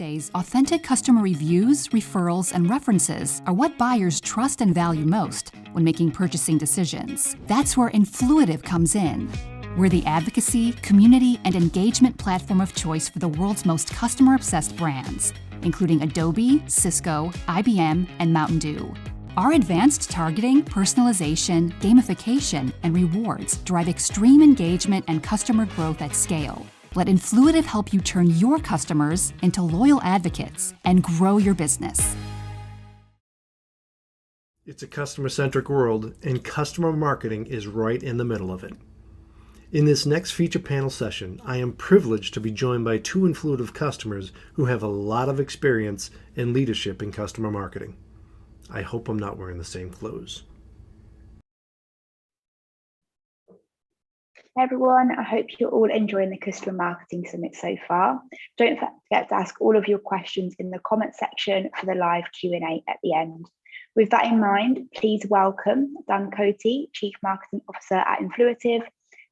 Nowadays, authentic customer reviews, referrals, and references are what buyers trust and value most when making purchasing decisions. That's where Influitive comes in. We're the advocacy, community, and engagement platform of choice for the world's most customer-obsessed brands, including Adobe, Cisco, IBM, and Mountain Dew. Our advanced targeting, personalization, gamification, and rewards drive extreme engagement and customer growth at scale. Let Influitive help you turn your customers into loyal advocates and grow your business. It's a customer-centric world, and customer marketing is right in the middle of it. In this next feature panel session, I am privileged to be joined by two Influitive customers who have a lot of experience and leadership in customer marketing. I hope I'm not wearing the same clothes. Hey everyone, I hope you're all enjoying the Customer Marketing Summit so far. Don't forget to ask all of your questions in the comment section for the live Q&A at the end. With that in mind, please welcome Dan Cote, Chief Marketing Officer at Influitive,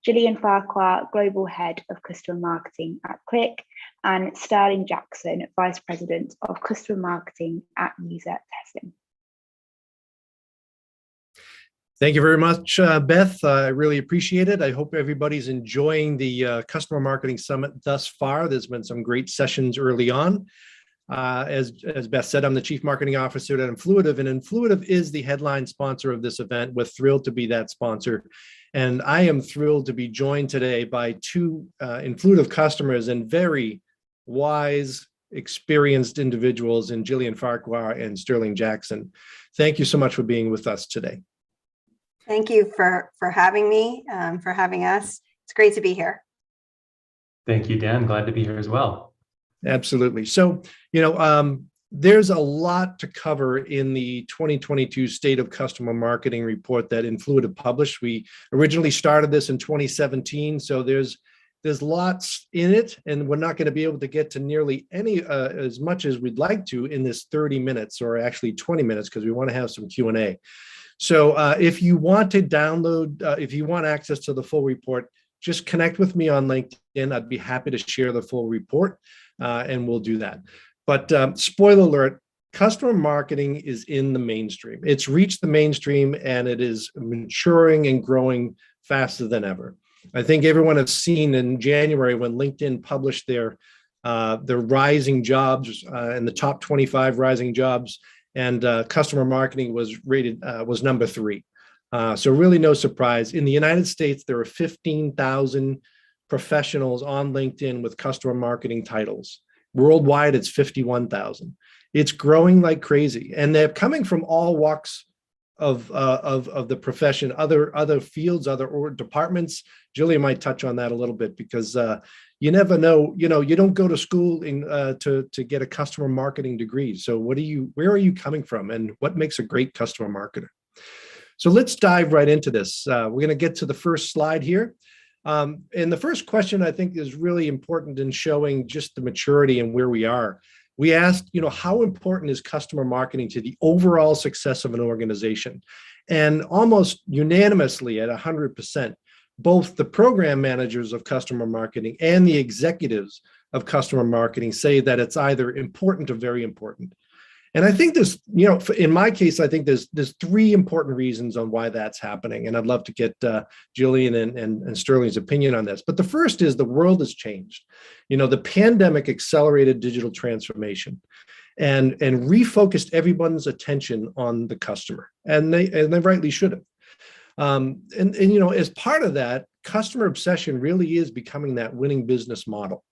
Gillian Farquhar, Global Head of Customer Marketing at Click, and Sterling Jackson, Vice President of Customer Marketing at User Testing. Thank you very much, Beth. I really appreciate it. I hope everybody's enjoying the Customer Marketing Summit thus far. There's been some great sessions early on. As Beth said, I'm the Chief Marketing Officer at Influitive, and Influitive is the headline sponsor of this event. We're thrilled to be that sponsor. And I am thrilled to be joined today by two Influitive customers and very wise, experienced individuals in Gillian Farquhar and Sterling Jackson. Thank you so much for being with us today. Thank you for having me, for having us. It's great to be here. Thank you, Dan. Glad to be here as well. Absolutely. So, there's a lot to cover in the 2022 State of Customer Marketing report that Influitive published. We originally started this in 2017, so there's lots in it, and we're not going to be able to get to nearly as much as we'd like to in this 30 minutes, or actually 20 minutes, because we want to have some Q&A. So if you want to download, if you want access to the full report, just connect with me on LinkedIn. I'd be happy to share the full report, and we'll do that. But spoiler alert, customer marketing is in the mainstream. It's reached the mainstream, and it is maturing and growing faster than ever. I think everyone has seen in January when LinkedIn published their rising jobs and the top 25 rising jobs, and customer marketing was rated was number 3. So really no surprise. In the United States, there are 15,000 professionals on LinkedIn with customer marketing titles. Worldwide, it's 51,000. It's growing like crazy, and they're coming from all walks of the profession, other fields, other departments. Gillian might touch on that a little bit, because you never know. You don't go to school to get a customer marketing degree. So where are you coming from, and what makes a great customer marketer? So let's dive right into this. We're going to get to the first slide here. And the first question, I think, is really important in showing just the maturity and where we are. We asked, how important is customer marketing to the overall success of an organization? And almost unanimously at 100%, both the program managers of customer marketing and the executives of customer marketing say that it's either important or very important. And I think there's, in my case, I think there's 3 important reasons on why that's happening. And I'd love to get Gillian and Sterling's opinion on this. But the first is the world has changed. The pandemic accelerated digital transformation and refocused everyone's attention on the customer. And they rightly should have. As part of that, customer obsession really is becoming that winning business model.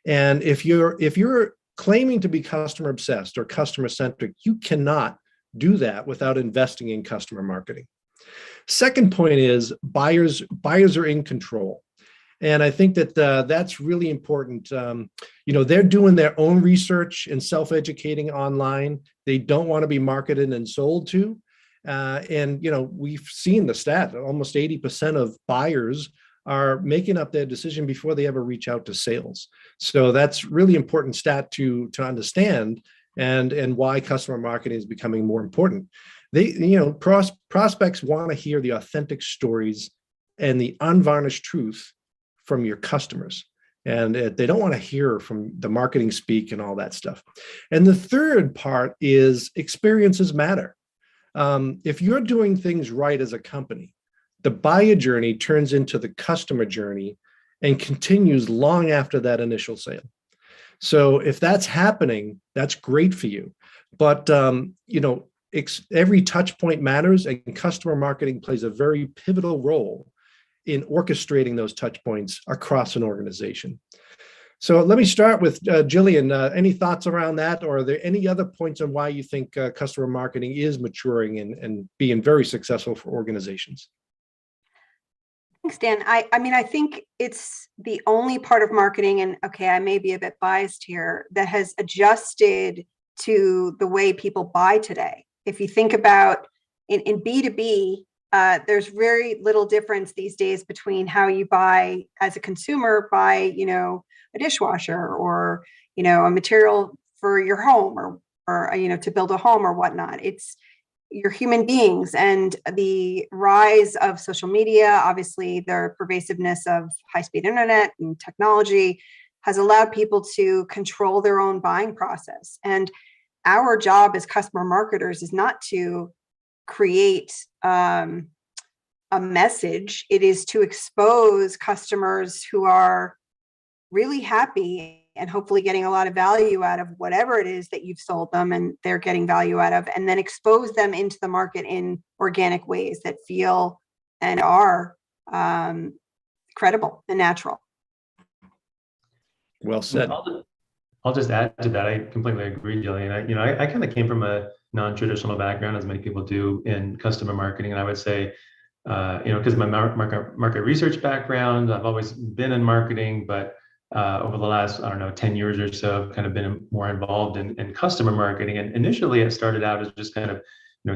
And if you're claiming to be customer obsessed or customer centric, you cannot do that without investing in customer marketing. Second point is buyers are in control. And I think that that's really important. They're doing their own research and self-educating online. They don't want to be marketed and sold to. We've seen the stat, almost 80% of buyers are making up their decision before they ever reach out to sales. So that's really important stat to understand, and why customer marketing is becoming more important. Prospects want to hear the authentic stories and the unvarnished truth from your customers. And they don't want to hear from the marketing speak and all that stuff. And the third part is experiences matter. If you're doing things right as a company, the buyer journey turns into the customer journey and continues long after that initial sale. So if that's happening, that's great for you. But every touch point matters, and customer marketing plays a very pivotal role in orchestrating those touch points across an organization. So let me start with Jillian. Any thoughts around that, or are there any other points on why you think customer marketing is maturing and being very successful for organizations? Thanks, Dan. I mean, I think it's the only part of marketing, and okay, I may be a bit biased here, that has adjusted to the way people buy today. If you think about in B2B, there's very little difference these days between how you buy as a consumer, buy, a dishwasher or, a material for your home or to build a home or whatnot. You're human beings, and the rise of social media, obviously the pervasiveness of high-speed internet and technology has allowed people to control their own buying process. And our job as customer marketers is not to create a message. It is to expose customers who are really happy and hopefully getting a lot of value out of whatever it is that you've sold them and they're getting value out of, and then expose them into the market in organic ways that feel and are credible and natural. Well said. I'll just add to that. I completely agree, Jillian. I kind of came from a non-traditional background, as many people do, in customer marketing, and I would say, because of my market research background, I've always been in marketing, but over the last, 10 years or so, I've kind of been more involved in customer marketing. And initially it started out as just kind of,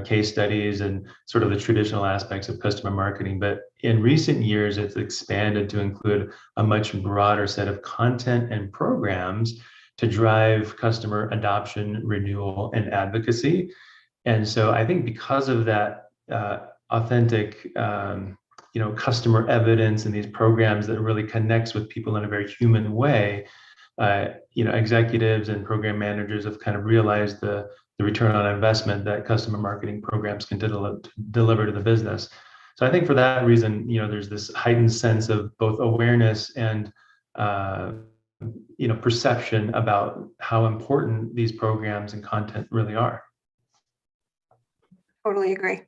case studies and sort of the traditional aspects of customer marketing. But in recent years, it's expanded to include a much broader set of content and programs to drive customer adoption, renewal, and advocacy. And so I think because of that authentic, customer evidence and these programs that really connects with people in a very human way, executives and program managers have kind of realized the return on investment that customer marketing programs can deliver to the business. So I think for that reason, there's this heightened sense of both awareness and perception about how important these programs and content really are. Totally agree.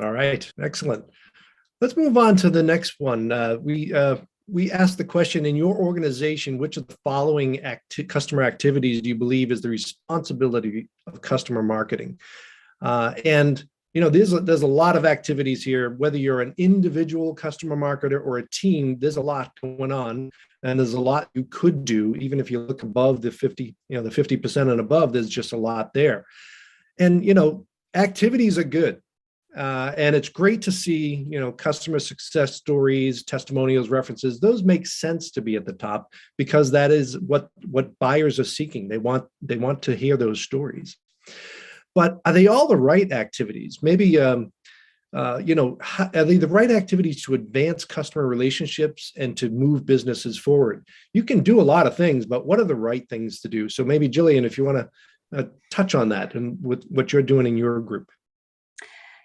All right, excellent. Let's move on to the next one. We asked the question, in your organization, which of the following customer activities do you believe is the responsibility of customer marketing? There's a lot of activities here. Whether you're an individual customer marketer or a team, there's a lot going on, and there's a lot you could do. Even if you look above the 50% and above, there's just a lot there. And activities are good. And it's great to see, customer success stories, testimonials, references. Those make sense to be at the top because that is what buyers are seeking. They want to hear those stories. But are they all the right activities? Maybe, are they the right activities to advance customer relationships and to move businesses forward? You can do a lot of things, but what are the right things to do? So maybe, Jillian, if you want to touch on that and with what you're doing in your group.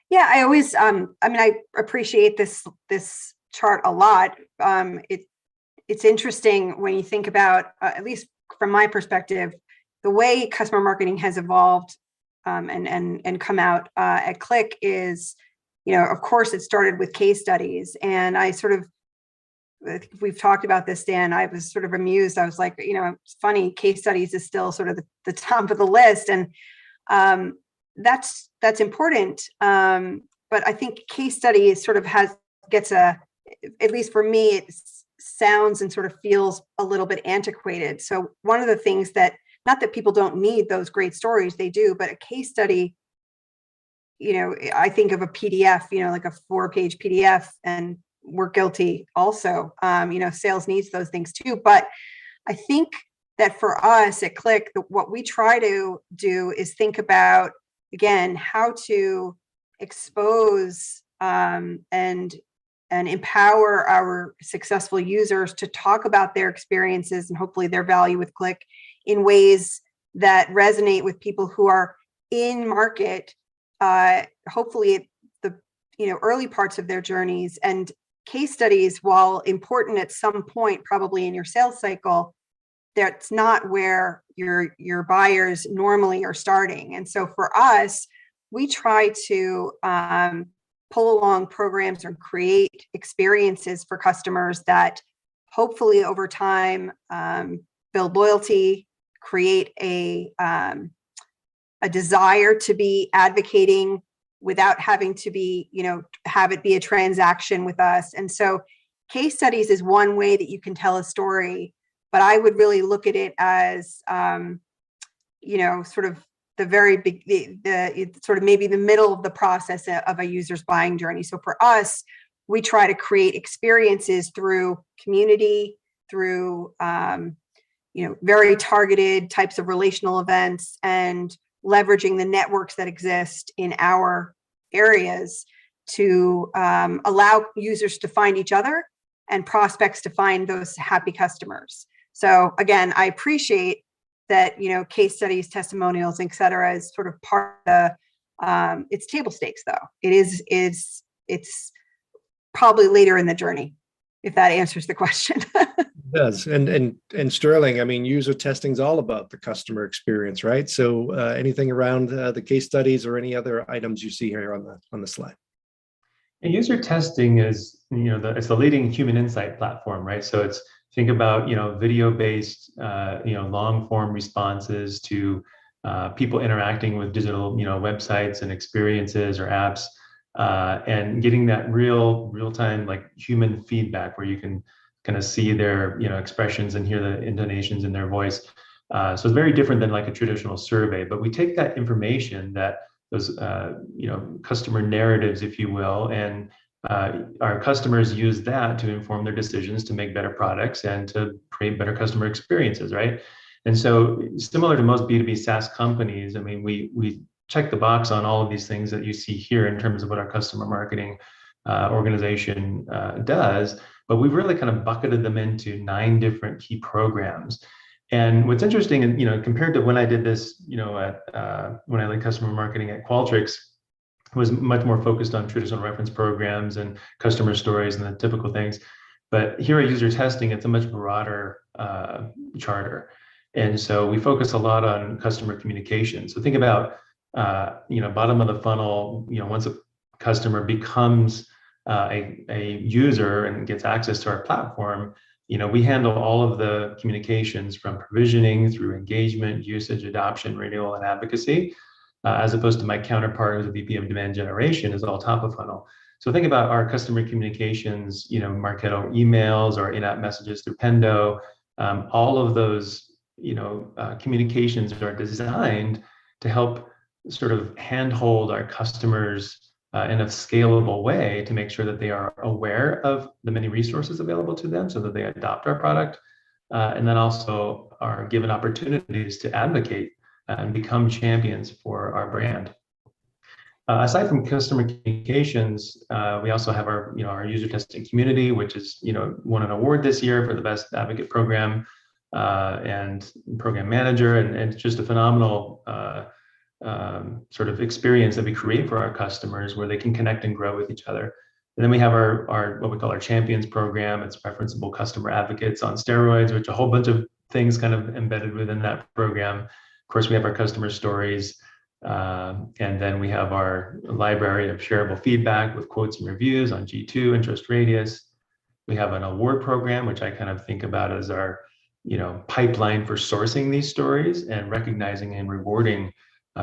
Yeah, I always, I appreciate this chart a lot. It's interesting when you think about, at least from my perspective, the way customer marketing has evolved and come out at Qlik is, of course, it started with case studies. And I think we've talked about this, Dan. I was sort of amused. I was like, it's funny, case studies is still sort of the top of the list. And that's important. But I think case study sort of gets at least for me, it sounds and sort of feels a little bit antiquated. So one of the things that, not that people don't need those great stories, they do, but a case study, I think of a PDF, like a 4-page PDF, and we're guilty also. Sales needs those things too. But I think that for us at Qlik, what we try to do is think about, again, how to expose and empower our successful users to talk about their experiences and hopefully their value with Click in ways that resonate with people who are in market, hopefully at the early parts of their journeys. And case studies, while important at some point, probably in your sales cycle, that's not where your buyers normally are starting. And so for us, we try to pull along programs or create experiences for customers that hopefully over time build loyalty, create a desire to be advocating without having to be, have it be a transaction with us. And so case studies is one way that you can tell a story, but I would really look at it as, sort of the very big, the sort of maybe the middle of the process of a user's buying journey. So for us, we try to create experiences through community, through, very targeted types of relational events, and leveraging the networks that exist in our areas to allow users to find each other and prospects to find those happy customers. So again, I appreciate that, case studies, testimonials, et cetera, is sort of part of the, it's table stakes though. It's probably later in the journey, if that answers the question. It does. And Sterling, I mean, user testing is all about the customer experience, right? So anything around the case studies or any other items you see here on the slide? And user testing is, it's the leading human insight platform, right? So it's, think about, video-based, long form responses to people interacting with digital, websites and experiences or apps, and getting that real-time, like human feedback where you can kind of see their, expressions and hear the intonations in their voice. So it's very different than like a traditional survey, but we take that information, that those, customer narratives, if you will, and our customers use that to inform their decisions to make better products and to create better customer experiences, right? And so similar to most B2B SaaS companies, I mean, we check the box on all of these things that you see here in terms of what our customer marketing organization does, but we've really kind of bucketed them into 9 different key programs. And what's interesting, and compared to when I did this, when I led customer marketing at Qualtrics, was much more focused on traditional reference programs and customer stories and the typical things. But here at user testing, it's a much broader charter. And so we focus a lot on customer communication. So think about, bottom of the funnel, once a customer becomes a user and gets access to our platform, we handle all of the communications from provisioning through engagement, usage, adoption, renewal, and advocacy. As opposed to my counterpart who's a VP of demand generation is all top of funnel. So think about our customer communications, Marketo emails or in-app messages through Pendo. All of those, communications are designed to help sort of handhold our customers in a scalable way to make sure that they are aware of the many resources available to them so that they adopt our product, and then also are given opportunities to advocate and become champions for our brand. Aside from customer communications, we also have our, our user testing community, which is, won an award this year for the best advocate program and program manager, and it's just a phenomenal sort of experience that we create for our customers where they can connect and grow with each other. And then we have our what we call our champions program. It's referenceable customer advocates on steroids, which a whole bunch of things kind of embedded within that program. Of course, we have our customer stories, and then we have our library of shareable feedback with quotes and reviews on G2 and Trust Radius. We have an award program, which I kind of think about as our, pipeline for sourcing these stories and recognizing and rewarding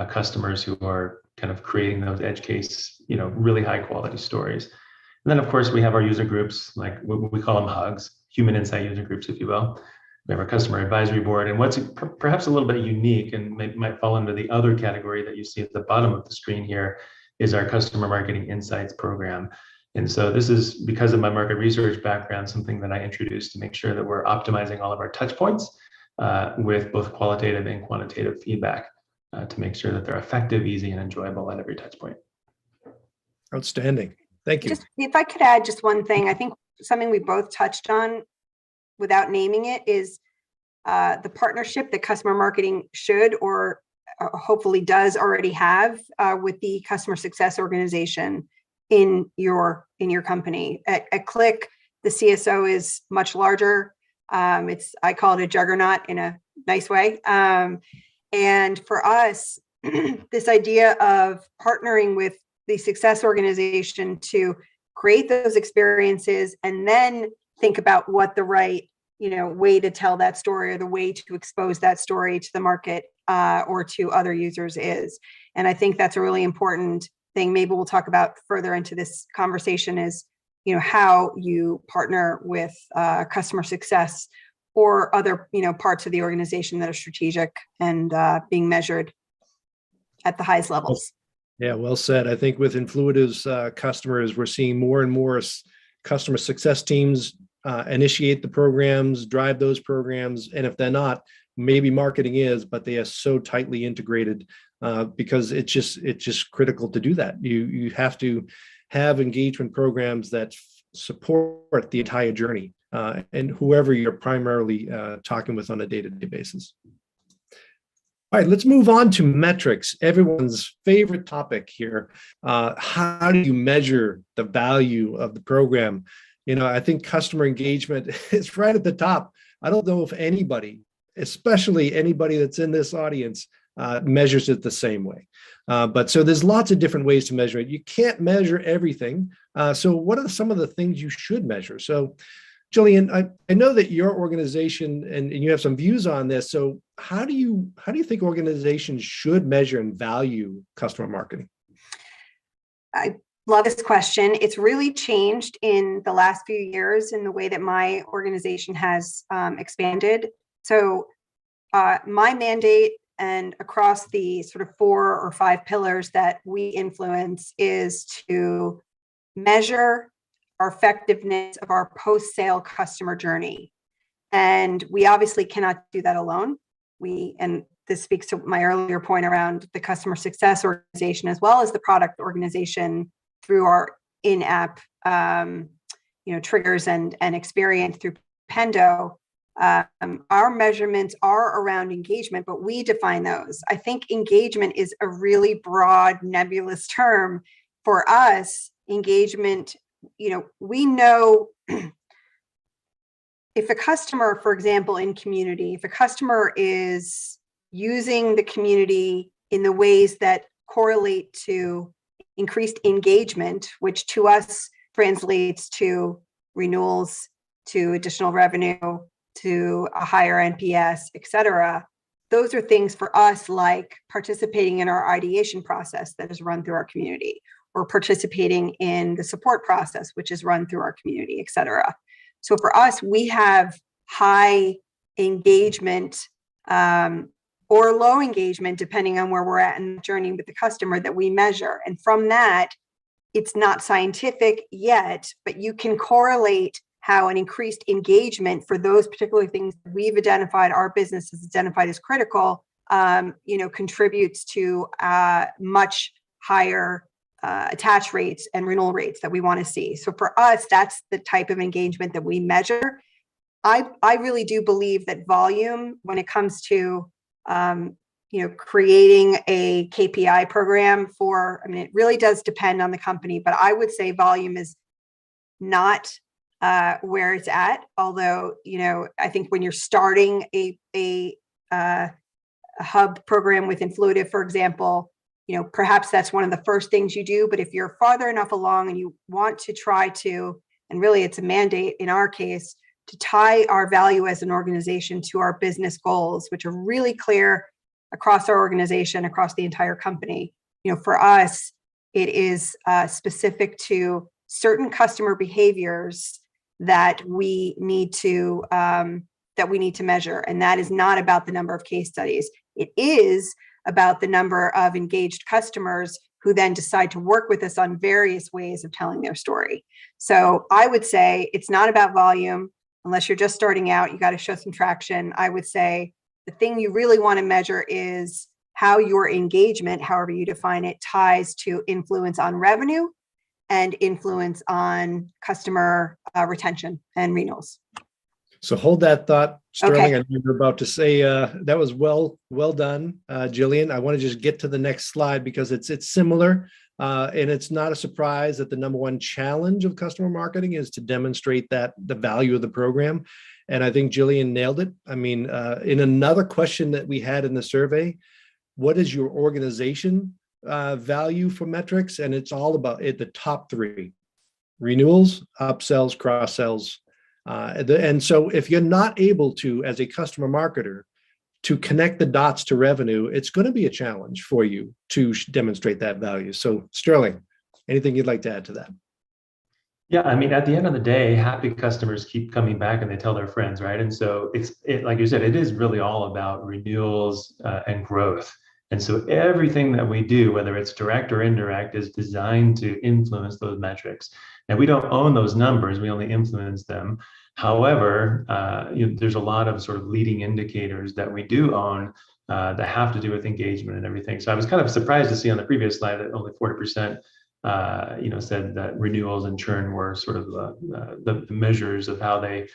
customers who are kind of creating those edge case, really high quality stories. And then, of course, we have our user groups, like we call them HUGs, human insight user groups, if you will. We have our customer advisory board, and what's perhaps a little bit unique and might fall under the other category that you see at the bottom of the screen here is our customer marketing insights program. And so this is, because of my market research background, something that I introduced to make sure that we're optimizing all of our touch points with both qualitative and quantitative feedback to make sure that they're effective, easy, and enjoyable at every touch point. Outstanding. Thank you. Just if I could add just one thing, I think something we both touched on without naming it is the partnership that customer marketing should or hopefully does already have with the customer success organization in your company. At Click, the CSO is much larger. I call it a juggernaut in a nice way. And for us, this idea of partnering with the success organization to create those experiences and then think about what the right way to tell that story or the way to expose that story to the market or to other users is. And I think that's a really important thing. Maybe we'll talk about further into this conversation is, how you partner with customer success or other, parts of the organization that are strategic and being measured at the highest levels. Yeah, well said. I think with Influitive's customers, we're seeing more and more customer success teams initiate the programs, drive those programs. And if they're not, maybe marketing is, but they are so tightly integrated because it's just critical to do that. You have to have engagement programs that support the entire journey and whoever you're primarily talking with on a day-to-day basis. All right, let's move on to metrics, everyone's favorite topic here. How do you measure the value of the program? I think customer engagement is right at the top. I don't know if anybody, especially anybody that's in this audience, measures it the same way. But so there's lots of different ways to measure it. You can't measure everything. So what are some of the things you should measure? So Jillian, I know that your organization and you have some views on this. So how do you think organizations should measure and value customer marketing? I love this question. It's really changed in the last few years in the way that my organization has expanded. So my mandate and across the sort of 4 or 5 pillars that we influence is to measure our effectiveness of our post-sale customer journey. And we obviously cannot do that alone. And this speaks to my earlier point around the customer success organization, as well as the product organization through our in-app, triggers and experience through Pendo. Our measurements are around engagement, but we define those. I think engagement is a really broad, nebulous term. For us, engagement, we know if a customer, for example, in community, if a customer is using the community in the ways that correlate to increased engagement, which to us translates to renewals, to additional revenue, to a higher NPS, et cetera. Those are things for us like participating in our ideation process that is run through our community, or participating in the support process, which is run through our community, et cetera. So for us, we have high engagement or low engagement, depending on where we're at in the journey with the customer that we measure. And from that, it's not scientific yet, but you can correlate how an increased engagement for those particular things we've identified, our business has identified as critical, contributes to much higher attach rates and renewal rates that we want to see. So for us, that's the type of engagement that we measure. I really do believe that volume, when it comes to creating a KPI program it really does depend on the company, but I would say volume is not where it's at. Although, I think when you're starting a hub program with Influitive, for example, perhaps that's one of the first things you do. But if you're farther enough along and you want to try to, and really it's a mandate in our case, to tie our value as an organization to our business goals, which are really clear across our organization, across the entire company. For us, it is specific to certain customer behaviors that we need to measure. And that is not about the number of case studies. It is about the number of engaged customers who then decide to work with us on various ways of telling their story. So I would say it's not about volume. Unless you're just starting out, you got to show some traction. I would say the thing you really want to measure is how your engagement, however you define it, ties to influence on revenue and influence on customer retention and renewals. So hold that thought, Sterling. Okay. I know you were about to say that was well done, Jillian. I want to just get to the next slide because it's similar, and it's not a surprise that the number one challenge of customer marketing is to demonstrate that the value of the program. And I think Jillian nailed it. I mean, in another question that we had in the survey, what is your organization value for metrics? And it's all about the top three: renewals, upsells, cross sells. And so if you're not able to, as a customer marketer, to connect the dots to revenue, it's going to be a challenge for you to demonstrate that value. So Sterling, anything you'd like to add to that? Yeah, I mean, at the end of the day, happy customers keep coming back and they tell their friends, right? And so like you said, it is really all about renewals and growth. And so everything that we do, whether it's direct or indirect, is designed to influence those metrics. And we don't own those numbers, we only influence them. However, there's a lot of sort of leading indicators that we do own that have to do with engagement and everything. So I was kind of surprised to see on the previous slide that only 40% said that renewals and churn were sort of the measures of how they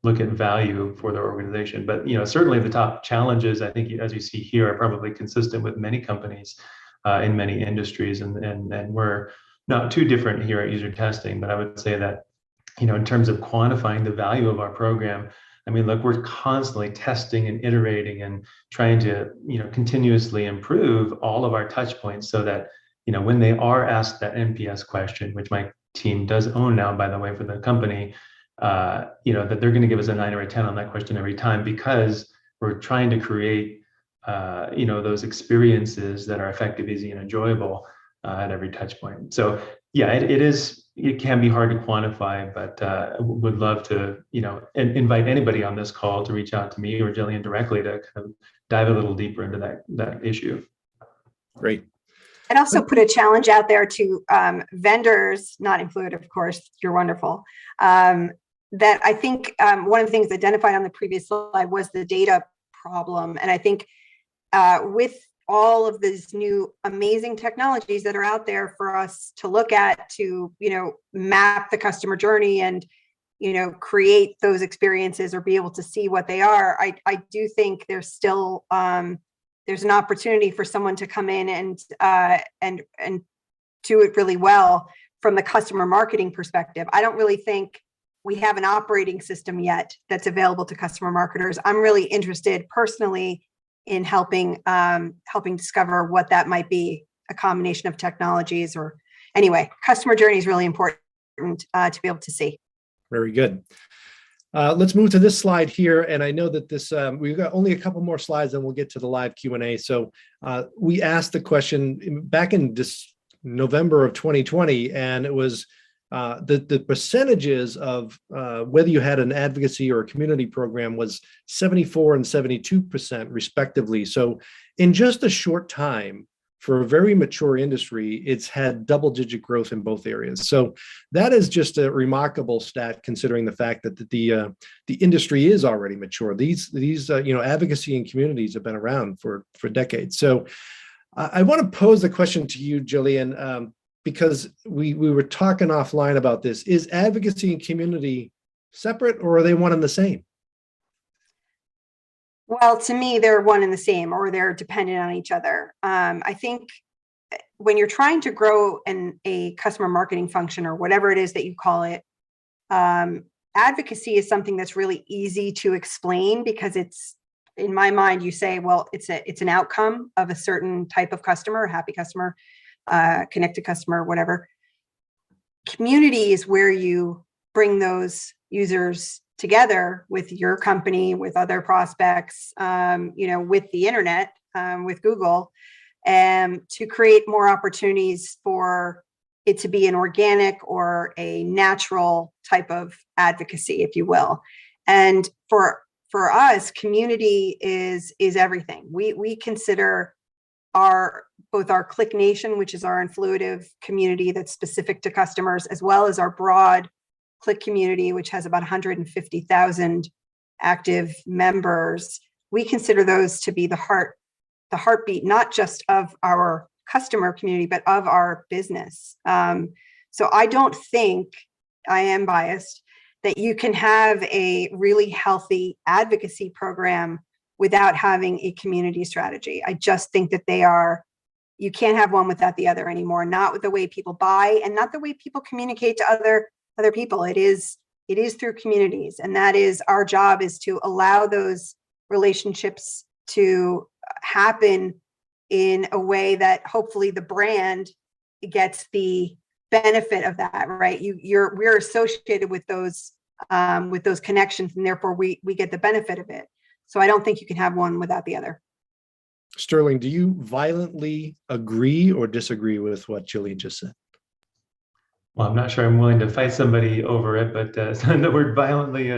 look at value for their organization. But certainly the top challenges, I think, as you see here, are probably consistent with many companies in many industries, and we're not too different here at UserTesting. But I would say that in terms of quantifying the value of our program, I mean, look, we're constantly testing and iterating and trying to continuously improve all of our touch points so that when they are asked that NPS question, which my team does own now, by the way, for the company, that they're going to give us a 9 or a 10 on that question every time, because we're trying to create, those experiences that are effective, easy, and enjoyable at every touch point. So yeah, it can be hard to quantify, but would love to, invite anybody on this call to reach out to me or Jillian directly to kind of dive a little deeper into that issue. Great. I'd also put a challenge out there to vendors, not Influitive, of course, you're wonderful, that I think one of the things identified on the previous slide was the data problem. And I think with all of these new amazing technologies that are out there for us to look at to, map the customer journey and, create those experiences or be able to see what they are, I do think there's still there's an opportunity for someone to come in and do it really well from the customer marketing perspective. I don't really think we have an operating system yet that's available to customer marketers. I'm really interested personally in helping discover what that might be, a combination of technologies or anyway, customer journey is really important to be able to see. Very good. Let's move to this slide here. And I know that this, we've got only a couple more slides and we'll get to the live Q&A. So we asked the question back in November of 2020, and it was the percentages of whether you had an advocacy or a community program was 74 and 72% respectively. So in just a short time, for a very mature industry, it's had double-digit growth in both areas. So that is just a remarkable stat, considering the fact that the industry is already mature. These advocacy and communities have been around for decades. So I want to pose the question to you, Jillian, because we were talking offline about this. Is advocacy and community separate, or are they one and the same? Well, to me, they're one and the same, or they're dependent on each other. I think when you're trying to grow a customer marketing function or whatever it is that you call it, advocacy is something that's really easy to explain because it's, in my mind, you say, well, it's an outcome of a certain type of customer, a happy customer, connected customer, whatever. Community is where you bring those users together with your company, with other prospects, with the internet, with Google, to create more opportunities for it to be an organic or a natural type of advocacy, if you will. And for us, community is everything. We consider both our Click Nation, which is our Influitive community that's specific to customers, as well as our broad Click community, which has about 150,000 active members. We consider those to be the heartbeat, not just of our customer community, but of our business. So I don't think, I am biased, that you can have a really healthy advocacy program without having a community strategy. I just think that you can't have one without the other anymore, not with the way people buy and not the way people communicate to other people. It is through communities. And that is our job, is to allow those relationships to happen in a way that hopefully the brand gets the benefit of that, right? We're associated with those connections, and therefore we get the benefit of it. So I don't think you can have one without the other. Sterling, do you violently agree or disagree with what Jillian just said? Well, I'm not sure I'm willing to fight somebody over it, but the word violently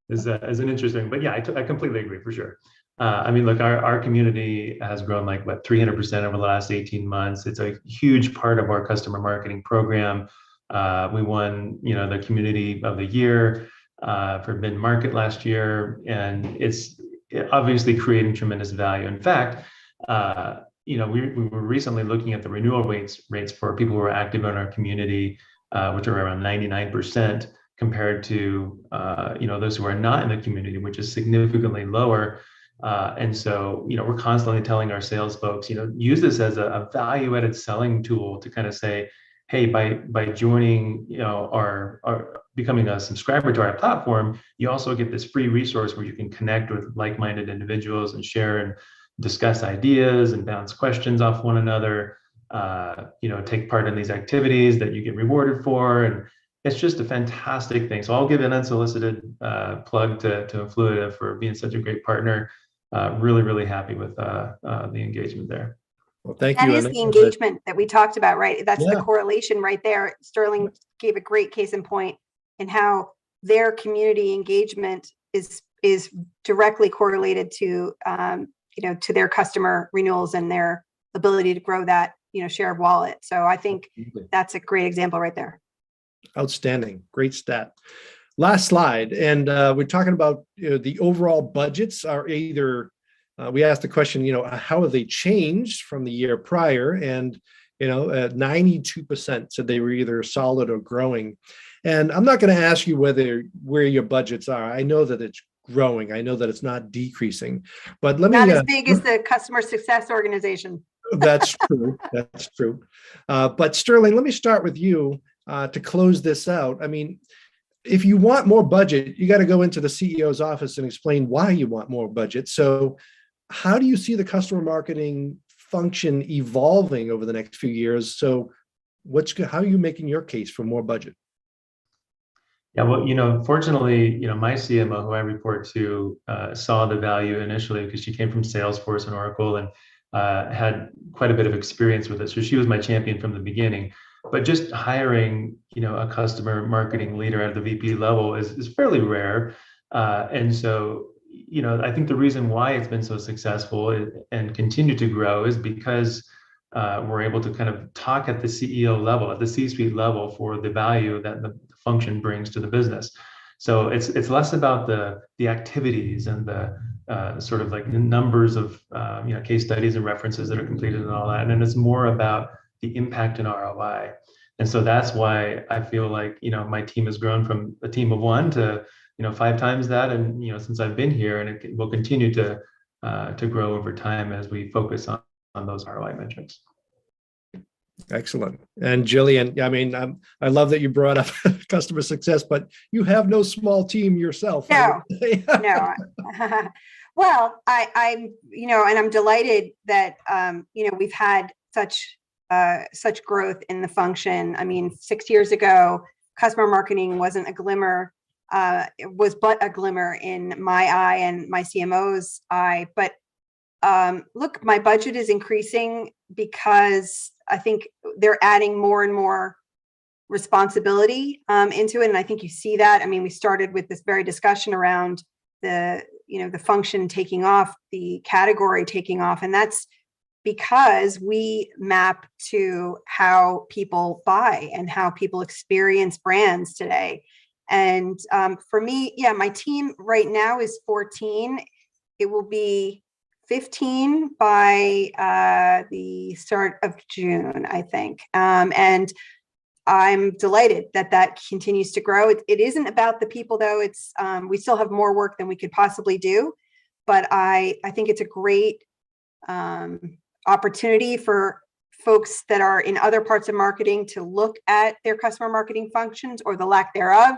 is an interesting. But yeah, I completely agree for sure. I mean, look, our community has grown like 300% over the last 18 months. It's a huge part of our customer marketing program. We won, the Community of the Year for mid-market last year, and it's obviously creating tremendous value. In fact, we were recently looking at the renewal rates for people who are active in our community, which are around 99% compared to those who are not in the community, which is significantly lower. And so, we're constantly telling our sales folks, use this as a value-added selling tool to kind of say, hey, by joining, our becoming a subscriber to our platform, you also get this free resource where you can connect with like-minded individuals and share and discuss ideas and bounce questions off one another, take part in these activities that you get rewarded for. And it's just a fantastic thing. So I'll give an unsolicited plug to Influitive for being such a great partner. Really, really happy with the engagement there. Well, thank you. That is the engagement that we talked about, right? That's the correlation right there. Sterling gave a great case in point in how their community engagement is directly correlated to to their customer renewals and their ability to grow that share of wallet. So I think that's a great example right there. Outstanding. Great stat. Last slide. And we're talking about the overall budgets are either, we asked the question, how have they changed from the year prior? And, 92% said they were either solid or growing. And I'm not going to ask you where your budgets are. I know that it's growing. I know that it's not decreasing. But let me. Not as big as the customer success organization. That's true. That's true. But Sterling, let me start with you to close this out. I mean, if you want more budget, you got to go into the CEO's office and explain why you want more budget. So how do you see the customer marketing function evolving over the next few years? So how are you making your case for more budget? Yeah, well, fortunately, my CMO, who I report to, saw the value initially because she came from Salesforce and Oracle and had quite a bit of experience with it. So she was my champion from the beginning. But just hiring, a customer marketing leader at the VP level is fairly rare. And so, I think the reason why it's been so successful and continue to grow is because we're able to kind of talk at the CEO level, at the C-suite level, for the value that the function brings to the business. So it's less about the activities and the sort of like the numbers of case studies and references that are completed and all that, and then it's more about the impact and ROI. And so that's why I feel like my team has grown from a team of 1 to 5 times that, and since I've been here, and it will continue to grow over time as we focus on those ROI metrics. Excellent. And Jillian, I mean, I love that you brought up customer success, but you have no small team yourself. No, no. Well, I'm, and I'm delighted that, we've had such growth in the function. I mean, 6 years ago, customer marketing wasn't a glimmer. It was but a glimmer in my eye and my CMO's eye. But look, my budget is increasing because I think they're adding more and more responsibility into it. And I think you see that. I mean, we started with this very discussion around the function taking off, the category taking off. And that's because we map to how people buy and how people experience brands today. And for me, my team right now is 14. It will be 15 by the start of June, I think. And I'm delighted that that continues to grow. It isn't about the people though. It's we still have more work than we could possibly do, but I think it's a great opportunity for folks that are in other parts of marketing to look at their customer marketing functions or the lack thereof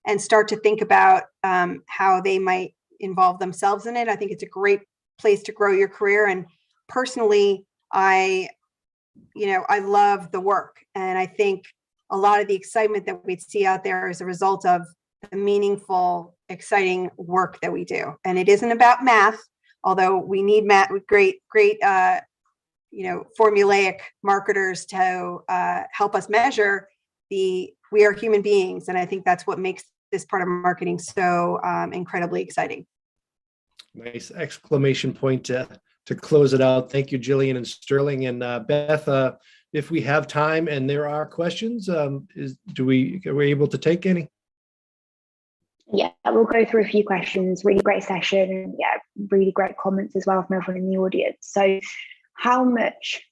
and start to think about how they might involve themselves in it. I think it's a great place to grow your career. And personally, I love the work. And I think a lot of the excitement that we'd see out there is a result of the meaningful, exciting work that we do. And it isn't about math, although we need math with great, formulaic marketers to help us measure we are human beings. And I think that's what makes this part of marketing so incredibly exciting. Nice exclamation point to close it out. Thank you, Jillian and Sterling. And Beth, if we have time and there are questions, are we able to take any? Yeah, we'll go through a few questions. Really great session, and yeah, really great comments as well from everyone in the audience. So how much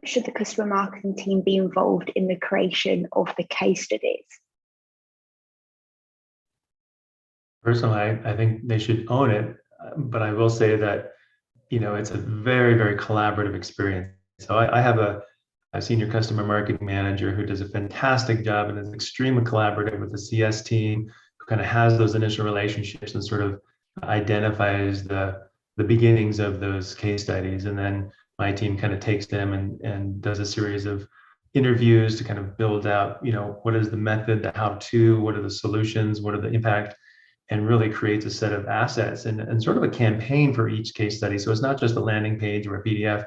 should the customer marketing team be involved in the creation of the case studies? Personally, I think they should own it, but I will say that, it's a very, very collaborative experience. So I have a senior customer marketing manager who does a fantastic job and is extremely collaborative with the CS team, who kind of has those initial relationships and sort of identifies the beginnings of those case studies. And then my team kind of takes them and does a series of interviews to kind of build out, what is the method, the how-to, what are the solutions, what are the impact, and really creates a set of assets and sort of a campaign for each case study. So it's not just a landing page or a PDF,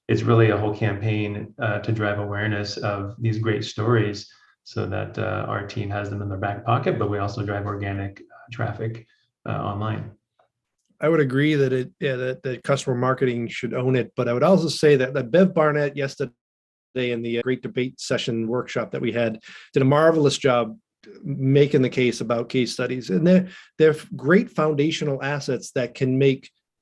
it's really a whole campaign to drive awareness of these great stories so that our team has them in their back pocket, but we also drive organic traffic online. I would agree that that customer marketing should own it, but I would also say that Bev Barnett yesterday in the great debate session workshop that we had did a marvelous job making the case about case studies, and they're great foundational assets that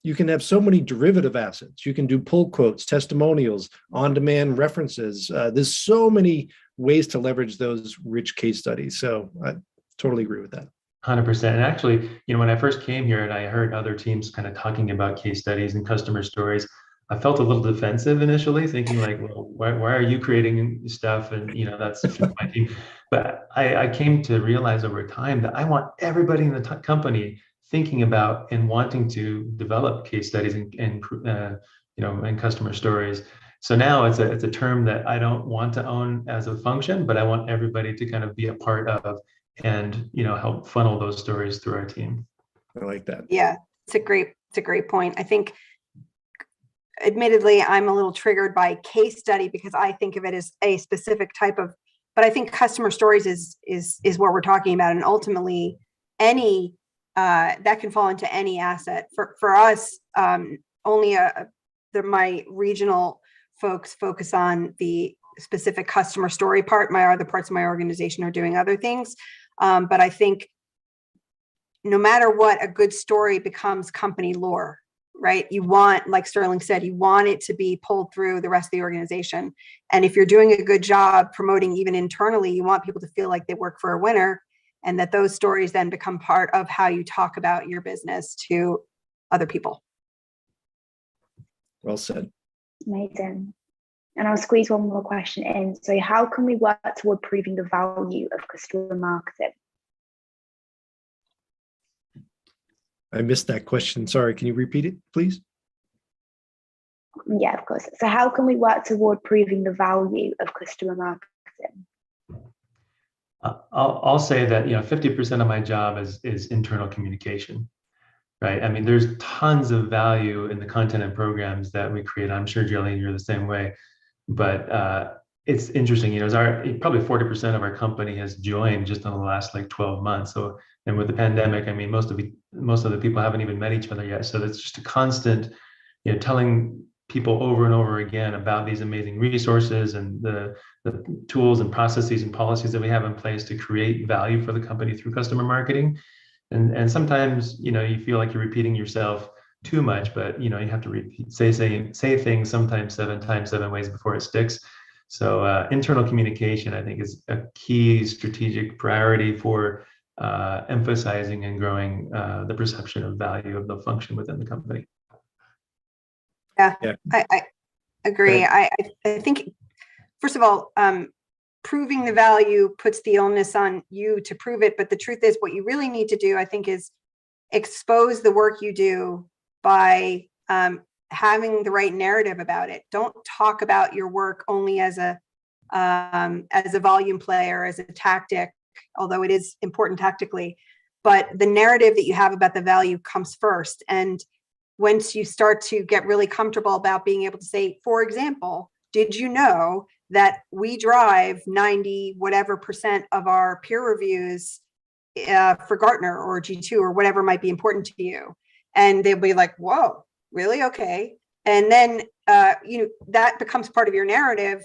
you can have so many derivative assets. You can do pull quotes, testimonials, on-demand references. There's so many ways to leverage those rich case studies. So I totally agree with that. 100%. And actually, when I first came here and I heard other teams kind of talking about case studies and customer stories, I felt a little defensive initially, thinking like, well, why are you creating stuff? And, that's my team. But I came to realize over time that I want everybody in the company thinking about and wanting to develop case studies and customer stories. So now it's a term that I don't want to own as a function, but I want everybody to kind of be a part of and help funnel those stories through our team. I like that. Yeah, it's a great point. I think, admittedly, I'm a little triggered by case study because I think of it as a specific type of, but I think customer stories is what we're talking about, and ultimately any that can fall into any asset. For us, only my regional folks focus on the specific customer story part. My other parts of my organization are doing other things. But I think no matter what, a good story becomes company lore, right? You want, like Sterling said, you want it to be pulled through the rest of the organization. And if you're doing a good job promoting even internally, you want people to feel like they work for a winner, and that those stories then become part of how you talk about your business to other people. Well said. Amazing. And I'll squeeze one more question in. So how can we work toward proving the value of customer marketing? I missed that question. Sorry, can you repeat it, please? Yeah, of course. So how can we work toward proving the value of customer marketing? I'll say that 50% of my job is internal communication, right? I mean, there's tons of value in the content and programs that we create. I'm sure, Jillian, you're the same way. But it's interesting, probably 40% of our company has joined just in the last 12 months. So, and with the pandemic, I mean, most of the people haven't even met each other yet. So it's just a constant, telling people over and over again about these amazing resources and the tools and processes and policies that we have in place to create value for the company through customer marketing. And sometimes, you feel like you're repeating yourself, too much, but you have to say things sometimes 7 ways before it sticks. So internal communication, I think, is a key strategic priority for emphasizing and growing the perception of value of the function within the company. Yeah. I agree. Okay. I think, first of all, proving the value puts the onus on you to prove it. But the truth is, what you really need to do, I think, is expose the work you do by having the right narrative about it. Don't talk about your work only as a volume play or as a tactic, although it is important tactically. But the narrative that you have about the value comes first. And once you start to get really comfortable about being able to say, for example, did you know that we drive 90 whatever % of our peer reviews for Gartner or G2 or whatever might be important to you? And they'll be like, whoa, really? Okay. And then, that becomes part of your narrative.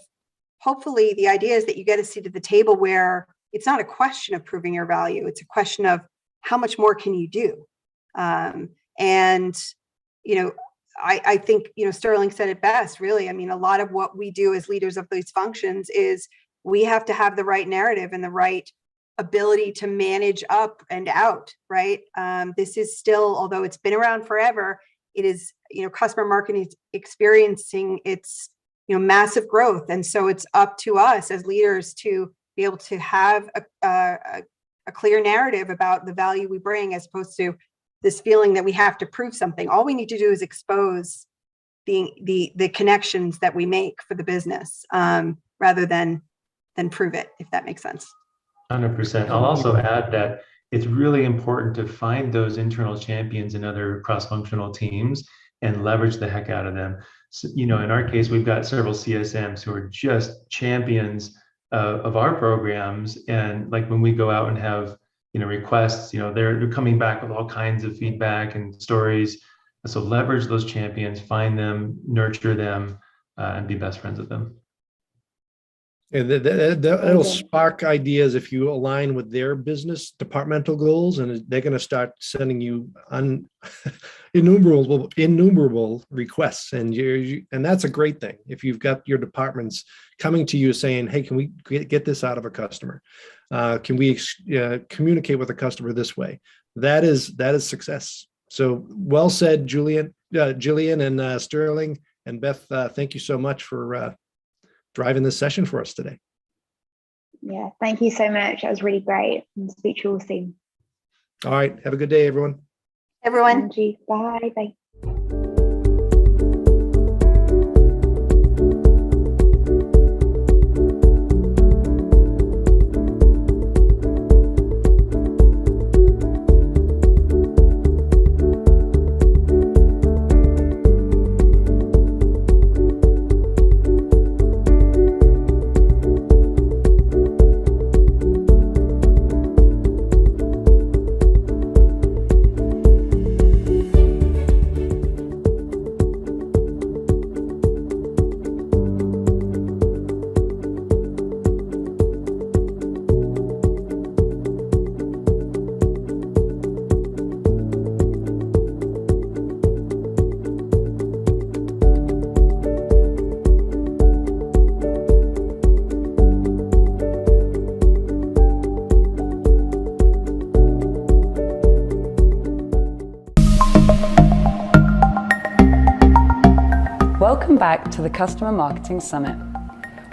Hopefully the idea is that you get a seat at the table where it's not a question of proving your value. It's a question of how much more can you do? I think, Sterling said it best, really. I mean, a lot of what we do as leaders of these functions is we have to have the right narrative and the right ability to manage up and out, right? This is still, although it's been around forever, it is, customer marketing is experiencing its, massive growth. And so it's up to us as leaders to be able to have a clear narrative about the value we bring, as opposed to this feeling that we have to prove something. All we need to do is expose the connections that we make for the business, rather than prove it, if that makes sense. 100%. I'll also add that it's really important to find those internal champions in other cross-functional teams and leverage the heck out of them. So, in our case, we've got several CSMs who are just champions of our programs. And like when we go out and have requests, they're coming back with all kinds of feedback and stories. So leverage those champions, find them, nurture them, and be best friends with them. And that'll spark ideas if you align with their business departmental goals, and they're going to start sending you innumerable requests, and that's a great thing. If you've got your departments coming to you saying, "Hey, can we get this out of a customer? Can we communicate with a customer this way?" That is success. So well said, Jillian and Sterling and Beth. Thank you so much for driving this session for us today. Yeah, thank you so much. That was really great. And speak to you all soon. All right. Have a good day, everyone. Everyone. Angie, bye. Bye. Welcome back to the Customer Marketing Summit.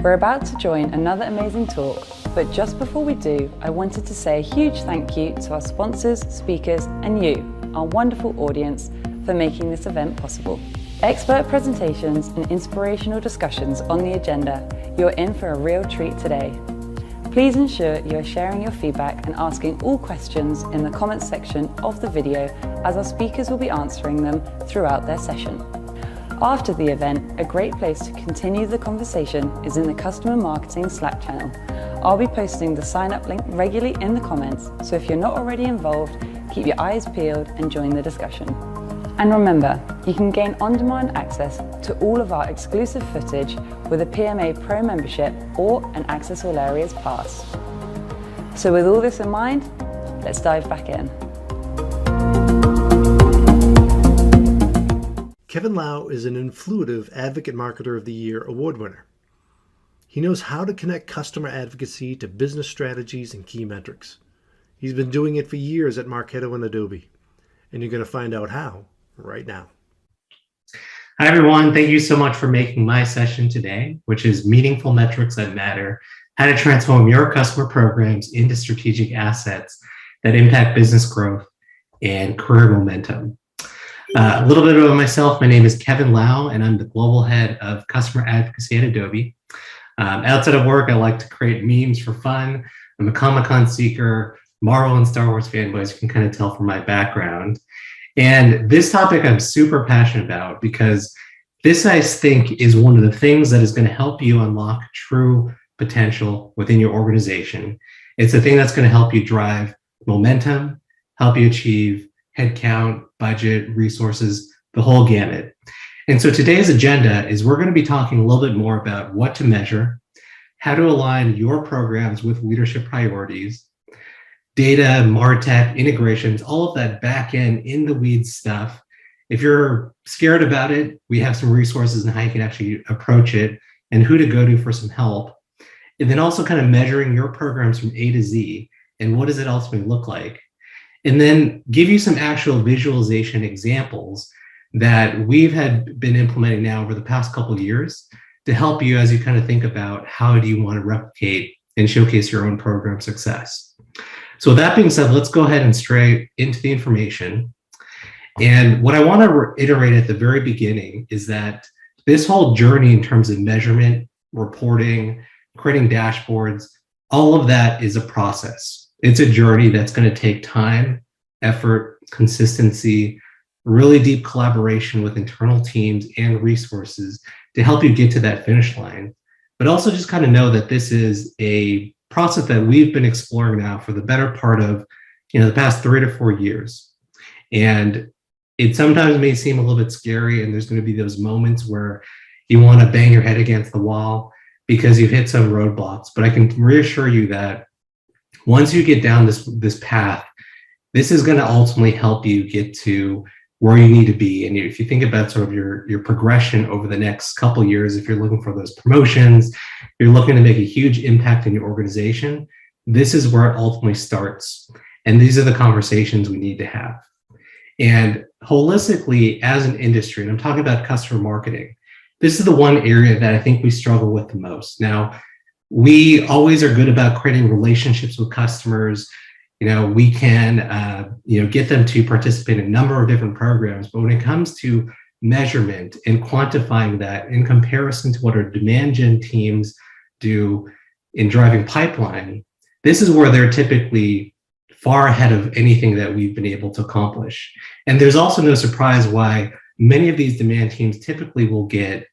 We're about to join another amazing talk, but just before we do, I wanted to say a huge thank you to our sponsors, speakers, and you, our wonderful audience, for making this event possible. Expert presentations and inspirational discussions on the agenda, you're in for a real treat today. Please ensure you are sharing your feedback and asking all questions in the comments section of the video, as our speakers will be answering them throughout their session. After the event, a great place to continue the conversation is in the Customer Marketing Slack channel. I'll be posting the sign up link regularly in the comments, so if you're not already involved, keep your eyes peeled and join the discussion. And remember, you can gain on-demand access to all of our exclusive footage with a PMA Pro membership or an Access All Areas pass. So with all this in mind, let's dive back in. Kevin Lau is an Influitive Advocate Marketer of the Year award winner. He knows how to connect customer advocacy to business strategies and key metrics. He's been doing it for years at Marketo and Adobe, and you're going to find out how right now. Hi, everyone. Thank you so much for making my session today, which is Meaningful Metrics That Matter, how to transform your customer programs into strategic assets that impact business growth and career momentum. A little bit about myself. My name is Kevin Lau, and I'm the Global Head of Customer Advocacy at Adobe. Outside of work, I like to create memes for fun. I'm a Comic-Con seeker, Marvel and Star Wars fanboy, as you can kind of tell from my background. And this topic I'm super passionate about because this, I think, is one of the things that is going to help you unlock true potential within your organization. It's the thing that's going to help you drive momentum, help you achieve headcount, budget, resources, the whole gamut. And so today's agenda is we're going to be talking a little bit more about what to measure, how to align your programs with leadership priorities, data, MarTech, integrations, all of that back end in the weeds stuff. If you're scared about it, we have some resources on how you can actually approach it and who to go to for some help. And then also kind of measuring your programs from A to Z and what does it ultimately look like? And then give you some actual visualization examples that we've been implementing now over the past couple of years to help you as you kind of think about how do you want to replicate and showcase your own program success. So with that being said, let's go ahead and straight into the information. And what I want to reiterate at the very beginning is that this whole journey in terms of measurement, reporting, creating dashboards, all of that is a process. It's a journey that's going to take time, effort, consistency, really deep collaboration with internal teams and resources to help you get to that finish line. But also just kind of know that this is a process that we've been exploring now for the better part of, the past 3 to 4 years. And it sometimes may seem a little bit scary, and there's going to be those moments where you want to bang your head against the wall because you've hit some roadblocks. But I can reassure you that once you get down this path, this is going to ultimately help you get to where you need to be. And if you think about sort of your progression over the next couple of years, if you're looking for those promotions, you're looking to make a huge impact in your organization, this is where it ultimately starts. And these are the conversations we need to have. And holistically, as an industry, and I'm talking about customer marketing, this is the one area that I think we struggle with the most. Now, we always are good about creating relationships with customers. We can, get them to participate in a number of different programs. But when it comes to measurement and quantifying that in comparison to what our demand gen teams do in driving pipeline, this is where they're typically far ahead of anything that we've been able to accomplish. And there's also no surprise why many of these demand teams typically will get,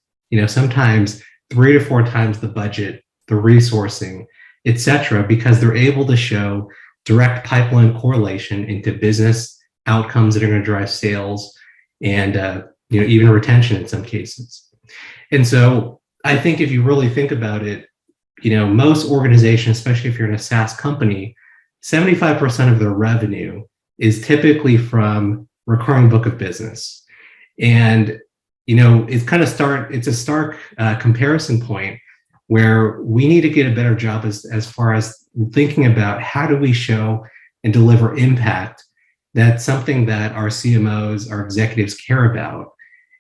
sometimes 3 to 4 times the budget, the resourcing, et cetera, because they're able to show direct pipeline correlation into business outcomes that are going to drive sales and even retention in some cases. And so I think if you really think about it, most organizations, especially if you're in a SaaS company, 75% of their revenue is typically from recurring book of business. And it's a stark comparison point where we need to get a better job as far as thinking about how do we show and deliver impact. That's something that our CMOs, our executives care about.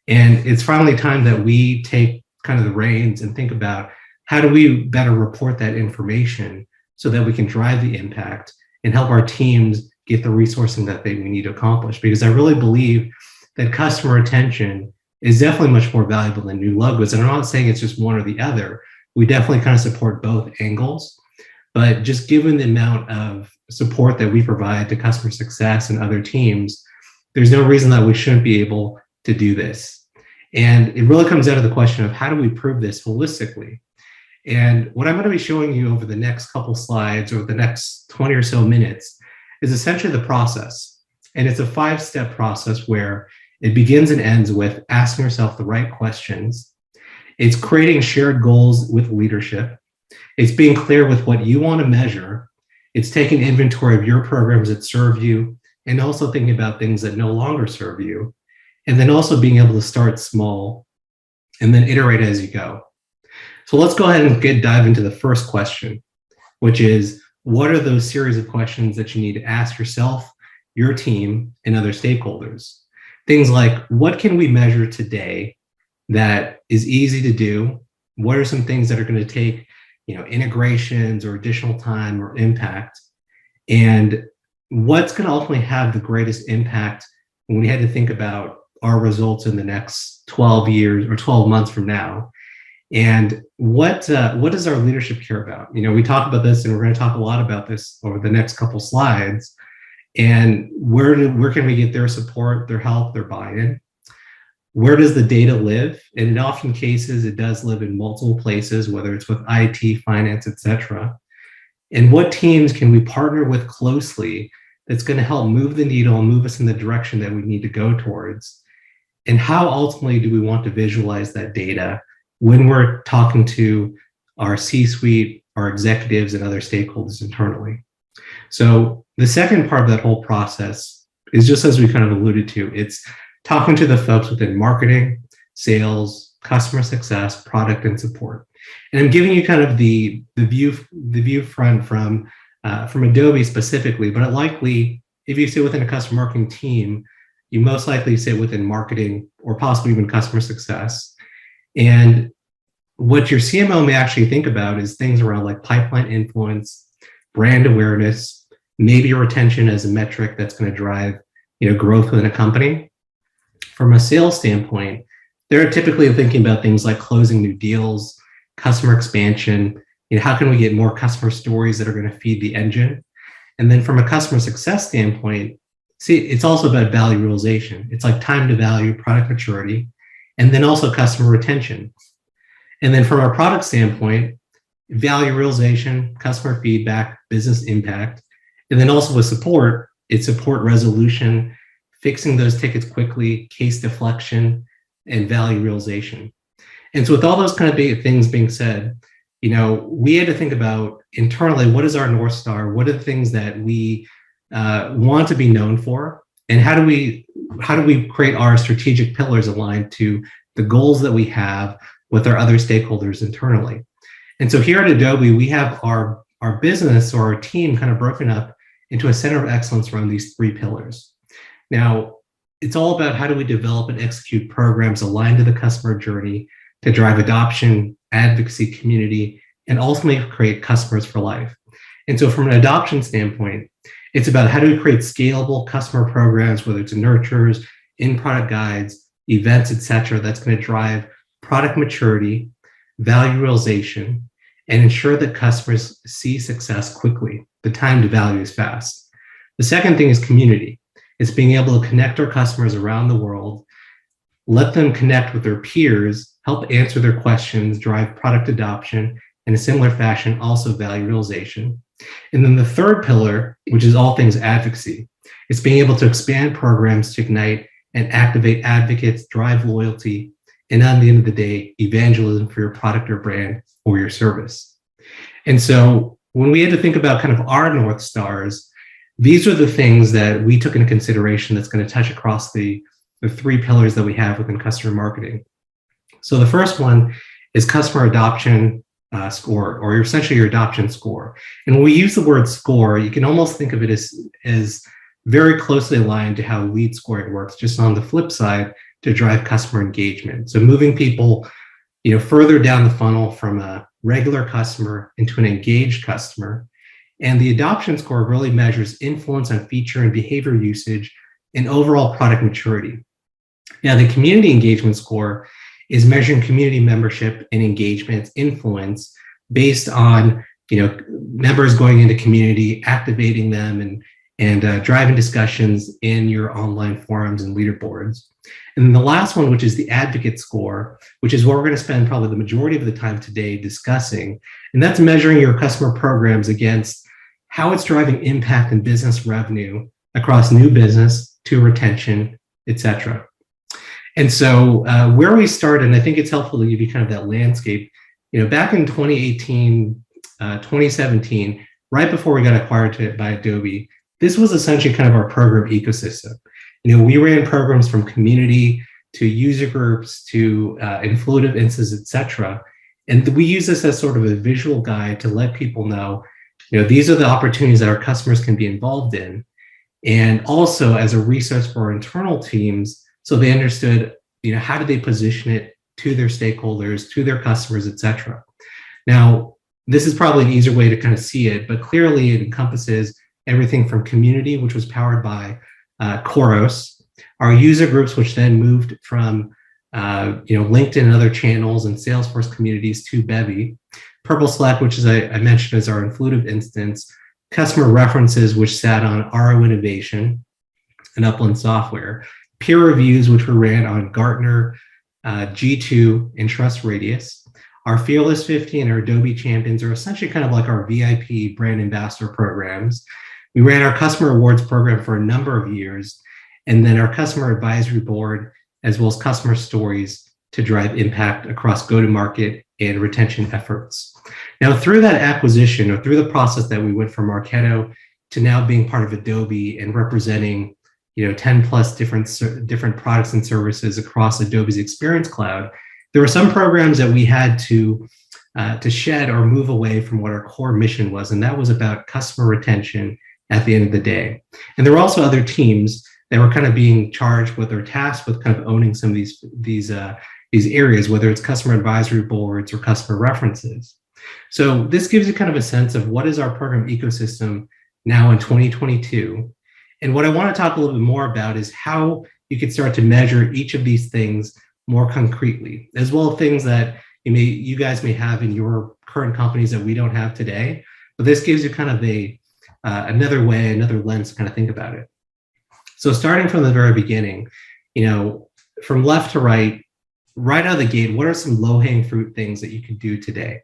And it's finally time that we take kind of the reins and think about how do we better report that information so that we can drive the impact and help our teams get the resourcing that we need to accomplish. Because I really believe that customer retention is definitely much more valuable than new logos. And I'm not saying it's just one or the other. We definitely kind of support both angles, but just given the amount of support that we provide to customer success and other teams, there's no reason that we shouldn't be able to do this. And it really comes down to the question of how do we prove this holistically? And what I'm going to be showing you over the next couple slides or the next 20 or so minutes is essentially the process. And it's a 5-step process where it begins and ends with asking yourself the right questions. It's creating shared goals with leadership. It's being clear with what you want to measure. It's taking inventory of your programs that serve you and also thinking about things that no longer serve you. and then also being able to start small and then iterate as you go. So let's go ahead and dive into the first question, which is, what are those series of questions that you need to ask yourself, your team, and other stakeholders? Things like, what can we measure today that is easy to do? What are some things that are going to take, integrations or additional time or impact? And what's going to ultimately have the greatest impact when we had to think about our results in the next 12 years or 12 months from now? And what does our leadership care about? We talk about this, and we're going to talk a lot about this over the next couple slides. And where can we get their support, their help, their buy-in? Where does the data live? And in often cases, it does live in multiple places, whether it's with IT, finance, etc. And what teams can we partner with closely that's going to help move the needle and move us in the direction that we need to go towards? And how ultimately do we want to visualize that data when we're talking to our C-suite, our executives, and other stakeholders internally? So the second part of that whole process is just as we kind of alluded to, it's talking to the folks within marketing, sales, customer success, product, and support. And I'm giving you kind of the view front from Adobe specifically, but likely if you sit within a customer marketing team, you most likely sit within marketing or possibly even customer success. And what your CMO may actually think about is things around like pipeline influence, brand awareness, maybe retention as a metric that's going to drive growth within a company. From a sales standpoint, they're typically thinking about things like closing new deals, customer expansion, how can we get more customer stories that are going to feed the engine? And then from a customer success standpoint, it's also about value realization. It's like time to value, product maturity, and then also customer retention. And then from our product standpoint, value realization, customer feedback, business impact, and then also with support, it's support resolution, fixing those tickets quickly, case deflection, and value realization. And so with all those kind of big things being said, we had to think about internally, what is our North Star? What are the things that we want to be known for? And how do we create our strategic pillars aligned to the goals that we have with our other stakeholders internally? And so here at Adobe, we have our business or our team kind of broken up into a center of excellence around these three pillars. Now, it's all about how do we develop and execute programs aligned to the customer journey to drive adoption, advocacy, community, and ultimately create customers for life. And so from an adoption standpoint, it's about how do we create scalable customer programs, whether it's nurtures, in-product guides, events, etc., that's going to drive product maturity, value realization, and ensure that customers see success quickly. The time to value is fast. The second thing is community. It's being able to connect our customers around the world, let them connect with their peers, help answer their questions, drive product adoption, in a similar fashion, also value realization. And then the third pillar, which is all things advocacy, it's being able to expand programs to ignite and activate advocates, drive loyalty, and at the end of the day, evangelism for your product or brand or your service. And so when we had to think about kind of our North Stars, these are the things that we took into consideration that's going to touch across the three pillars that we have within customer marketing. So the first one is customer adoption score, or essentially your adoption score. And when we use the word score, you can almost think of it as very closely aligned to how lead scoring works, just on the flip side, to drive customer engagement. So moving people further down the funnel from a regular customer into an engaged customer. And the adoption score really measures influence on feature and behavior usage and overall product maturity. Now, the community engagement score is measuring community membership and engagement influence based on members going into community, activating them, and driving discussions in your online forums and leaderboards. And then the last one, which is the advocate score, which is what we're going to spend probably the majority of the time today discussing. And that's measuring your customer programs against how it's driving impact and business revenue across new business to retention, et cetera. And so where we started, and I think it's helpful to give you kind of that landscape, back in 2018, 2017, right before we got acquired by Adobe, this was essentially kind of our program ecosystem. We ran programs from community to user groups to influitive instances, etc. And we use this as sort of a visual guide to let people know, these are the opportunities that our customers can be involved in. And also as a resource for our internal teams, so they understood, how do they position it to their stakeholders, to their customers, etc. Now, this is probably an easier way to kind of see it, but clearly it encompasses everything from community, which was powered by Khoros, our user groups, which then moved from LinkedIn and other channels and Salesforce communities to Bevy, Purple Slack, which is I mentioned as our influitive instance, customer references, which sat on RO Innovation and Upland Software, peer reviews, which were ran on Gartner, G2, and TrustRadius. Our Fearless 50 and our Adobe Champions are essentially kind of like our VIP brand ambassador programs. We ran our customer awards program for a number of years, and then our customer advisory board, as well as customer stories to drive impact across go-to-market and retention efforts. Now, through that acquisition, or through the process that we went from Marketo to now being part of Adobe and representing 10 plus different products and services across Adobe's Experience Cloud, there were some programs that we had to shed or move away from what our core mission was, and that was about customer retention at the end of the day. And there were also other teams that were kind of being charged with or tasked with kind of owning some of these areas, whether it's customer advisory boards or customer references. So this gives you kind of a sense of what is our program ecosystem now in 2022. And what I want to talk a little bit more about is how you could start to measure each of these things more concretely, as well as things that you guys may have in your current companies that we don't have today. But this gives you kind of another way, another lens to kind of think about it. So starting from the very beginning, from left to right out of the gate, what are some low-hanging fruit things that you can do today?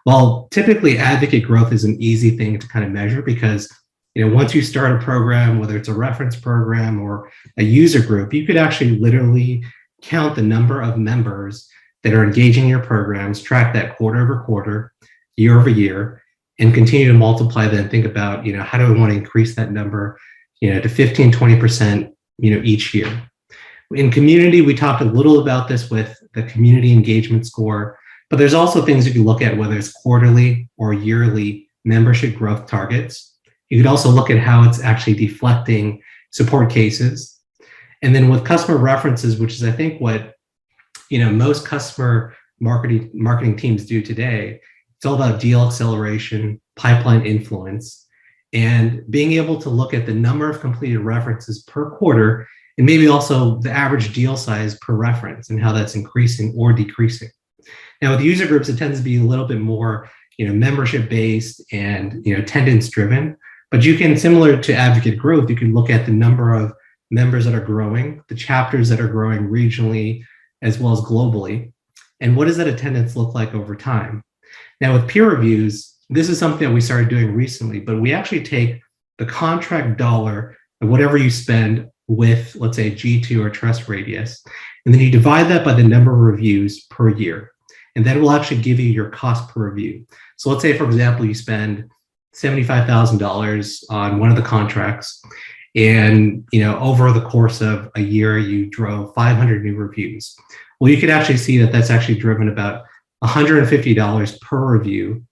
Well, typically advocate growth is an easy thing to kind of measure because once you start a program, whether it's a reference program or a user group, you could actually literally count the number of members that are engaging in your programs, track that quarter over quarter, year over year, and continue to multiply that and think about, how do I want to increase that number, to 15, 20%, each year. In community, we talked a little about this with the community engagement score, but there's also things you can look at, whether it's quarterly or yearly membership growth targets. You could also look at how it's actually deflecting support cases. And then with customer references, which is I think what most customer marketing teams do today, it's all about deal acceleration, pipeline influence, and being able to look at the number of completed references per quarter, and maybe also the average deal size per reference and how that's increasing or decreasing. Now with user groups, it tends to be a little bit more membership based and attendance driven, but you can, similar to advocate growth, you can look at the number of members that are growing, the chapters that are growing regionally as well as globally, and what does that attendance look like over time. Now with peer reviews, this is something that we started doing recently, but we actually take the contract dollar of whatever you spend with, let's say, G2 or TrustRadius, and then you divide that by the number of reviews per year, and that will actually give you your cost per review. So let's say, for example, you spend $75,000 on one of the contracts, and over the course of a year, you drove 500 new reviews. Well, you could actually see that that's actually driven about $150 per review,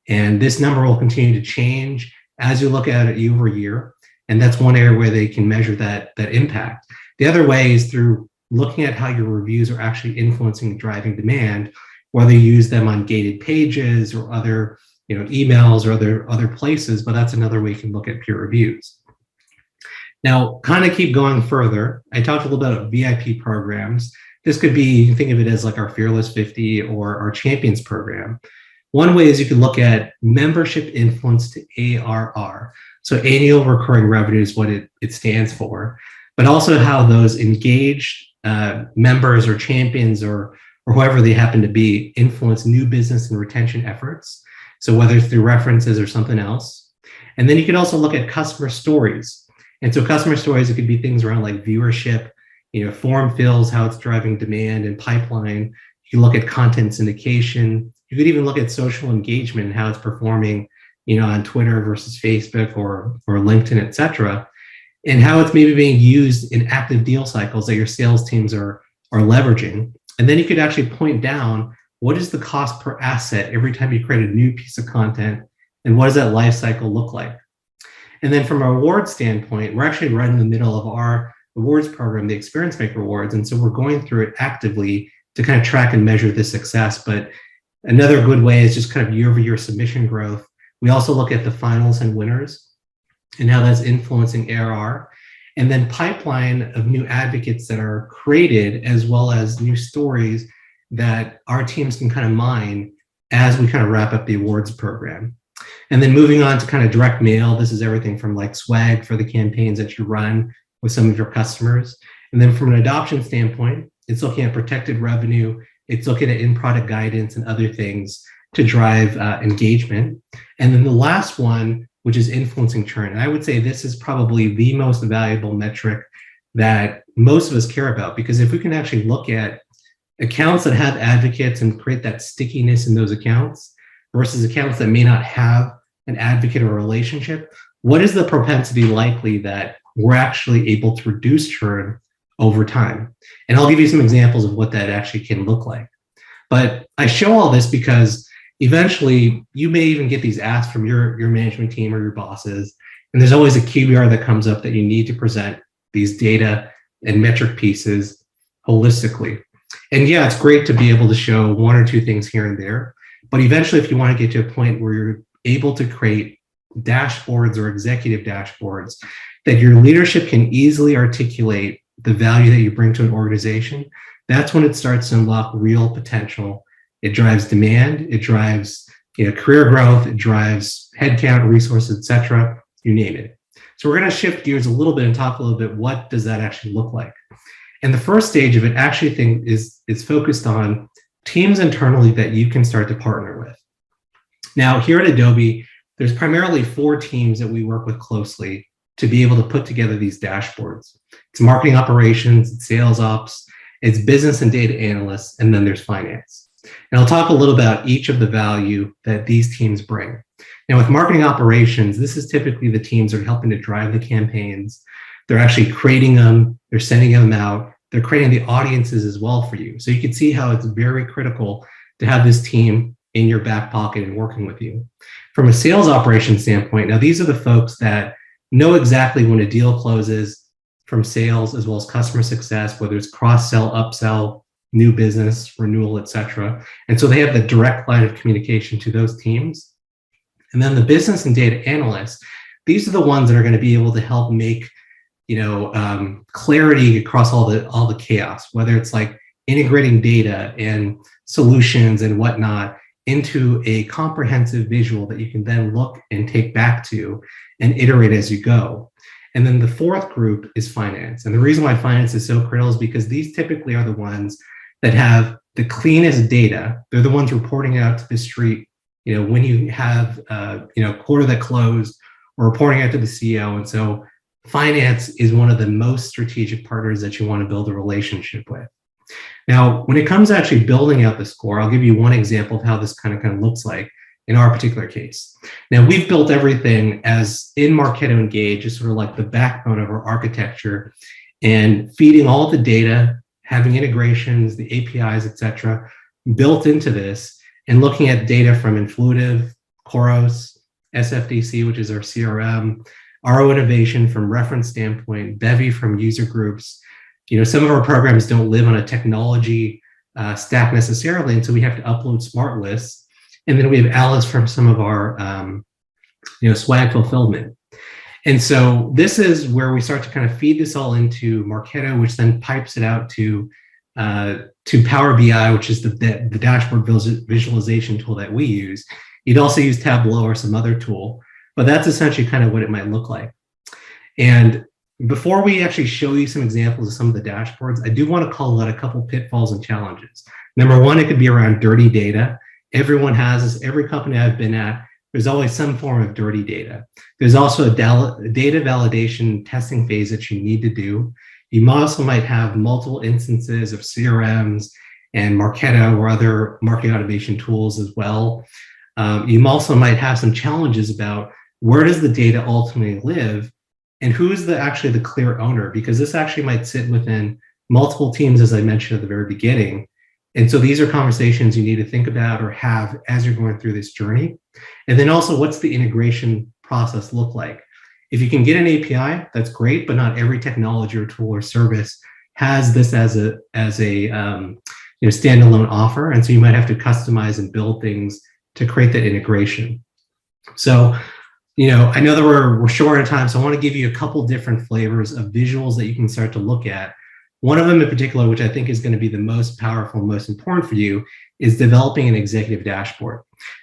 and this number will continue to change as you look at it year over year. And that's one area where they can measure that impact. The other way is through looking at how your reviews are actually influencing and driving demand, whether you use them on gated pages or other emails or other places, but that's another way you can look at peer reviews. Now, kind of keep going further. I talked a little bit about VIP programs. This could be, you can think of it as like our Fearless 50 or our Champions program. One way is you can look at membership influence to ARR. So annual recurring revenue is what it stands for, but also how those engaged members or champions or whoever they happen to be influence new business and retention efforts. So whether it's through references or something else. And then you can also look at customer stories. And so customer stories, it could be things around like viewership, form fills, how it's driving demand and pipeline. You can look at content syndication. You could even look at social engagement and how it's performing, on Twitter versus Facebook or LinkedIn, et cetera. and how it's maybe being used in active deal cycles that your sales teams are leveraging. And then you could actually point down what is the cost per asset every time you create a new piece of content, and what does that life cycle look like? And then from a reward standpoint, we're actually right in the middle of our awards program, the Experience Maker Awards. And so we're going through it actively to kind of track and measure the success. But another good way is just kind of year-over-year submission growth. We also look at the finals and winners and how that's influencing ARR. And then pipeline of new advocates that are created, as well as new stories that our teams can kind of mine as we kind of wrap up the awards program. And then moving on to kind of direct mail, this is everything from like swag for the campaigns that you run with some of your customers. And then from an adoption standpoint, it's looking at protected revenue, it's looking at in-product guidance and other things to drive engagement. And then the last one, which is influencing churn. And I would say this is probably the most valuable metric that most of us care about, because if we can actually look at accounts that have advocates and create that stickiness in those accounts versus accounts that may not have an advocate or a relationship, what is the propensity likely that we're actually able to reduce churn over time? And I'll give you some examples of what that actually can look like. But I show all this because eventually you may even get these asks from your management team or your bosses, and there's always a QBR that comes up that you need to present these data and metric pieces holistically. And yeah, it's great to be able to show one or two things here and there, but eventually if you want to get to a point where you're able to create dashboards or executive dashboards that your leadership can easily articulate the value that you bring to an organization, that's when it starts to unlock real potential. It drives demand, it drives career growth, it drives headcount, resources, etc. You name it. So we're going to shift gears a little bit and talk a little bit, what does that actually look like? And the first stage of it actually is focused on teams internally that you can start to partner with. Now, here at Adobe, there's primarily 4 teams that we work with closely to be able to put together these dashboards. It's marketing operations, it's sales ops, it's business and data analysts, and then there's finance. And I'll talk a little about each of the value that these teams bring. Now, with marketing operations, this is typically the teams that are helping to drive the campaigns. They're actually creating them, they're sending them out, they're creating the audiences as well for you. So you can see how it's very critical to have this team in your back pocket and working with you. From a sales operations standpoint, now these are the folks that know exactly when a deal closes from sales as well as customer success, whether it's cross-sell, upsell, new business, renewal, etc. And so they have the direct line of communication to those teams. And then the business and data analysts, these are the ones that are going to be able to help make clarity across all the chaos, whether it's like integrating data and solutions and whatnot into a comprehensive visual that you can then look and take back to and iterate as you go. And then the fourth group is finance. And the reason why finance is so critical is because these typically are the ones that have the cleanest data. They're the ones reporting out to the street, when you have, quarter that closed, or reporting out to the CEO. And so finance is one of the most strategic partners that you want to build a relationship with. Now, when it comes to actually building out the score, I'll give you one example of how this kind of looks like in our particular case. Now, we've built everything as in Marketo Engage, is sort of like the backbone of our architecture, and feeding all the data, having integrations, the APIs, etc., built into this, and looking at data from Influitive, Khoros, SFDC, which is our CRM, RO Innovation from reference standpoint, Bevy from user groups. Some of our programs don't live on a technology stack necessarily, and so we have to upload smart lists. And then we have Alice from some of our swag fulfillment. And so this is where we start to kind of feed this all into Marketo, which then pipes it out to Power BI, which is the dashboard visualization tool that we use. You'd also use Tableau or some other tool, but that's essentially kind of what it might look like. And before we actually show you some examples of some of the dashboards, I do want to call out a couple pitfalls and challenges. Number one, it could be around dirty data. Everyone has this. Every company I've been at, there's always some form of dirty data. There's also a data validation testing phase that you need to do. You also might have multiple instances of CRMs and Marketo or other marketing automation tools as well. You also might have some challenges about where does the data ultimately live and who's actually the clear owner, because this actually might sit within multiple teams, as I mentioned at the very beginning. And so these are conversations you need to think about or have as you're going through this journey. And then also, what's the integration process look like? If you can get an API, that's great, but not every technology or tool or service has this as a standalone offer. And so you might have to customize and build things to create that integration. So, I know that we're short on time, so I want to give you a couple different flavors of visuals that you can start to look at. One of them in particular, which I think is going to be the most powerful, most important for you, is developing an executive dashboard.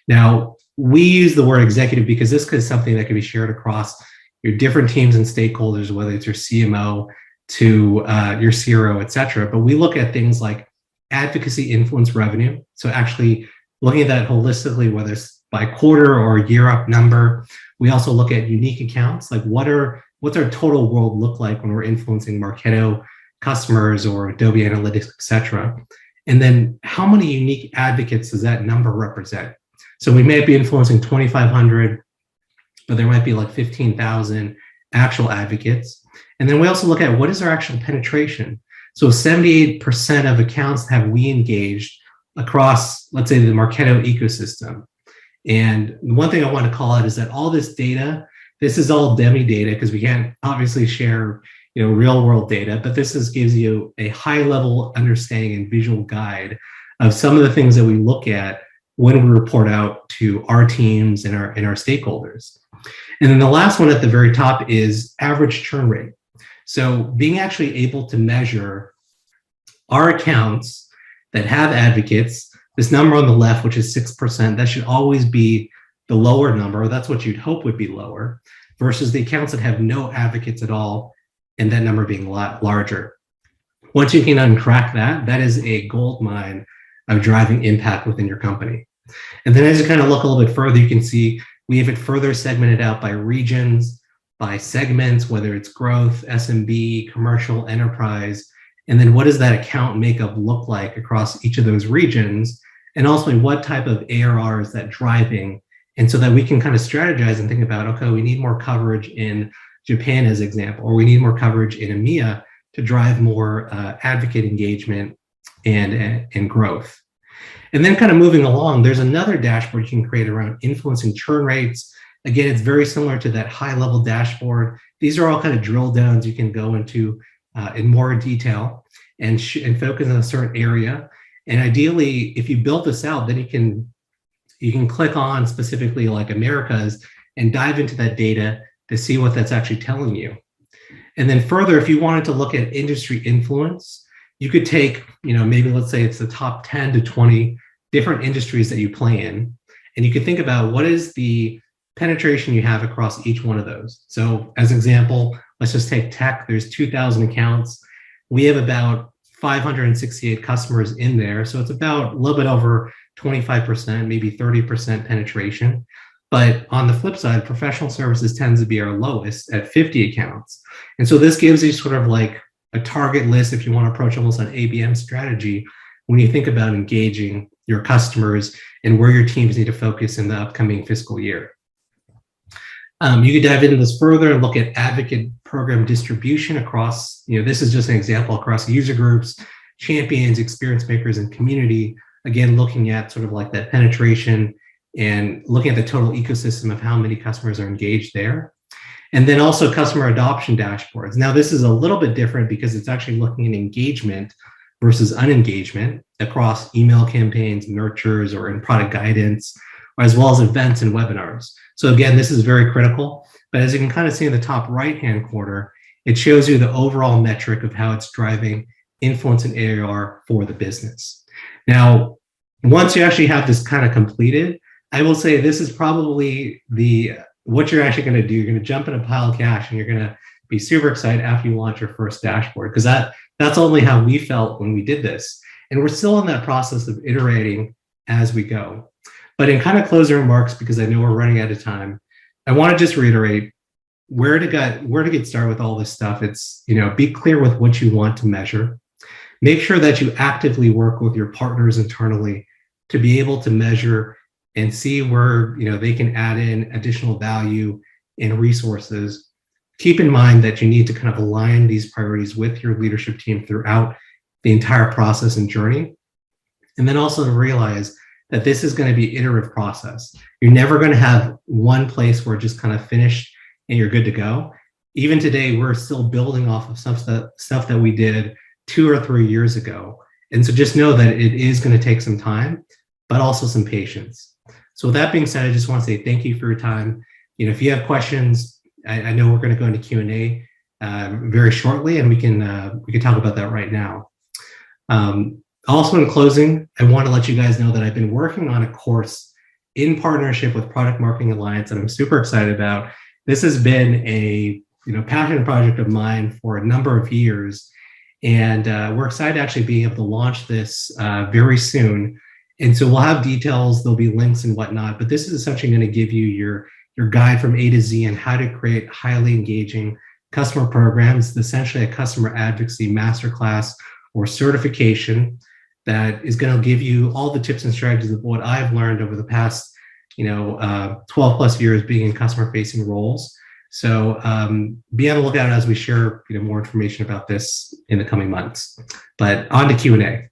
Now, we use the word executive because this is something that can be shared across your different teams and stakeholders, whether it's your CMO to your CRO, et cetera. But we look at things like advocacy influence revenue. So actually looking at that holistically, whether it's by quarter or year up number. We also look at unique accounts, like what's our total world look like when we're influencing Marketo customers or Adobe Analytics, et cetera. And then how many unique advocates does that number represent? So we may be influencing 2,500, but there might be like 15,000 actual advocates. And then we also look at what is our actual penetration. So 78% of accounts have we engaged across, let's say, the Marketo ecosystem. And one thing I want to call out is that all this data, this is all DEMI data because we can't obviously share real world data, but this gives you a high level understanding and visual guide of some of the things that we look at when we report out to our teams and our stakeholders. And then the last one at the very top is average churn rate. So being actually able to measure our accounts that have advocates, this number on the left, which is 6%, that should always be the lower number. That's what you'd hope would be lower, versus the accounts that have no advocates at all, and that number being a lot larger. Once you can uncrack that, that is a gold mine of driving impact within your company. And then as you kind of look a little bit further, you can see we have it further segmented out by regions, by segments, whether it's growth, SMB, commercial, enterprise, and then what does that account makeup look like across each of those regions? And also what type of ARR is that driving? And so that we can kind of strategize and think about, okay, we need more coverage in Japan as an example, or we need more coverage in EMEA to drive more advocate engagement and growth. And then kind of moving along, there's another dashboard you can create around influencing churn rates. Again, it's very similar to that high level dashboard. These are all kind of drill downs you can go into in more detail and focus on a certain area. And ideally, if you build this out, then you can click on specifically like Americas and dive into that data to see what that's actually telling you. And then further, if you wanted to look at industry influence, you could take, maybe let's say it's the top 10 to 20 different industries that you play in, and you could think about what is the penetration you have across each one of those. So as an example, let's just take tech. There's 2,000 accounts. We have about 568 customers in there. So it's about a little bit over 25%, maybe 30% penetration. But on the flip side, professional services tends to be our lowest at 50 accounts. And so this gives you sort of like a target list if you want to approach almost an ABM strategy when you think about engaging your customers and where your teams need to focus in the upcoming fiscal year. You could dive into this further and look at advocate program distribution across, this is just an example across user groups, champions, experience makers, and community. Again, looking at sort of like that penetration and looking at the total ecosystem of how many customers are engaged there. And then also customer adoption dashboards. Now, this is a little bit different because it's actually looking at engagement versus unengagement across email campaigns, nurtures, or in product guidance, as well as events and webinars. So again, this is very critical, but as you can kind of see in the top right-hand corner, it shows you the overall metric of how it's driving influence and ARR for the business. Now, once you actually have this kind of completed, I will say this is probably what you're actually going to do. You're going to jump in a pile of cash and you're going to be super excited after you launch your first dashboard, because that's only how we felt when we did this. And we're still in that process of iterating as we go. But in kind of closing remarks, because I know we're running out of time, I want to just reiterate where to get started with all this stuff. It's, be clear with what you want to measure. Make sure that you actively work with your partners internally to be able to measure and see where, they can add in additional value and resources keep in mind that you need to kind of align these priorities with your leadership team throughout the entire process and journey. And then also to realize that this is going to be iterative process. You're never going to have one place where it just kind of finished and you're good to go. Even today, we're still building off of stuff that we did 2 or 3 years ago. And so just know that it is going to take some time, but also some patience. So with that being said, I just want to say thank you for your time. If you have questions, I know we're going to go into Q&A very shortly, and we can talk about that right now. Also, in closing, I want to let you guys know that I've been working on a course in partnership with Product Marketing Alliance that I'm super excited about. This has been a passion project of mine for a number of years, and we're excited to actually be able to launch this very soon. And so we'll have details, there'll be links and whatnot, but this is essentially going to give you your guide from A to Z on how to create highly engaging customer programs. It's essentially a customer advocacy masterclass or certification that is going to give you all the tips and strategies of what I've learned over the past 12 plus years being in customer facing roles. So be on the lookout as we share more information about this in the coming months. But on to Q&A.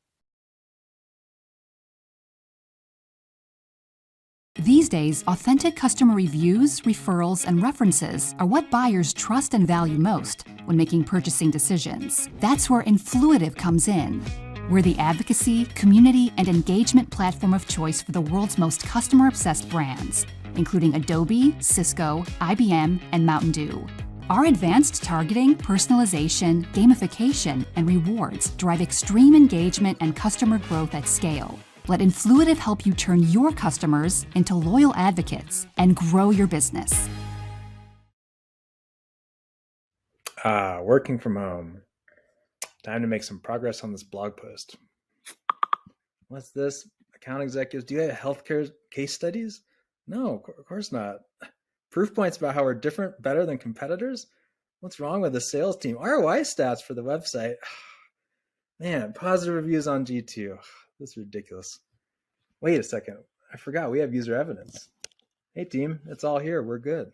These days, authentic customer reviews, referrals, and references are what buyers trust and value most when making purchasing decisions. That's where Influitive comes in. We're the advocacy, community, and engagement platform of choice for the world's most customer-obsessed brands, including Adobe, Cisco, IBM, and Mountain Dew. Our advanced targeting, personalization, gamification, and rewards drive extreme engagement and customer growth at scale. Let Influitive help you turn your customers into loyal advocates and grow your business. Working from home. Time to make some progress on this blog post. What's this? Account executives, do you have healthcare case studies? No, of course not. Proof points about how we're different, better than competitors? What's wrong with the sales team? ROI stats for the website. Man, positive reviews on G2. This is ridiculous. Wait a second. I forgot we have user evidence. Hey team, it's all here. We're good.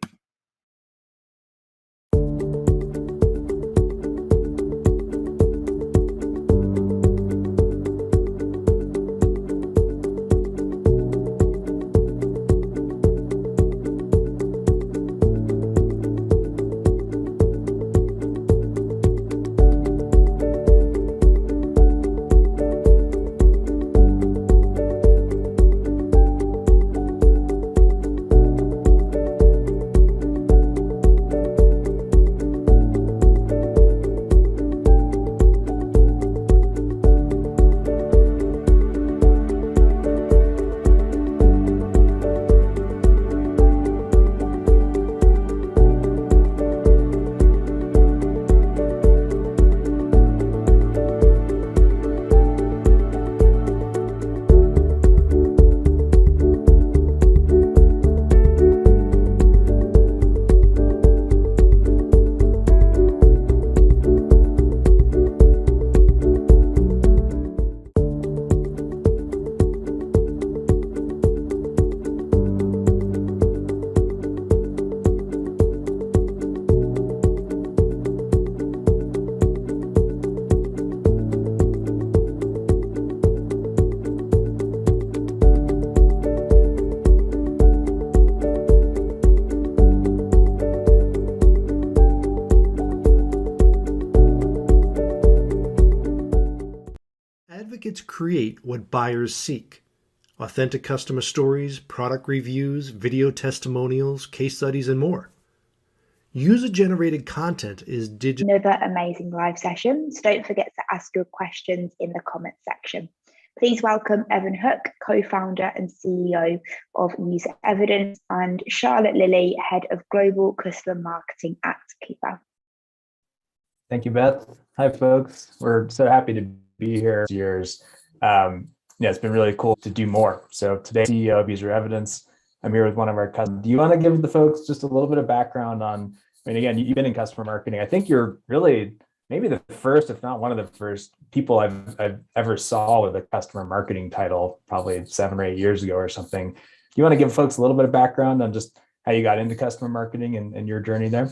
Advocates create what buyers seek. Authentic customer stories, product reviews, video testimonials, case studies, and more. User-generated content is digital. Another amazing live session, so don't forget to ask your questions in the comments section. Please welcome Evan Hook, co-founder and CEO of User Evidence, and Charlotte Lilly, head of global customer marketing at Keeper. Thank you, Beth. Hi, folks. We're so happy to be here. Years. It's been really cool to do more. So today, CEO of User Evidence, I'm here with one of our customers. Do you want to give the folks just a little bit of background on, again, you've been in customer marketing. I think you're really maybe the first, if not one of the first people I've ever saw with a customer marketing title, probably 7 or 8 years ago or something. Do you want to give folks a little bit of background on just how you got into customer marketing and your journey there?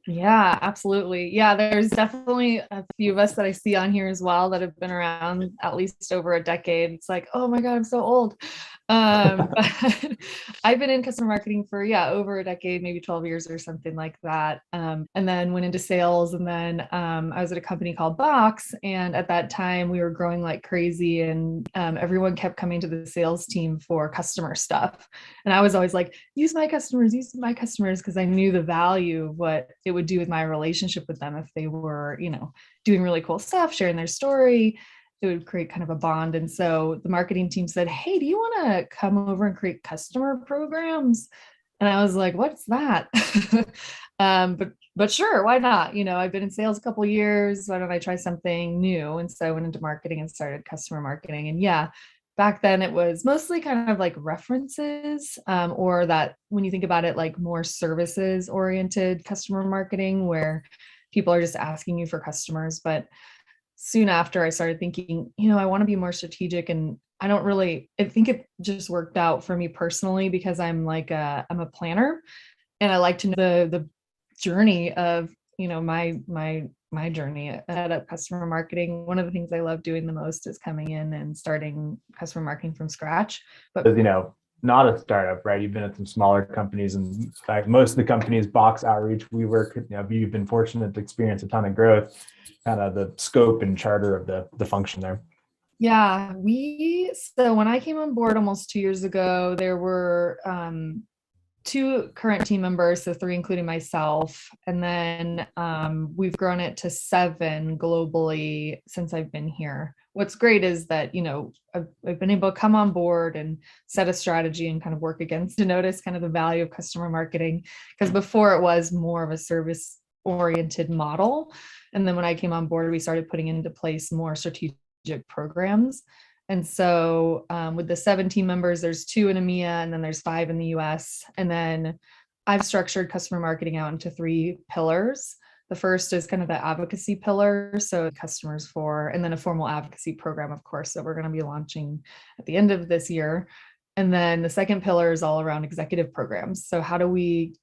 Yeah, absolutely. Yeah, there's definitely a few of us that I see on here as well that have been around at least over a decade. It's like, oh my God, I'm so old. But I've been in customer marketing for, yeah, over a decade, maybe 12 years or something like that. And then went into sales. And then I was at a company called Box. And at that time, we were growing like crazy. And everyone kept coming to the sales team for customer stuff. And I was always like, use my customers, because I knew the value of what it would do with my relationship with them if they were, doing really cool stuff, sharing their story. It would create kind of a bond. And so the marketing team said, hey, do you want to come over and create customer programs? And I was like, what's that? But sure, why not? I've been in sales a couple of years. Why don't I try something new? And so I went into marketing and started customer marketing. And yeah, back then it was mostly kind of like references, or that when you think about it, like more services oriented customer marketing, where people are just asking you for customers. But soon after, I started thinking, I want to be more strategic, and I think it just worked out for me personally because I'm a planner, and I like to know the journey of, my journey at customer marketing. One of the things I love doing the most is coming in and starting customer marketing from scratch. But not a startup, right? You've been at some smaller companies, and in fact, most of the companies, Box, Outreach, WeWork, you've been fortunate to experience a ton of growth, kind of the scope and charter of the function there. Yeah, so when I came on board almost 2 years ago, there were 2 current team members, so 3 including myself, and then we've grown it to 7 globally since I've been here. What's great is that I've been able to come on board and set a strategy and kind of work against to notice kind of the value of customer marketing, because before it was more of a service oriented model, and then when I came on board, we started putting into place more strategic programs. And so with the 7 team members, there's 2 in EMEA, and then there's 5 in the US. And then I've structured customer marketing out into 3 pillars. The first is kind of the advocacy pillar, so customers for, and then a formal advocacy program, of course, that we're going to be launching at the end of this year. And then the second pillar is all around executive programs. So how do we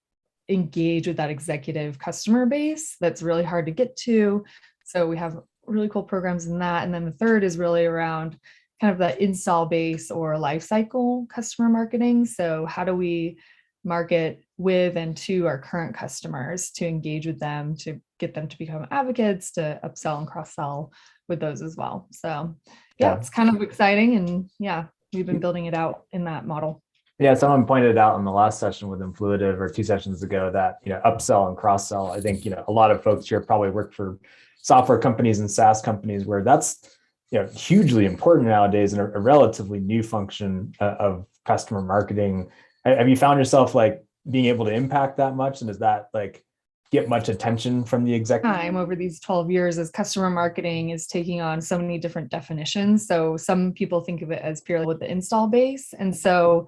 engage with that executive customer base that's really hard to get to? So we have really cool programs in that. And then the third is really around kind of the install base or life cycle customer marketing. So how do we market with and to our current customers to engage with them, to get them to become advocates, to upsell and cross-sell with those as well. So yeah, it's kind of exciting. And yeah, we've been building it out in that model. Yeah, someone pointed out in the last session with Influitive, or 2 sessions ago, that upsell and cross-sell. I think a lot of folks here probably work for software companies and SaaS companies where that's hugely important nowadays, and a relatively new function of customer marketing. Have you found yourself being able to impact that much, and does that get much attention from the executive? Time over these 12 years, as customer marketing is taking on so many different definitions. So some people think of it as purely with the install base, and so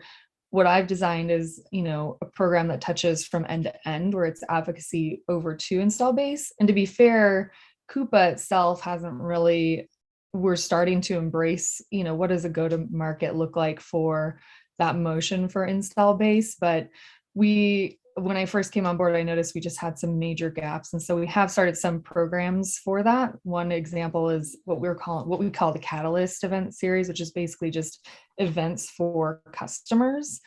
what I've designed is, a program that touches from end to end, where it's advocacy over to install base. And to be fair, Coupa itself hasn't really, we're starting to embrace, what does a go-to-market look like for that motion for install base. But when I first came on board, I noticed we just had some major gaps. And so we have started some programs for that. One example is what we call the Catalyst event series, which is basically just events for customers.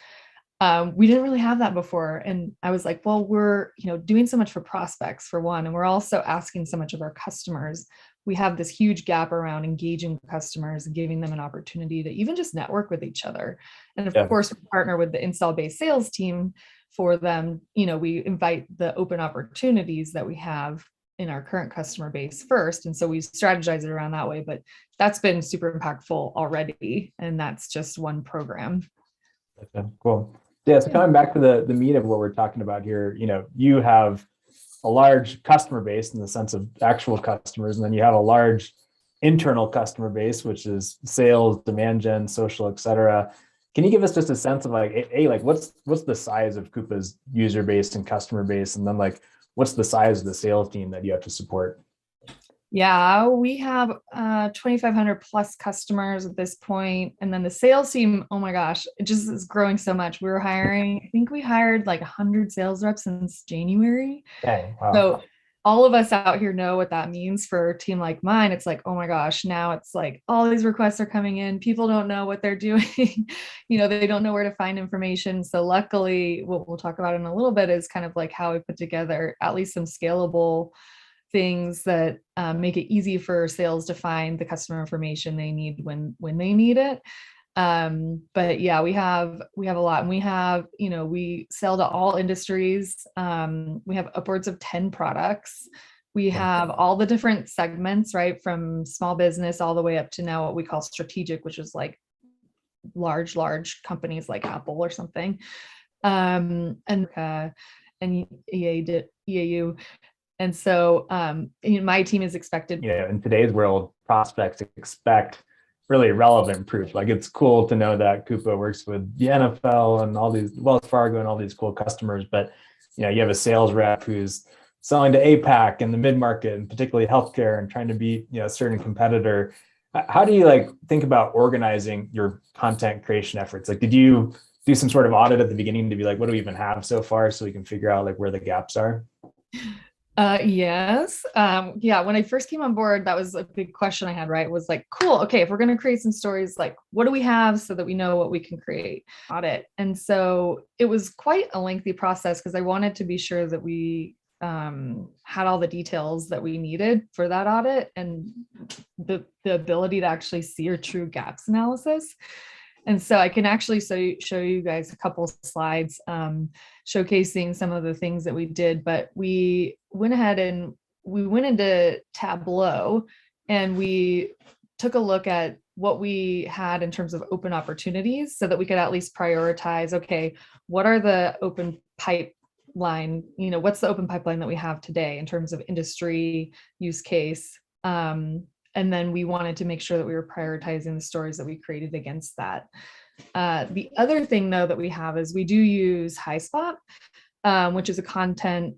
We didn't really have that before. And I was like, well, we're, doing so much for prospects for one, and we're also asking so much of our customers. We have this huge gap around engaging customers and giving them an opportunity to even just network with each other. And of course, we partner with the install-based sales team for them. We invite the open opportunities that we have in our current customer base first. And so we strategize it around that way, but that's been super impactful already. And that's just one program. Okay, cool. Yeah, so coming back to the meat of what we're talking about here, you have a large customer base in the sense of actual customers, and then you have a large internal customer base, which is sales, demand gen, social, et cetera. Can you give us just a sense of what's the size of Coupa's user base and customer base, and then what's the size of the sales team that you have to support? Yeah, we have 2,500 plus customers at this point. And then the sales team, oh my gosh, it just is growing so much. We were hiring, I think we hired like 100 sales reps since January. Dang, wow. So all of us out here know what that means for a team like mine. It's like, oh my gosh, now it's like all these requests are coming in. People don't know what they're doing. They don't know where to find information. So luckily, what we'll talk about in a little bit is kind of like how we put together at least some scalable things that make it easy for sales to find the customer information they need when they need it. But yeah, we have a lot, and we sell to all industries. We have upwards of 10 products. We have all the different segments, right? From small business all the way up to now what we call strategic, which is like large companies like Apple or something. And EAU. And so my team is expected. In today's world, prospects expect really relevant proof. Like, it's cool to know that Coupa works with the NFL and all these, Wells Fargo and all these cool customers, but you have a sales rep who's selling to APAC and the mid-market, and particularly healthcare, and trying to beat a certain competitor. How do you think about organizing your content creation efforts? Like, did you do some sort of audit at the beginning to be like, what do we even have so far, so we can figure out where the gaps are? Yes. When I first came on board, that was a big question I had, right? Was like, cool. Okay. If we're going to create some stories, like, what do we have so that we know what we can create? Audit. And so it was quite a lengthy process because I wanted to be sure that we had all the details that we needed for that audit and the ability to actually see a true gaps analysis. And so I can actually show you guys a couple slides showcasing some of the things that we did, but we went ahead and we went into Tableau and we took a look at what we had in terms of open opportunities so that we could at least prioritize, okay, what are the open pipeline, what's the open pipeline that we have today in terms of industry, use case, and then we wanted to make sure that we were prioritizing the stories that we created against that. The other thing, though, that we have is we do use HighSpot, which is a content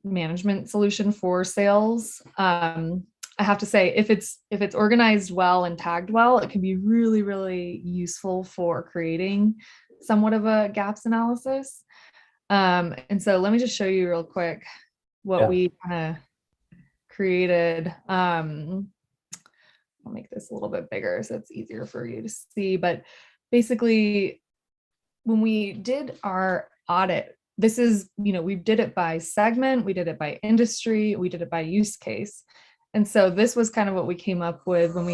management solution for sales. I have to say, if it's organized well and tagged well, it can be really, really useful for creating somewhat of a gaps analysis. And so let me just show you real quick what we kind of created. I'll make this a little bit bigger so it's easier for you to see. But basically, when we did our audit, this is, we did it by segment, we did it by industry, we did it by use case. And so this was kind of what we came up with when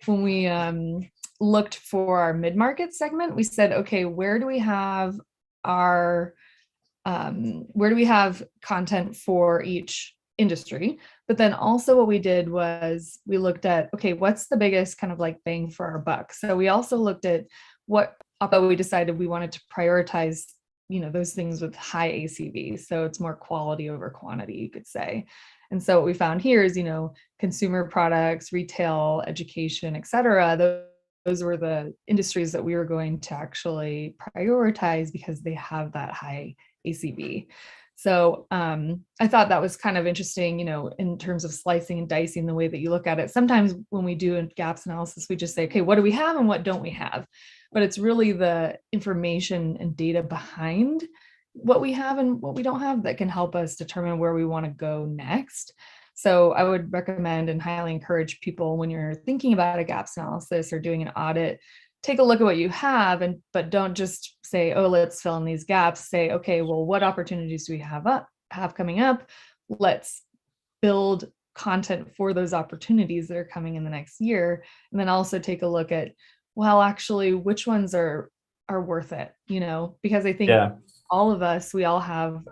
we looked for our mid-market segment. We said, okay, where do we have content for each industry? But then also what we did was we looked at, okay, what's the biggest kind of bang for our buck? So we also looked at but we decided we wanted to prioritize, those things with high ACV. So it's more quality over quantity, you could say. And so what we found here is, consumer products, retail, education, et cetera. Those were the industries that we were going to actually prioritize because they have that high ACV. So I thought that was kind of interesting, in terms of slicing and dicing the way that you look at it. Sometimes when we do a gaps analysis, we just say, okay, what do we have and what don't we have? But it's really the information and data behind what we have and what we don't have that can help us determine where we want to go next. So I would recommend and highly encourage people, when you're thinking about a gaps analysis or doing an audit, take a look at what you have, but don't just say, oh, let's fill in these gaps. Say, okay, well, what opportunities do we have coming up? Let's build content for those opportunities that are coming in the next year. And then also take a look at, well, actually, which ones are worth it, because I think all of us, we all have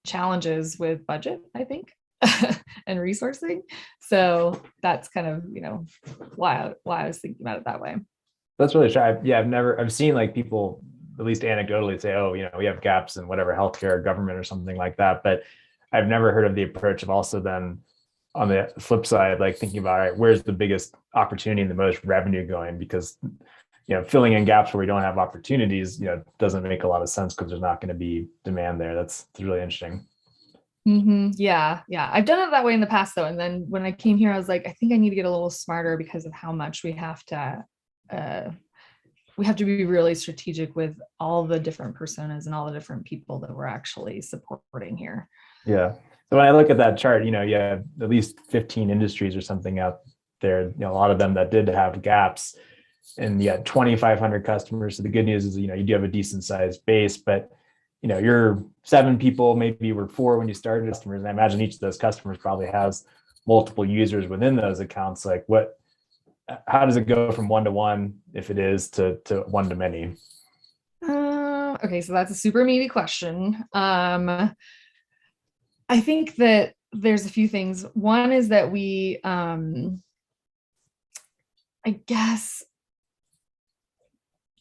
challenges with budget, I think, and resourcing. So that's kind of, why I was thinking about it that way. That's really shy. I've seen people, at least anecdotally, say, oh, we have gaps in whatever healthcare, government, or something like that. But I've never heard of the approach of also then on the flip side, thinking about, all right, where's the biggest opportunity and the most revenue going? Because, filling in gaps where we don't have opportunities, doesn't make a lot of sense because there's not going to be demand there. That's really interesting. Yeah, yeah. I've done it that way in the past though. And then when I came here, I was like, I think I need to get a little smarter because of how much we have to be really strategic with all the different personas and all the different people that we're actually supporting here. Yeah. So when I look at that chart, you have at least 15 industries or something out there, a lot of them that did have gaps, and yet 2,500 customers. So the good news is, you do have a decent sized base, but you're 7 people, maybe you were 4 when you started customers. And I imagine each of those customers probably has multiple users within those accounts. Like how does it go from 1-to-1, if it is, to 1-to-many? Okay, so that's a super meaty question. I think that there's a few things. One is that we, I guess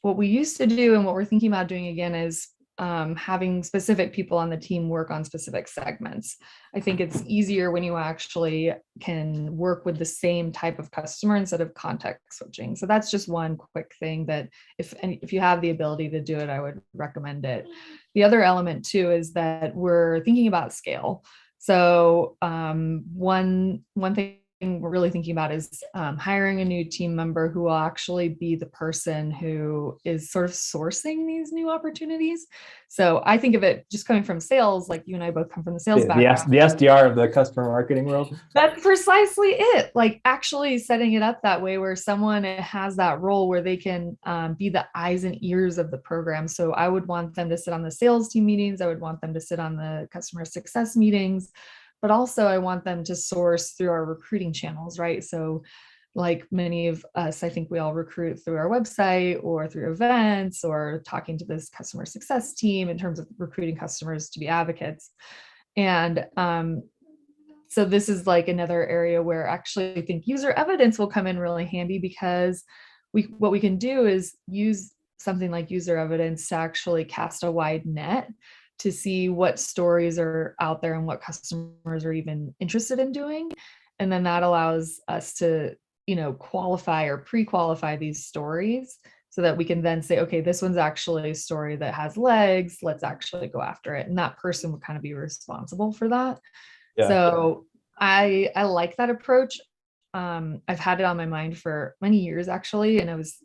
what we used to do and what we're thinking about doing again is having specific people on the team work on specific segments. I think it's easier when you actually can work with the same type of customer instead of context switching. So that's just one quick thing that if you have the ability to do it, I would recommend it. The other element too is that we're thinking about scale. So one thing we're really thinking about is hiring a new team member who will actually be the person who is sort of sourcing these new opportunities. So I think of it just coming from sales, like you and I both come from the sales background. The SDR of the customer marketing world. That's precisely it. Like actually setting it up that way where someone has that role where they can be the eyes and ears of the program. So I would want them to sit on the sales team meetings. I would want them to sit on the customer success meetings. But also I want them to source through our recruiting channels, right? So like many of us, I think we all recruit through our website or through events or talking to this customer success team in terms of recruiting customers to be advocates. And so this is like another area where actually I think user evidence will come in really handy because what we can do is use something like user evidence to actually cast a wide net to see what stories are out there and what customers are even interested in doing. And then that allows us to, qualify or pre-qualify these stories so that we can then say, okay, this one's actually a story that has legs. Let's actually go after it. And that person would kind of be responsible for that. Yeah. So I like that approach. I've had it on my mind for many years actually. And I was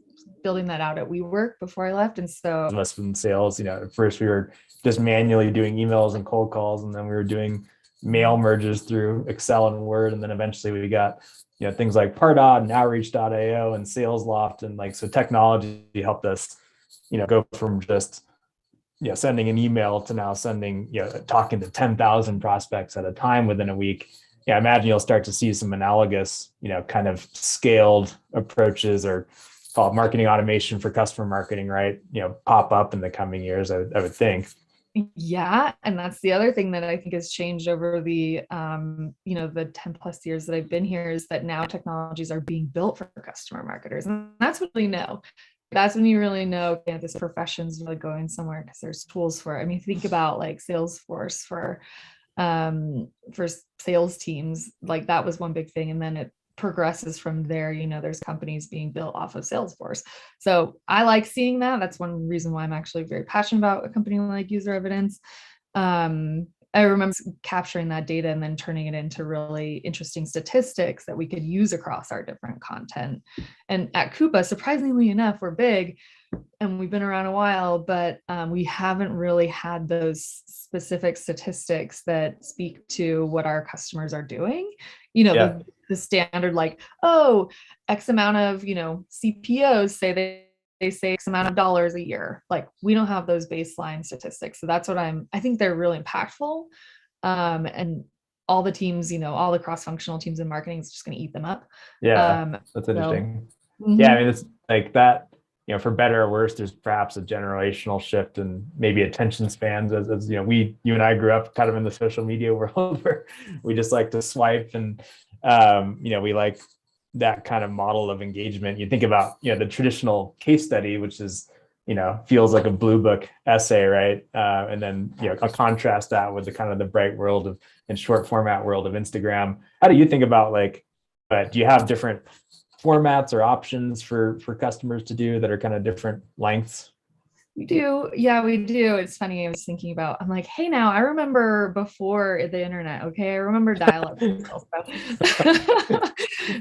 building that out at WeWork before I left. And so must have been sales, at first we were just manually doing emails and cold calls, and then we were doing mail merges through Excel and Word. And then eventually we got, things like Pardot and Outreach.io and SalesLoft. And so technology helped us, go from just, sending an email to now sending, talking to 10,000 prospects at a time within a week. Yeah, I imagine you'll start to see some analogous, kind of scaled approaches or called marketing automation for customer marketing, right? Pop up in the coming years, I would think. Yeah. And that's the other thing that I think has changed over the, the 10 plus years that I've been here is that now technologies are being built for customer marketers. And that's what we know. That's when you really know, okay, this profession's really going somewhere because there's tools for it. I mean, think about like Salesforce for sales teams, like that was one big thing. And then it progresses from there. There's companies being built off of Salesforce. So I like seeing that. That's one reason why I'm actually very passionate about a company like User Evidence. I remember capturing that data and then turning it into really interesting statistics that we could use across our different content. And at Coupa, surprisingly enough, we're big and we've been around a while, but we haven't really had those specific statistics that speak to what our customers are doing. The standard like, oh, X amount of, CPOs say they say X amount of dollars a year. Like we don't have those baseline statistics. So that's what I think they're really impactful. And all the teams, all the cross-functional teams in marketing is just going to eat them up. Yeah, that's interesting. Yeah, I mean, it's like that, for better or worse, there's perhaps a generational shift and maybe attention spans as you and I grew up kind of in the social media world where we just like to swipe and, we like that kind of model of engagement. You think about, the traditional case study, which is, feels like a blue book essay, right? And then, I'll contrast that with the kind of the bright world of and short format world of Instagram. How do you think about do you have different formats or options for customers to do that are kind of different lengths? We do. Yeah, we do. It's funny. I was thinking about, I'm like, hey, now I remember before the internet. Okay. I remember dial-up.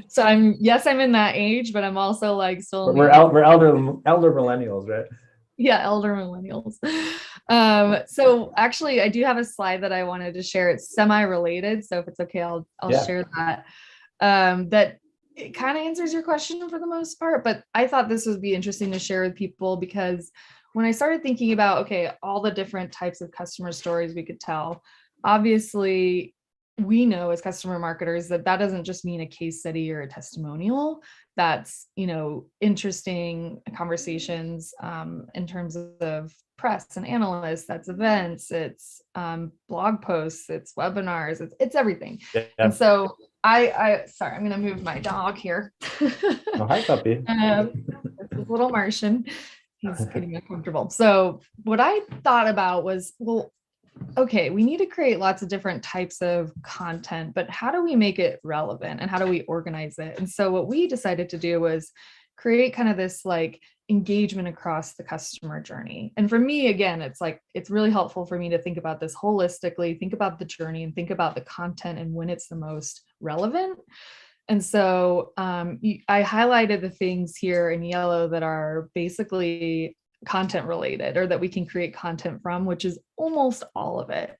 So I'm in that age, but I'm also like still. We're elder millennials, right? Yeah, elder millennials. So actually I do have a slide that I wanted to share. It's semi-related. So if it's okay, I'll share that. That it kind of answers your question for the most part, but I thought this would be interesting to share with people because when I started thinking about, okay, all the different types of customer stories we could tell, obviously we know as customer marketers that doesn't just mean a case study or a testimonial. That's, interesting conversations in terms of press and analysts, that's events, it's blog posts, it's webinars, it's everything. Yeah. And so I sorry, I'm going to move my dog here. Oh, hi, puppy. This is little Martian. He's getting uncomfortable. So what I thought about was, well, okay, we need to create lots of different types of content, but how do we make it relevant and how do we organize it? And so what we decided to do was create kind of this like engagement across the customer journey. And for me, again, it's really helpful for me to think about this holistically, think about the journey and think about the content and when it's the most relevant. And so I highlighted the things here in yellow that are basically content related or that we can create content from, which is almost all of it.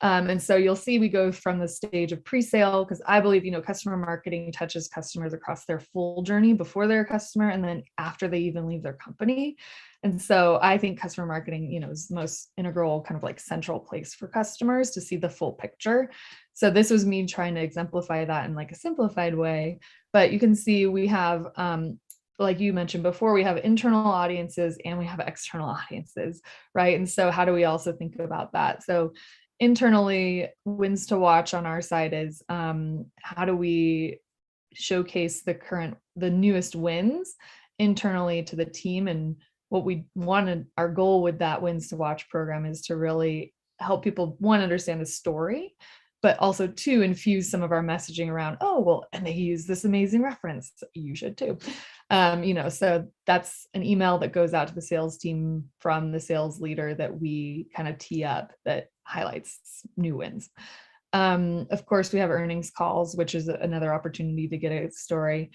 And so you'll see we go from the stage of pre-sale, because I believe, customer marketing touches customers across their full journey before they're a customer and then after they even leave their company. And so I think customer marketing, is the most integral kind of like central place for customers to see the full picture. So this was me trying to exemplify that in like a simplified way. But you can see we have, like you mentioned before, we have internal audiences and we have external audiences, right? And so how do we also think about that? So internally, wins to watch on our side is how do we showcase the newest wins internally to the team. And what we wanted, our goal with that wins to watch program is to really help people, one, understand the story, but also two, infuse some of our messaging around, and they use this amazing reference, you should too. So that's an email that goes out to the sales team from the sales leader that we kind of tee up that highlights new wins. Of course, we have earnings calls, which is another opportunity to get a story.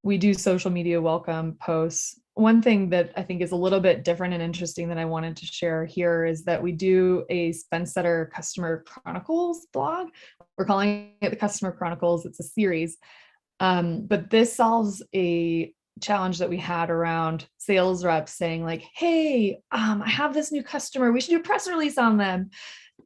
We do social media welcome posts. One thing that I think is a little bit different and interesting that I wanted to share here is that we do a Spencetter Customer Chronicles blog. We're calling it the Customer Chronicles. It's a series. But this solves a challenge that we had around sales reps saying like, hey, I have this new customer. We should do a press release on them.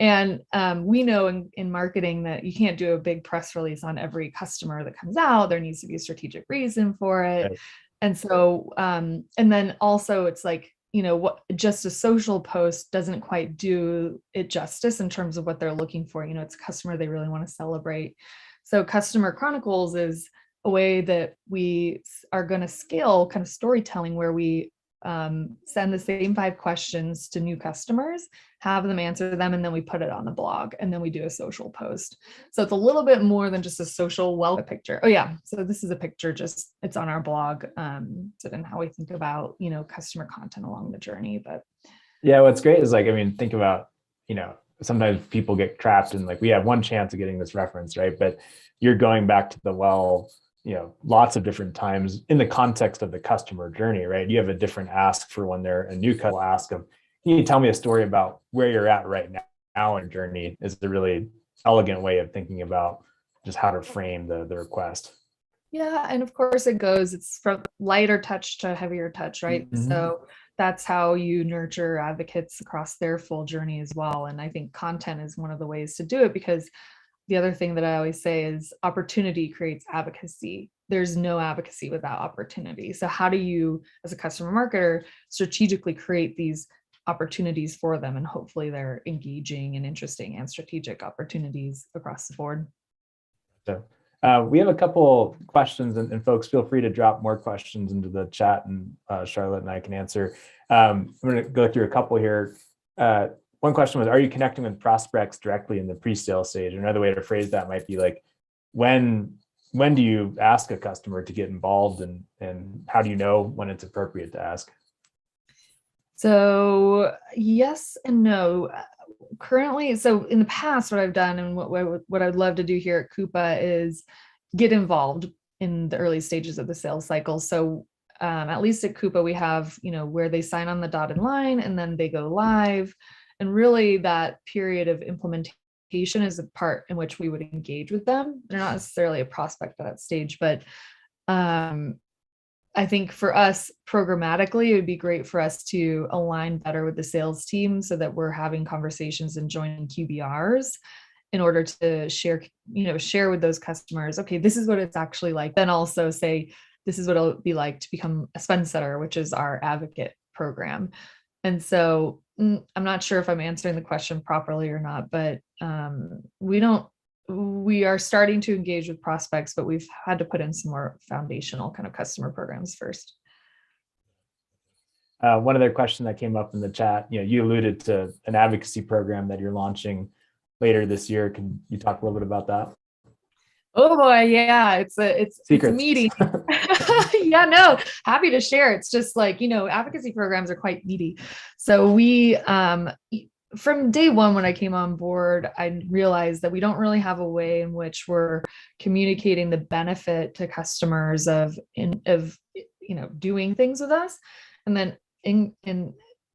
And we know in marketing that you can't do a big press release on every customer that comes out. There needs to be a strategic reason for it. Right. And so, and then also it's like, what just a social post doesn't quite do it justice in terms of what they're looking for. It's a customer they really want to celebrate. So Customer Chronicles is a way that we are going to scale kind of storytelling where we send the same 5 questions to new customers, have them answer them, and then we put it on the blog, and then we do a social post. So it's a little bit more than just a social welcome picture. Oh yeah, so this is a picture, just it's on our blog, and how we think about customer content along the journey. But yeah, what's great is think about sometimes people get trapped in we have one chance of getting this reference, right? But you're going back to the lots of different times in the context of the customer journey, right? You have a different ask for when they're a new customer. Ask them, can you tell me a story about where you're at right now in journey? Is a really elegant way of thinking about just how to frame the request. Yeah, and of course it's from lighter touch to heavier touch, right? Mm-hmm. So that's how you nurture advocates across their full journey as well. And I think content is one of the ways to do it, because the other thing that I always say is opportunity creates advocacy. There's no advocacy without opportunity. So how do you, as a customer marketer, strategically create these opportunities for them? And hopefully they're engaging and interesting and strategic opportunities across the board. So we have a couple questions, and folks, feel free to drop more questions into the chat, and Charlotte and I can answer. I'm going to go through a couple here. One question was, are you connecting with prospects directly in the pre-sale stage? Another way to phrase that might be when do you ask a customer to get involved, and how do you know when it's appropriate to ask? So yes and no. Currently, so in the past, what I've done and what I'd love to do here at Coupa is get involved in the early stages of the sales cycle. So at least at Coupa, we have, where they sign on the dotted line and then they go live. And really that period of implementation is a part in which we would engage with them. They're not necessarily a prospect at that stage, but I think for us programmatically, it would be great for us to align better with the sales team so that we're having conversations and joining QBRs in order to share with those customers, okay, this is what it's actually like. Then also say, this is what it'll be like to become a spend setter, which is our advocate program. And so I'm not sure if I'm answering the question properly or not, but we are starting to engage with prospects, but we've had to put in some more foundational kind of customer programs first. One other question that came up in the chat, you alluded to an advocacy program that you're launching later this year. Can you talk a little bit about that? Oh boy, yeah, it's a meaty. Yeah, no, happy to share. It's just like, advocacy programs are quite meaty. So we, from day one, when I came on board, I realized that we don't really have a way in which we're communicating the benefit to customers of doing things with us. And then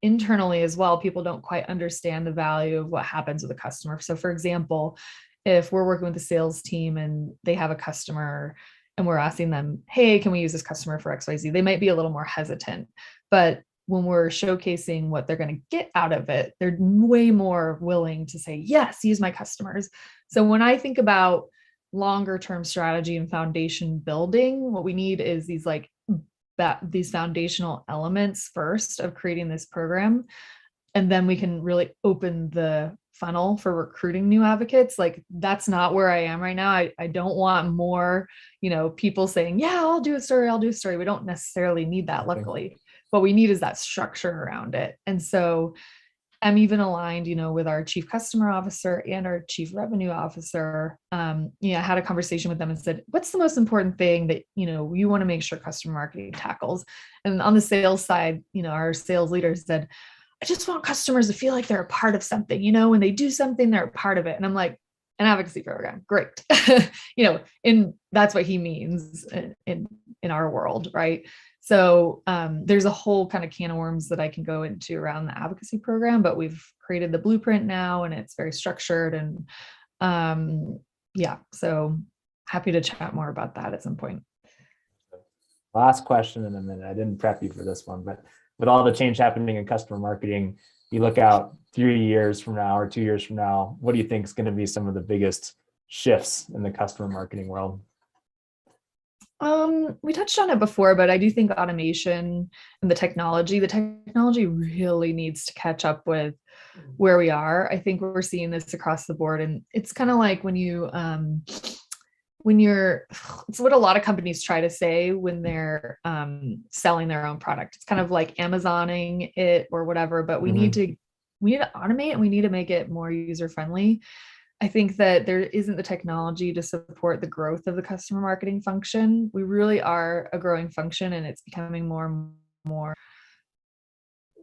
internally as well, people don't quite understand the value of what happens with a customer. So for example, if we're working with the sales team and they have a customer and we're asking them, hey, can we use this customer for XYZ? They might be a little more hesitant, but when we're showcasing what they're going to get out of it, they're way more willing to say, yes, use my customers. So when I think about longer term strategy and foundation building, what we need is these foundational elements first of creating this program. And then we can really open the funnel for recruiting new advocates. Like that's not where I am right now. I don't want more, people saying, yeah, I'll do a story. We don't necessarily need that, luckily. What we need is that structure around it. And so I'm even aligned, with our chief customer officer and our chief revenue officer. I had a conversation with them and said, what's the most important thing that, you want to make sure customer marketing tackles? And on the sales side, our sales leader said, I just want customers to feel like they're a part of something, when they do something, they're a part of it. And I'm like, an advocacy program, great. And that's what he means in our world, right? So there's a whole kind of can of worms that I can go into around the advocacy program, but we've created the blueprint now and it's very structured. And so happy to chat more about that at some point. Last question in a minute. I didn't prep you for this one, but with all the change happening in customer marketing, you look out 3 years from now or 2 years from now, what do you think is going to be some of the biggest shifts in the customer marketing world? We touched on it before, but I do think automation and the technology really needs to catch up with where we are. I think we're seeing this across the board. And it's kind of like it's what a lot of companies try to say when they're selling their own product. It's kind of like Amazoning it or whatever, but we need to automate and we need to make it more user-friendly. I think that there isn't the technology to support the growth of the customer marketing function. We really are a growing function and it's becoming more and more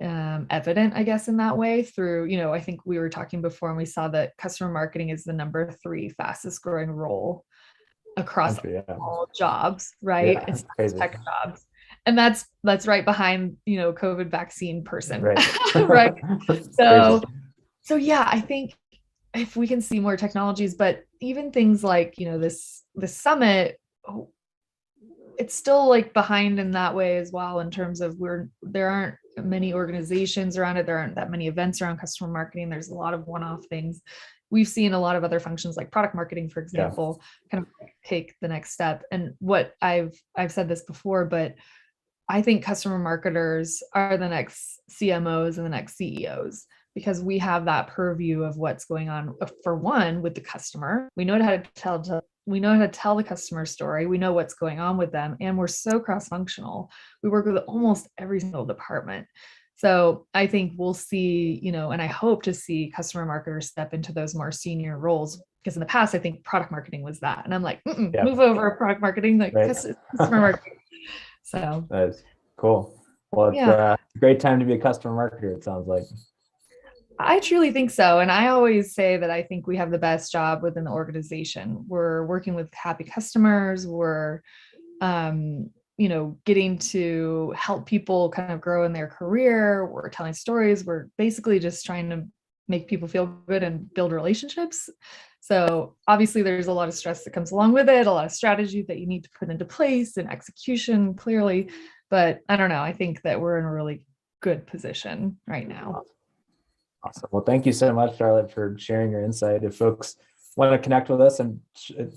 evident, I guess, in that way through, I think we were talking before and we saw that customer marketing is the number 3 fastest growing role across all jobs, right? Yeah, it's crazy. Tech jobs. And that's right behind, COVID vaccine person. Right. Right. So yeah, I think if we can see more technologies, but even things like, this summit, it's still like behind in that way as well, in terms of there aren't many organizations around it. There aren't that many events around customer marketing. There's a lot of one-off things. We've seen a lot of other functions like product marketing, for example, kind of take the next step. And what I've said this before, but I think customer marketers are the next CMOs and the next CEOs, because we have that purview of what's going on, for one, with the customer. We know how to tell the customer story. We know what's going on with them. And we're so cross-functional. We work with almost every single department. So I think we'll see, and I hope to see customer marketers step into those more senior roles, because in the past, I think product marketing was that. And I'm like, move over product marketing, like customer marketing. So that's cool. Well, it's Yeah. a great time to be a customer marketer, it sounds like. I truly think so. And I always say that I think we have the best job within the organization. We're working with happy customers. We're, getting to help people kind of grow in their career. We're telling stories. We're basically just trying to make people feel good and build relationships. So obviously there's a lot of stress that comes along with it, a lot of strategy that you need to put into place and execution clearly. But I don't know. I think that we're in a really good position right now. Awesome. Well, thank you so much, Charlotte, for sharing your insight. If folks want to connect with us, and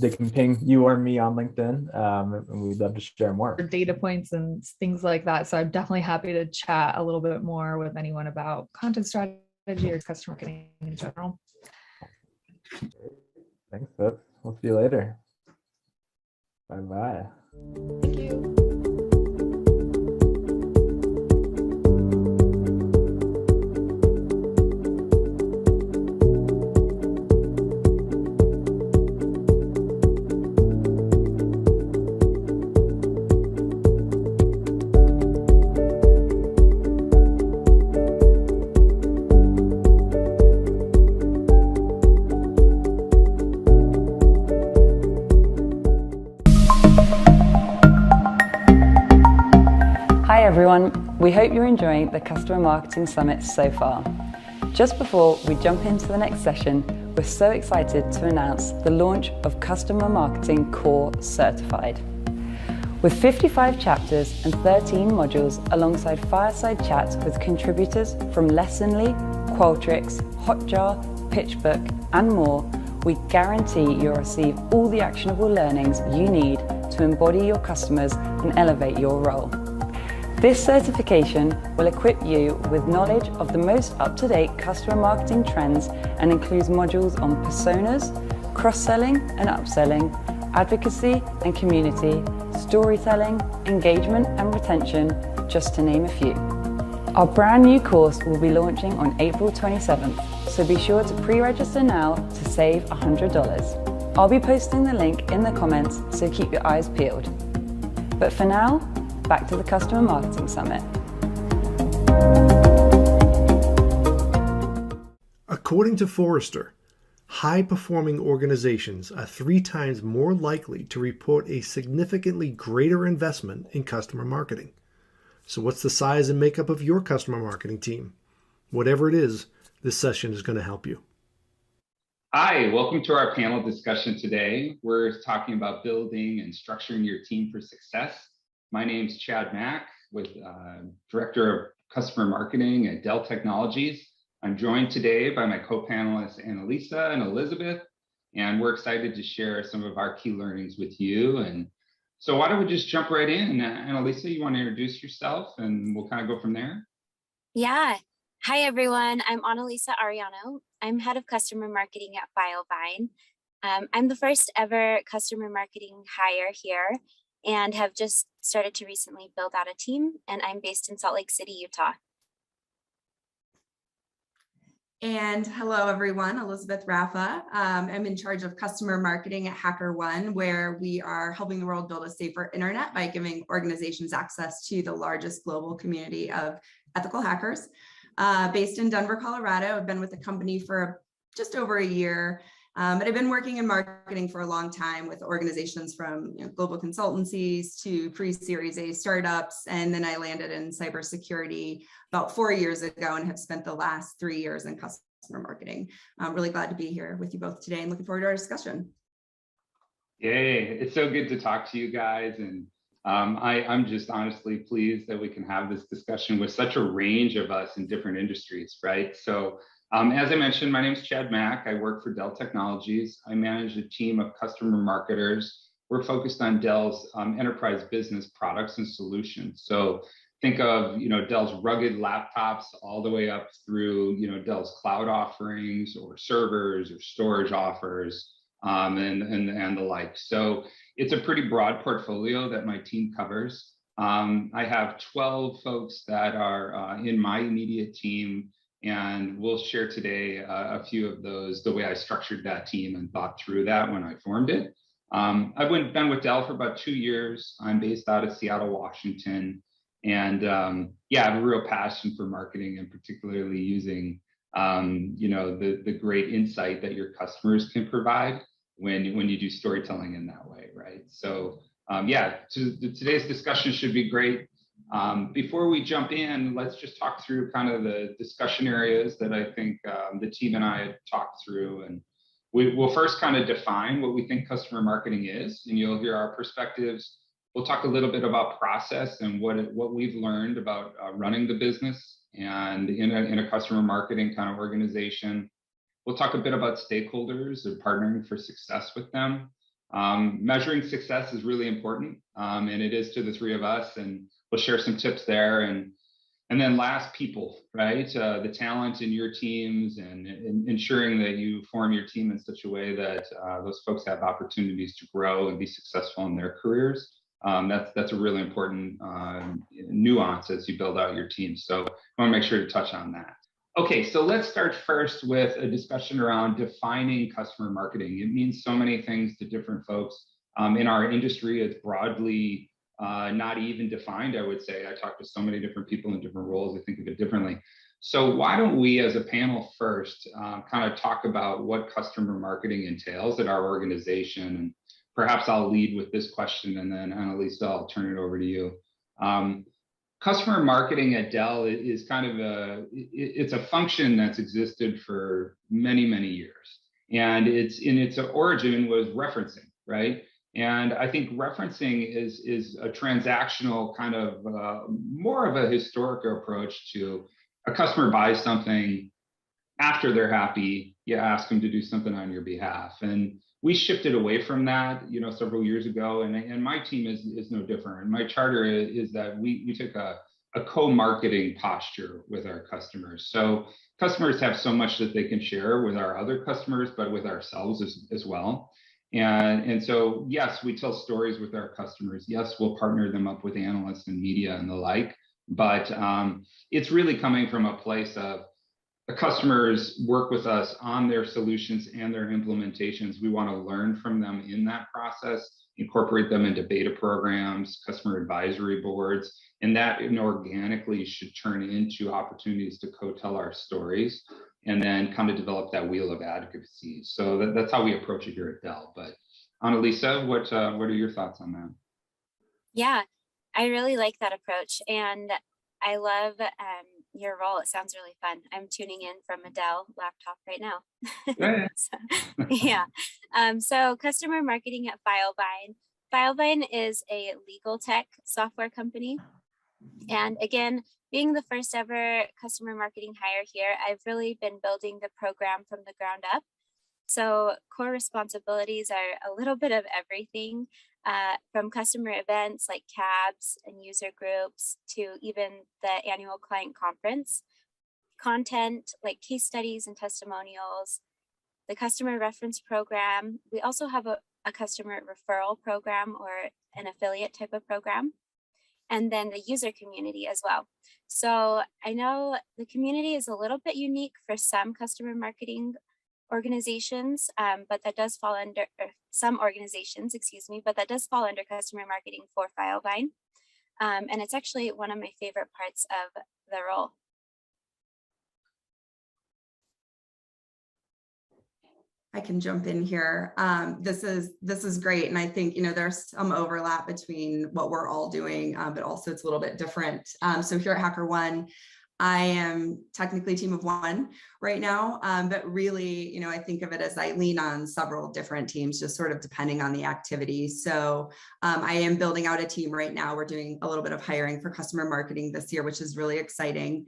they can ping you or me on LinkedIn, and we'd love to share more Data points and things like that. So I'm definitely happy to chat a little bit more with anyone about content strategy or customer marketing in general. Thanks, folks. We'll see you later. Bye-bye. Thank you. Hi everyone, we hope you're enjoying the Customer Marketing Summit so far. Just before we jump into the next session, we're so excited to announce the launch of Customer Marketing Core Certified. With 55 chapters and 13 modules alongside fireside chats with contributors from Lessonly, Qualtrics, Hotjar, PitchBook and more, we guarantee you'll receive all the actionable learnings you need to embody your customers and elevate your role. This certification will equip you with knowledge of the most up-to-date customer marketing trends and includes modules on personas, cross-selling and upselling, advocacy and community, storytelling, engagement and retention, just to name a few. Our brand new course will be launching on April 27th, so be sure to pre-register now to save $100. I'll be posting the link in the comments, so keep your eyes peeled. But for now, back to the Customer Marketing Summit. According to Forrester, high-performing organizations are 3 times more likely to report a significantly greater investment in customer marketing. So what's the size and makeup of your customer marketing team? Whatever it is, this session is going to help you. Hi, welcome to our panel discussion today. We're talking about building and structuring your team for success. My name's Chad Mack, with Director of Customer Marketing at Dell Technologies. I'm joined today by my co-panelists, Annalisa and Elizabeth, and we're excited to share some of our key learnings with you. And so why don't we just jump right in? Annalisa, you want to introduce yourself and we'll kind of go from there? Yeah. Hi, everyone. I'm Annalisa Ariano. I'm head of customer marketing at Filevine. I'm the first ever customer marketing hire here and have just started to recently build out a team, and I'm based in Salt Lake City, Utah. And hello, everyone. Elizabeth Raffa. I'm in charge of customer marketing at HackerOne, where we are helping the world build a safer internet by giving organizations access to the largest global community of ethical hackers. Based in Denver, Colorado. I've been with the company for just over a year. But I've been working in marketing for a long time with organizations from global consultancies to pre-Series A startups. And then I landed in cybersecurity about 4 years ago and have spent the last 3 years in customer marketing. I'm really glad to be here with you both today and looking forward to our discussion. Yay, it's so good to talk to you guys. And I'm just honestly pleased that we can have this discussion with such a range of us in different industries, right? So as I mentioned, my name is Chad Mack. I work for Dell Technologies. I manage a team of customer marketers. We're focused on Dell's enterprise business products and solutions. So think of Dell's rugged laptops all the way up through Dell's cloud offerings or servers or storage offers and the like. So it's a pretty broad portfolio that my team covers. I have 12 folks that are in my immediate team. And we'll share today a few of those, the way I structured that team and thought through that when I formed it. I've been with Dell for about 2 years. I'm based out of Seattle, Washington. And yeah, I have a real passion for marketing, and particularly using the great insight that your customers can provide when you do storytelling in that way, right? So yeah, today's discussion should be great. Before we jump in, let's just talk through kind of the discussion areas that I think the team and I had talked through. And we'll first kind of define what we think customer marketing is, and you'll hear our perspectives. We'll talk a little bit about process and what we've learned about running the business and in a customer marketing kind of organization. We'll talk a bit about stakeholders and partnering for success with them. Measuring success is really important, and it is to the three of us, and we'll share some tips there. And then last, people, right? The talent in your teams, and ensuring that you form your team in such a way that those folks have opportunities to grow and be successful in their careers. That's a really important nuance as you build out your team. So I want to make sure to touch on that. Okay, so let's start first with a discussion around defining customer marketing. It means so many things to different folks. In our industry, it's broadly not even defined, I would say. I talk to so many different people in different roles, I think of it differently. So why don't we as a panel first kind of talk about what customer marketing entails at our organization? And perhaps I'll lead with this question, and then Annalisa, I'll turn it over to you. Customer marketing at Dell is kind of it's a function that's existed for many, many years. And its origin was referencing, right? And I think referencing is a transactional kind of more of a historic approach to a customer buys something. After they're happy, you ask them to do something on your behalf. And we shifted away from that, several years ago, and my team is no different. And my charter is that we took a co-marketing posture with our customers. So customers have so much that they can share with our other customers, but with ourselves as well. And so, yes, we tell stories with our customers. Yes, we'll partner them up with analysts and media and the like, but it's really coming from a place of the customers work with us on their solutions and their implementations. We want to learn from them in that process, incorporate them into beta programs, customer advisory boards, and that organically should turn into opportunities to co-tell our stories and then kind of develop that wheel of advocacy. So that's how we approach it here at Dell. But Annalisa, what are your thoughts on that? Yeah, I really like that approach, and I love your role. It sounds really fun. I'm tuning in from a Dell laptop right now. Yeah. So customer marketing at Filevine. Filevine is a legal tech software company. And again, being the first ever customer marketing hire here, I've really been building the program from the ground up. So core responsibilities are a little bit of everything, from customer events like CABs and user groups to even the annual client conference, content like case studies and testimonials, the customer reference program. We also have a customer referral program or an affiliate type of program, and then the user community as well. So I know the community is a little bit unique for some customer marketing organizations, but that does fall under some organizations, but that does fall under customer marketing for Filevine. And it's actually one of my favorite parts of the role. I can jump in here. This is great. And I think, there's some overlap between what we're all doing, but also it's a little bit different. So here at HackerOne, I am technically a team of one right now, but really, I think of it as I lean on several different teams, just sort of depending on the activity. So I am building out a team right now. We're doing a little bit of hiring for customer marketing this year, which is really exciting.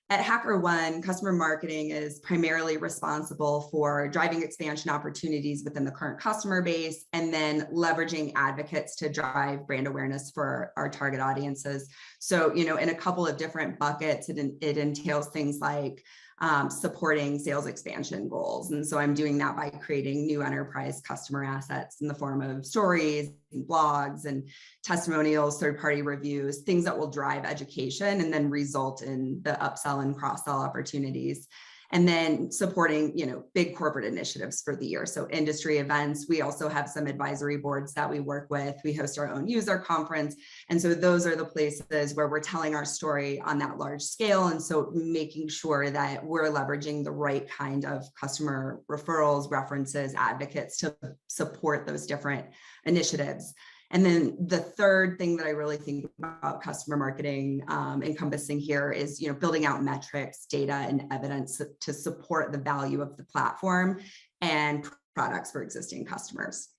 At HackerOne, customer marketing is primarily responsible for driving expansion opportunities within the current customer base and then leveraging advocates to drive brand awareness for our target audiences. So, in a couple of different buckets, it entails things like supporting sales expansion goals. And so I'm doing that by creating new enterprise customer assets in the form of stories, and blogs, and testimonials, third-party reviews, things that will drive education and then result in the upsell and cross-sell opportunities. And then supporting, big corporate initiatives for the year. So industry events. We also have some advisory boards that we work with. We host our own user conference. And so those are the places where we're telling our story on that large scale. And so making sure that we're leveraging the right kind of customer referrals, references, advocates to support those different initiatives. And then the third thing that I really think about customer marketing encompassing here is, building out metrics, data, and evidence to support the value of the platform and products for existing customers.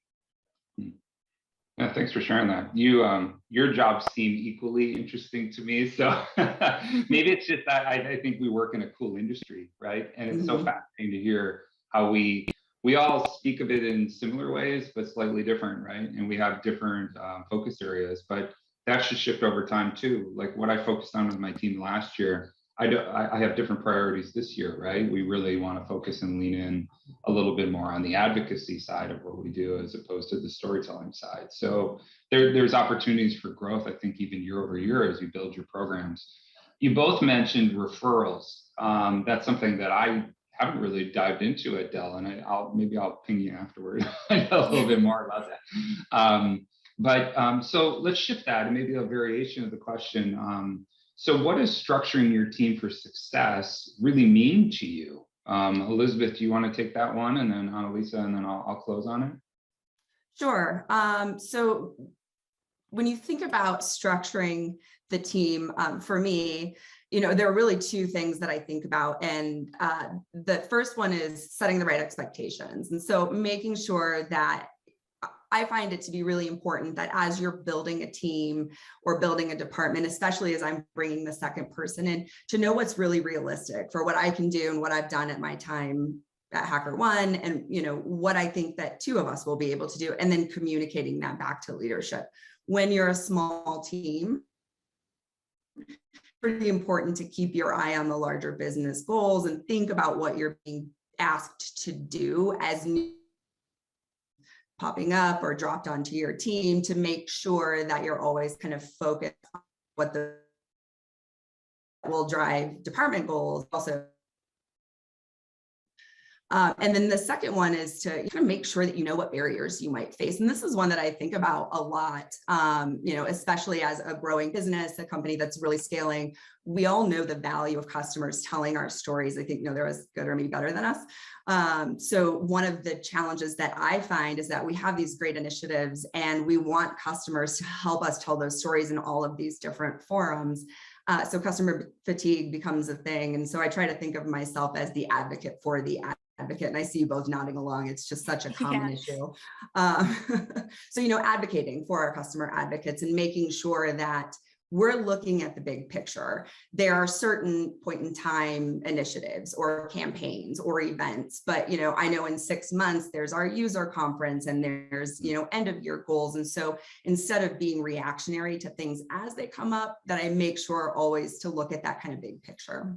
Yeah, thanks for sharing that. Your jobs seem equally interesting to me. So maybe it's just that I think we work in a cool industry, right? And it's so fascinating to hear how we all speak of it in similar ways, but slightly different, right? And we have different focus areas, but that should shift over time too. Like what I focused on with my team last year, I have different priorities this year, right? We really want to focus and lean in a little bit more on the advocacy side of what we do as opposed to the storytelling side. So there's opportunities for growth, I think, even year over year as you build your programs. You both mentioned referrals. That's something that I haven't really dived into at Dell, and maybe I'll ping you afterward. I know a little bit more about that. So let's shift that and maybe a variation of the question. So what does structuring your team for success really mean to you? Elizabeth, do you want to take that one, and then Annalisa, and then I'll close on it? Sure. So when you think about structuring the team, for me, there are really two things that I think about. And the first one is setting the right expectations. And so making sure that I find it to be really important that as you're building a team or building a department, especially as I'm bringing the second person in, to know what's really realistic for what I can do and what I've done at my time at HackerOne, and what I think that two of us will be able to do, and then communicating that back to leadership. When you're a small team, pretty important to keep your eye on the larger business goals and think about what you're being asked to do as new popping up or dropped onto your team, to make sure that you're always kind of focused on what will drive department goals also. And then the second one is to kind of make sure that you know what barriers you might face. And this is one that I think about a lot, especially as a growing business, a company that's really scaling. We all know the value of customers telling our stories. I think they're as good or maybe better than us. So one of the challenges that I find is that we have these great initiatives and we want customers to help us tell those stories in all of these different forums. So customer fatigue becomes a thing. And so I try to think of myself as the advocate for the advocate, and I see you both nodding along. It's just such a common issue. So, advocating for our customer advocates and making sure that we're looking at the big picture. There are certain point in time initiatives or campaigns or events, but, I know in 6 months, there's our user conference and there's, end of year goals. And so instead of being reactionary to things as they come up, that I make sure always to look at that kind of big picture.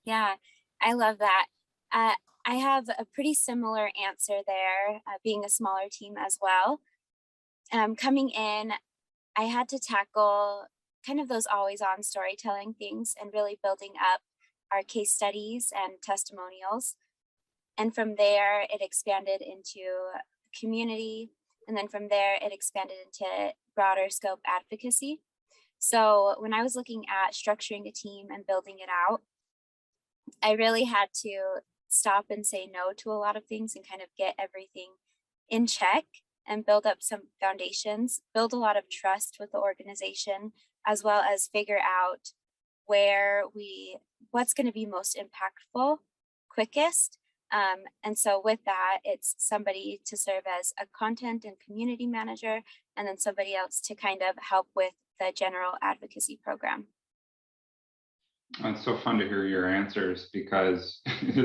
Yeah. I love that. I have a pretty similar answer there, being a smaller team as well. Coming in, I had to tackle kind of those always on storytelling things and really building up our case studies and testimonials. And from there, it expanded into community. And then from there, it expanded into broader scope advocacy. So when I was looking at structuring a team and building it out, I really had to stop and say no to a lot of things and kind of get everything in check and build up some foundations, build a lot of trust with the organization, as well as figure out what's going to be most impactful, quickest. And so with that, it's somebody to serve as a content and community manager, and then somebody else to kind of help with the general advocacy program. It's so fun to hear your answers because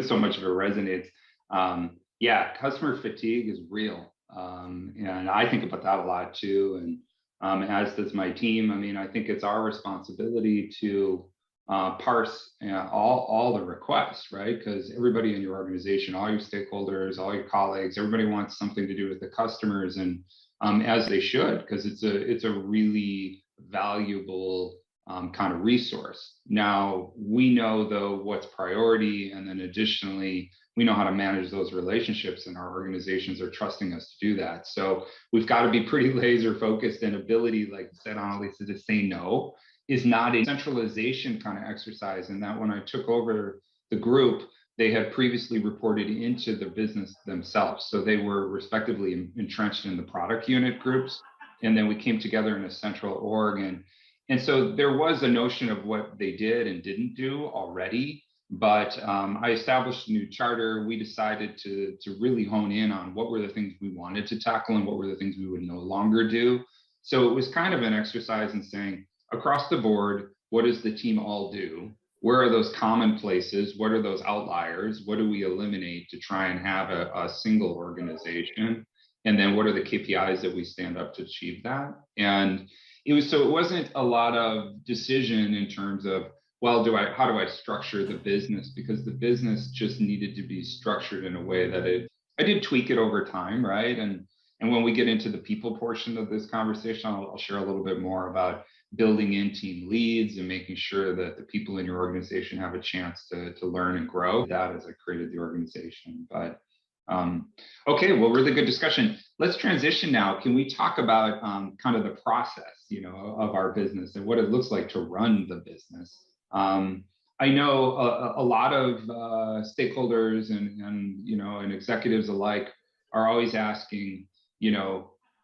so much of it resonates. Yeah, customer fatigue is real. And I think about that a lot too. And as does my team. I mean, I think it's our responsibility to parse all the requests, right? Because everybody in your organization, all your stakeholders, all your colleagues, everybody wants something to do with the customers, and as they should, because it's a really valuable kind of resource. Now, we know though what's priority, and then additionally, we know how to manage those relationships, and our organizations are trusting us to do that. So we've got to be pretty laser focused, and ability, like you said, Annalisa, to say no is not a centralization kind of exercise. And that when I took over the group, they had previously reported into the business themselves. So they were respectively entrenched in the product unit groups. And then we came together in a central org. And so there was a notion of what they did and didn't do already. But I established a new charter. We decided to really hone in on what were the things we wanted to tackle and what were the things we would no longer do. So it was kind of an exercise in saying, across the board, what does the team all do? Where are those common places? What are those outliers? What do we eliminate to try and have a single organization? And then what are the KPIs that we stand up to achieve that? And it wasn't a lot of decision in terms of, well, how do I structure the business? Because the business just needed to be structured in a way that I did tweak it over time, right? And when we get into the people portion of this conversation, I'll share a little bit more about building in team leads and making sure that the people in your organization have a chance to learn and grow. That as I created the organization. But okay, well, really good discussion. Let's transition now. Can we talk about kind of the process, of our business and what it looks like to run the business? I know a lot of stakeholders and executives alike are always asking,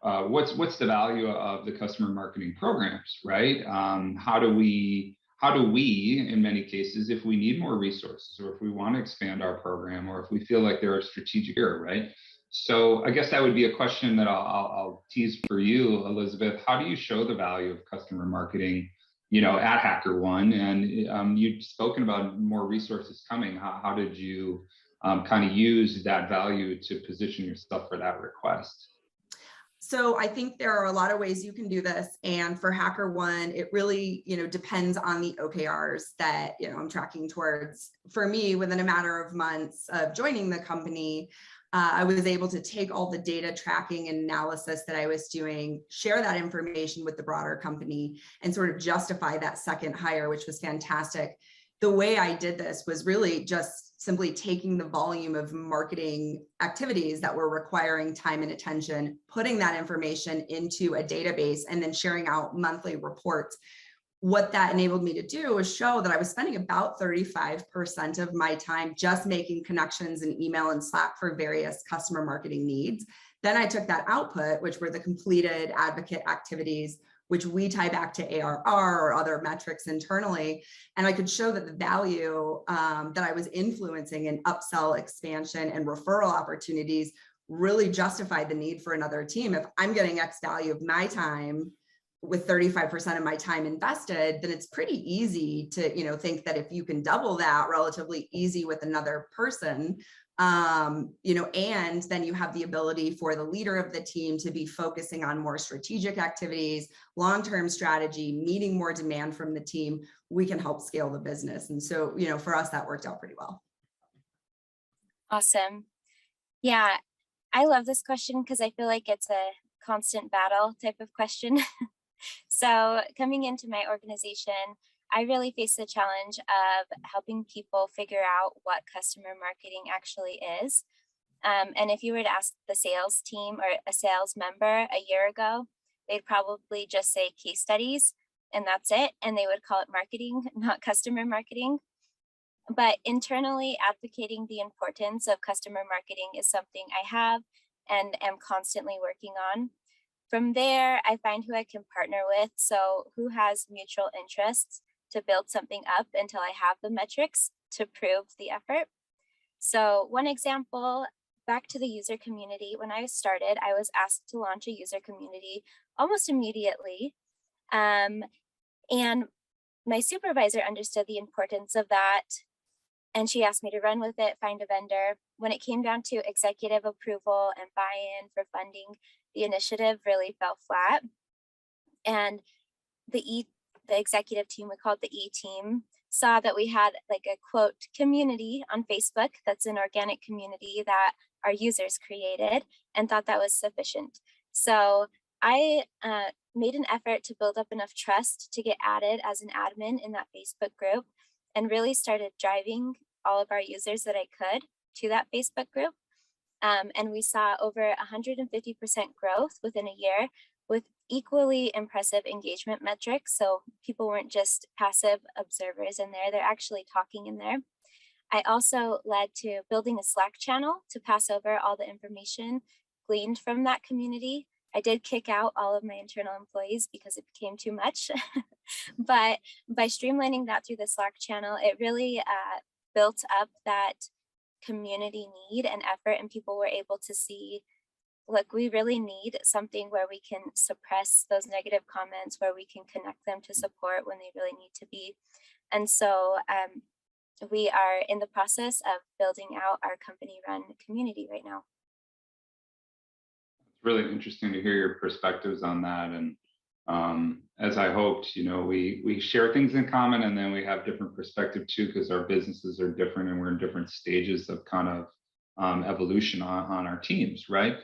what's the value of the customer marketing programs, right? How do we, in many cases, if we need more resources, or if we want to expand our program, or if we feel like there are strategic error, right? So I guess that would be a question that I'll tease for you, Elizabeth. How do you show the value of customer marketing, at HackerOne? And you've spoken about more resources coming. How did you kind of use that value to position yourself for that request? So I think there are a lot of ways you can do this. And for HackerOne, it really, depends on the OKRs that, I'm tracking towards. For me, within a matter of months of joining the company, I was able to take all the data tracking and analysis that I was doing, share that information with the broader company, and sort of justify that second hire, which was fantastic. The way I did this was really just simply taking the volume of marketing activities that were requiring time and attention, putting that information into a database, and then sharing out monthly reports. What that enabled me to do was show that I was spending about 35% of my time just making connections in email and Slack for various customer marketing needs. Then I took that output, which were the completed advocate activities, which we tie back to ARR or other metrics internally. And I could show that the value that I was influencing in upsell, expansion, and referral opportunities really justified the need for another team. If I'm getting X value of my time with 35% of my time invested, then it's pretty easy to think that if you can double that relatively easy with another person, and then you have the ability for the leader of the team to be focusing on more strategic activities, long-term strategy, meeting more demand from the team, we can help scale the business. And so, for us, that worked out pretty well. Awesome. Yeah, I love this question because I feel like it's a constant battle type of question. So coming into my organization, I really face the challenge of helping people figure out what customer marketing actually is. And if you were to ask the sales team or a sales member a year ago, they'd probably just say case studies and that's it. And they would call it marketing, not customer marketing. But internally, advocating the importance of customer marketing is something I have and am constantly working on. From there, I find who I can partner with. So who has mutual interests to build something up until I have the metrics to prove the effort. So one example, back to the user community. When I started, I was asked to launch a user community almost immediately. And my supervisor understood the importance of that. And she asked me to run with it, find a vendor. When it came down to executive approval and buy-in for funding, the initiative really fell flat. And the executive team, we called the E team, saw that we had like a quote community on Facebook that's an organic community that our users created and thought that was sufficient. So I made an effort to build up enough trust to get added as an admin in that Facebook group, and really started driving all of our users that I could to that Facebook group. And we saw over 150% growth within a year with equally impressive engagement metrics. So people weren't just passive observers in there, they're actually talking in there. I also led to building a Slack channel to pass over all the information gleaned from that community. I did kick out all of my internal employees because it became too much. But by streamlining that through the Slack channel, it really built up that community need and effort, and people were able to see, look, we really need something where we can suppress those negative comments, where we can connect them to support when they really need to be. And so we are in the process of building out our company run community right now. It's really interesting to hear your perspectives on that. And as I hoped, we share things in common, and then we have different perspective too, because our businesses are different and we're in different stages of kind of evolution on our teams, right?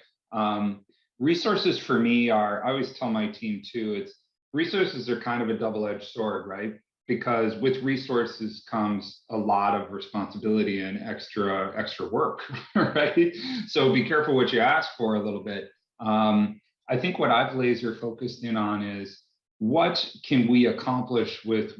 Resources for me I always tell my team too, resources are kind of a double-edged sword, right? Because with resources comes a lot of responsibility and extra work, right? So be careful what you ask for a little bit. I think what I've laser focused in on is what can we accomplish with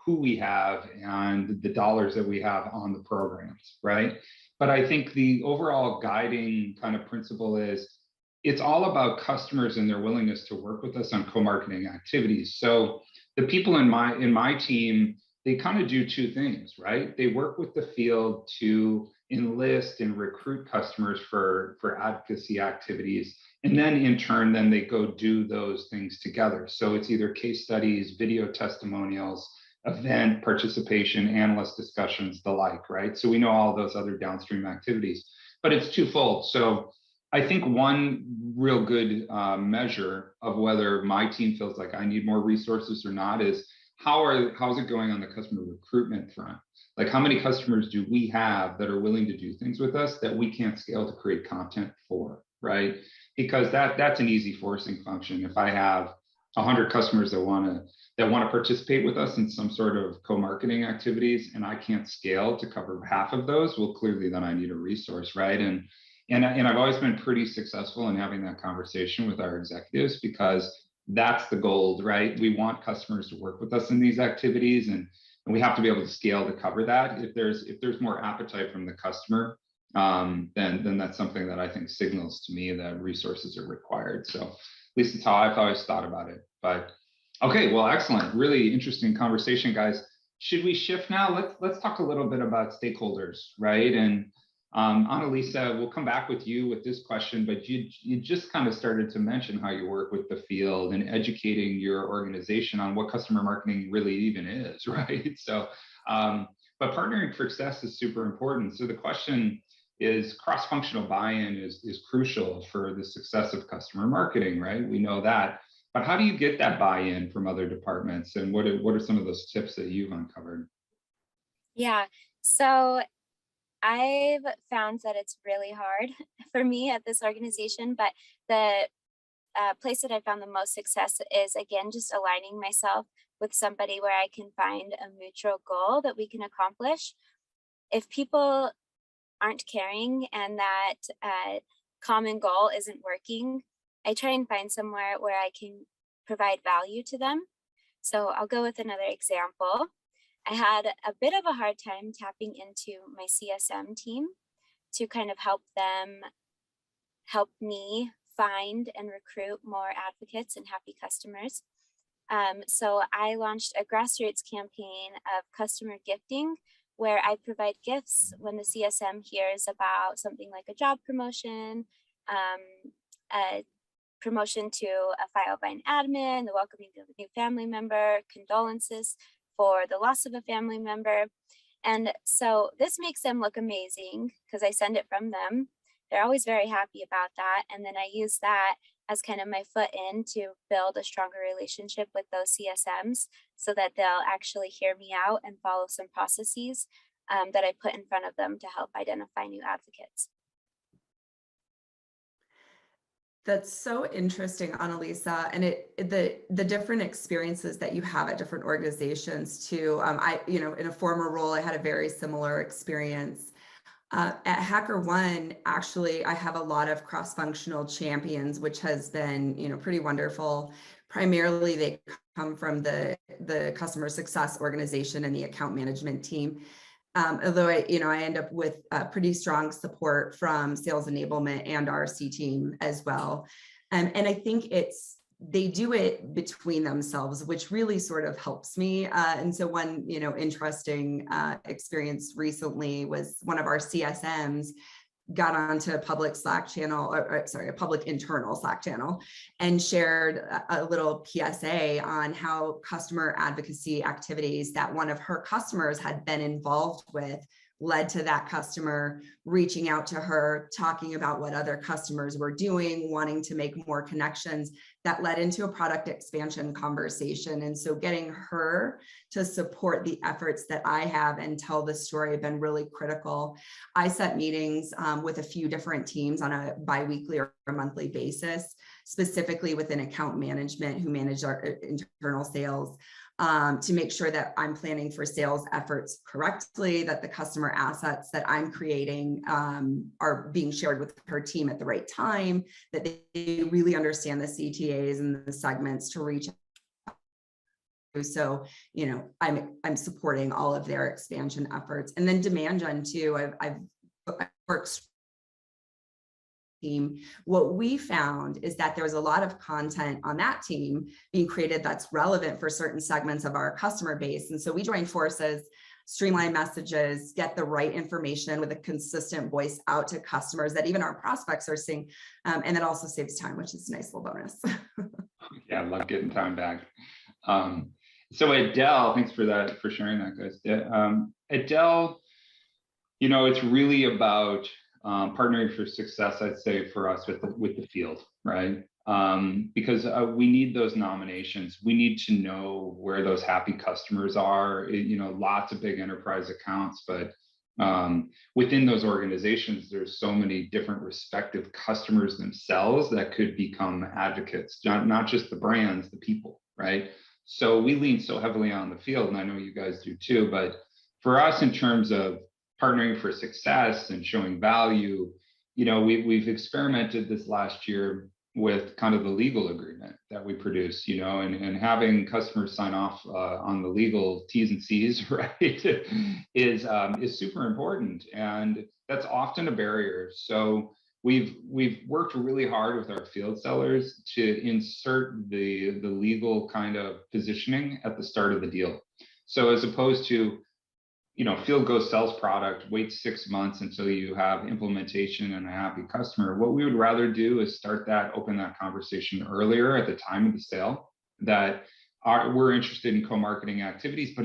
who we have and the dollars that we have on the programs, right? But I think the overall guiding kind of principle is it's all about customers and their willingness to work with us on co-marketing activities. So the people in my team, they kind of do two things, right? They work with the field to enlist and recruit customers for advocacy activities. And then in turn, then they go do those things together. So it's either case studies, video testimonials, event participation, analyst discussions, the like, right? So we know all those other downstream activities, but it's twofold. So I think one real good measure of whether my team feels like I need more resources or not is how's it going on the customer recruitment front? Like how many customers do we have that are willing to do things with us that we can't scale to create content for, right? Because that's an easy forcing function. If I have 100 customers that want to participate with us in some sort of co-marketing activities and I can't scale to cover half of those, well, clearly then I need a resource, right? And I've always been pretty successful in having that conversation with our executives because that's the gold, right? We want customers to work with us in these activities, and we have to be able to scale to cover that. If there's more appetite from the customer, then that's something that I think signals to me that resources are required. So at least it's how I've always thought about it. But okay, well, excellent, really interesting conversation, guys. Should we shift now? Let's talk a little bit about stakeholders, right? And Annalisa, we'll come back with you with this question, but you just kind of started to mention how you work with the field and educating your organization on what customer marketing really even is, right? So, but partnering for success is super important. So the question is, cross-functional buy-in is crucial for the success of customer marketing, right? We know that, but how do you get that buy-in from other departments, and what are some of those tips that you've uncovered? Yeah, so I've found that it's really hard for me at this organization, but the place that I found the most success is, again, just aligning myself with somebody where I can find a mutual goal that we can accomplish. If people aren't caring and that common goal isn't working, I try and find somewhere where I can provide value to them. So I'll go with another example. I had a bit of a hard time tapping into my CSM team to kind of help me find and recruit more advocates and happy customers. So I launched a grassroots campaign of customer gifting, where I provide gifts when the CSM hears about something like a job promotion, a promotion to a Filevine admin, the welcoming of a new family member, condolences for the loss of a family member. And so this makes them look amazing because I send it from them. They're always very happy about that. And then I use that as kind of my foot in to build a stronger relationship with those CSMs so that they'll actually hear me out and follow some processes that I put in front of them to help identify new advocates. That's so interesting, Annalisa, and the different experiences that you have at different organizations too. In a former role, I had a very similar experience. At HackerOne, actually, I have a lot of cross-functional champions, which has been, pretty wonderful. Primarily, they come from the customer success organization and the account management team. Although I end up with pretty strong support from sales enablement and our C team as well. And I think they do it between themselves, which really sort of helps me. And so one, interesting experience recently was one of our CSMs got onto a public Slack channel, a public internal Slack channel, and shared a little PSA on how customer advocacy activities that one of her customers had been involved with led to that customer reaching out to her, talking about what other customers were doing, wanting to make more connections. That led into a product expansion conversation. And so getting her to support the efforts that I have and tell the story have been really critical. I set meetings with a few different teams on a bi-weekly or a monthly basis, specifically within account management who manage our internal sales, to make sure that I'm planning for sales efforts correctly, that the customer assets that I'm creating are being shared with her team at the right time, that they really understand the CTAs and the segments to reach out. So, I'm supporting all of their expansion efforts. And then demand gen too, I've worked team. What we found is that there's a lot of content on that team being created that's relevant for certain segments of our customer base. And so we join forces, streamline messages, get the right information with a consistent voice out to customers that even our prospects are seeing. And that also saves time, which is a nice little bonus. Yeah, I love getting time back. So at Dell, thanks for sharing that, guys. At Dell, it's really about partnering for success, I'd say, for us with the field, right? Because we need those nominations. We need to know where those happy customers are. Lots of big enterprise accounts, but within those organizations, there's so many different respective customers themselves that could become advocates, not just the brands, the people, right? So we lean so heavily on the field, and I know you guys do too, but for us, in terms of partnering for success and showing value, we've experimented this last year with kind of the legal agreement that we produce, and having customers sign off on the legal T's and C's, right, is super important, and that's often a barrier. So we've worked really hard with our field sellers to insert the legal kind of positioning at the start of the deal. So as opposed to field goes sells product, wait 6 months until you have implementation and a happy customer. What we would rather do is open that conversation earlier at the time of the sale, that we're interested in co-marketing activities, but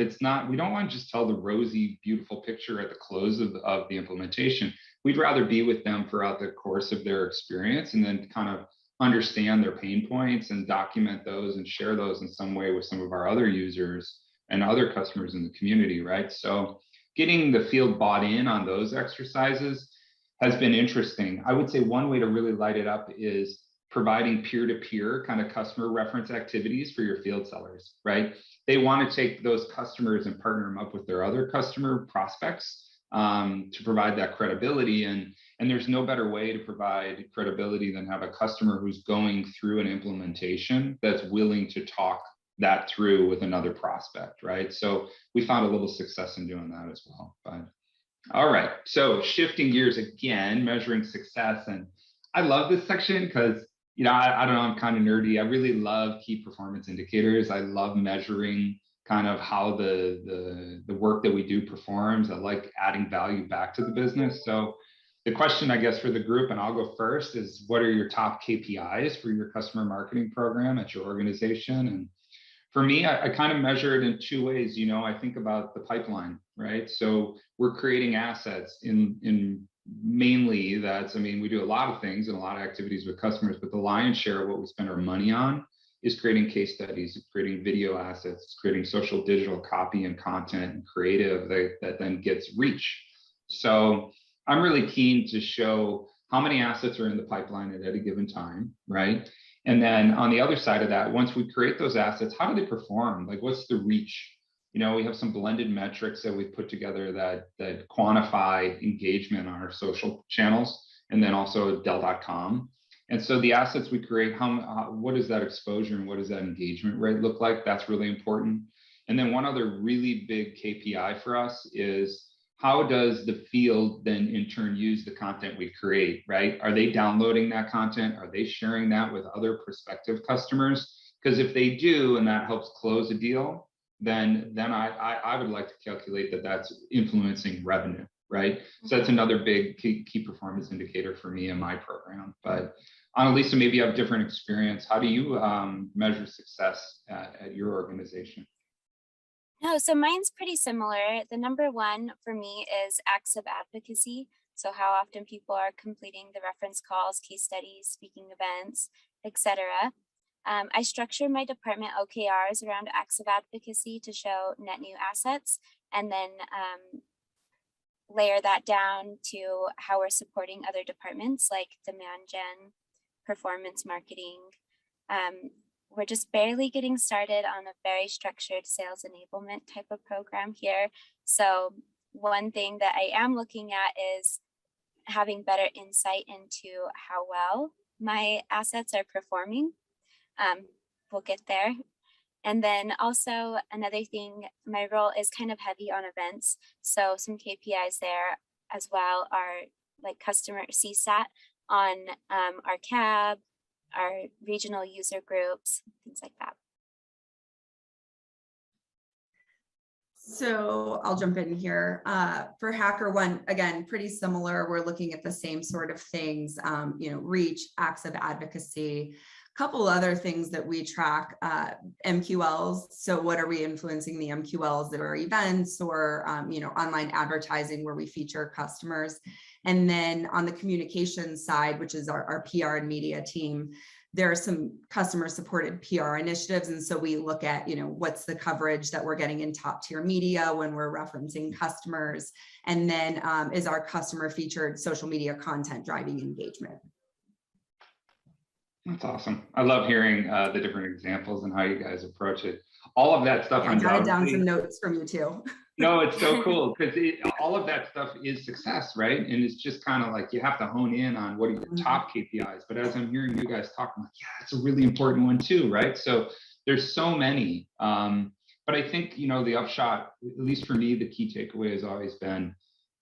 we don't want to just tell the rosy, beautiful picture at the close of the implementation. We'd rather be with them throughout the course of their experience and then kind of understand their pain points and document those and share those in some way with some of our other users and other customers in the community, right? So getting the field bought in on those exercises has been interesting. I would say one way to really light it up is providing peer-to-peer kind of customer reference activities for your field sellers, right? They want to take those customers and partner them up with their other customer prospects to provide that credibility. And there's no better way to provide credibility than have a customer who's going through an implementation that's willing to talk that through with another prospect, right? So we found a little success in doing that as well. But all right, so shifting gears again, measuring success. And I love this section because, I don't know, I'm kind of nerdy. I really love key performance indicators. I love measuring kind of how the work that we do performs. I like adding value back to the business. So the question, I guess, for the group, and I'll go first, is what are your top KPIs for your customer marketing program at your organization? And for me, I kind of measure it in two ways. I think about the pipeline, right? So we're creating assets in mainly we do a lot of things and a lot of activities with customers, but the lion's share of what we spend our money on is creating case studies, creating video assets, creating social digital copy and content and creative that then gets reach. So I'm really keen to show how many assets are in the pipeline at any given time, right? And then on the other side of that, once we create those assets, how do they perform? Like, what's the reach? You know, we have some blended metrics that we've put together that quantify engagement on our social channels, and then also Dell.com. And so the assets we create, what is that exposure and what does that engagement rate look like? That's really important. And then one other really big KPI for us is, how does the field then in turn use the content we create, right? Are they downloading that content? Are they sharing that with other prospective customers? Because if they do, and that helps close a deal, then I would like to calculate that that's influencing revenue, right? So that's another big key performance indicator for me in my program. But Annalisa, maybe you have different experience. How do you measure success at your organization? No, so mine's pretty similar. The number one for me is acts of advocacy. So how often people are completing the reference calls, case studies, speaking events, etc. I structure my department OKRs around acts of advocacy to show net new assets, and then layer that down to how we're supporting other departments like demand gen, performance marketing. We're just barely getting started on a very structured sales enablement type of program here. So one thing that I am looking at is having better insight into how well my assets are performing. We'll get there. And then also another thing, my role is kind of heavy on events. So some KPIs there as well are like customer CSAT on our CAB, our regional user groups, things like that. So I'll jump in here. For HackerOne, again, pretty similar. We're looking at the same sort of things, reach, acts of advocacy. Couple other things that we track, MQLs. So what are we influencing the MQLs that are events or, online advertising where we feature customers. And then on the communication side, which is our PR and media team, there are some customer supported PR initiatives. And so we look at, what's the coverage that we're getting in top tier media when we're referencing customers. And then is our customer featured social media content driving engagement. That's awesome. I love hearing the different examples and how you guys approach it. All of that stuff. Yeah, I jotted down some notes from you too. No, it's so cool because all of that stuff is success, right? And it's just kind of like you have to hone in on what are your top KPIs. But as I'm hearing you guys talk, I'm like, yeah, it's a really important one too, right? So there's so many. But I think, the upshot, at least for me, the key takeaway has always been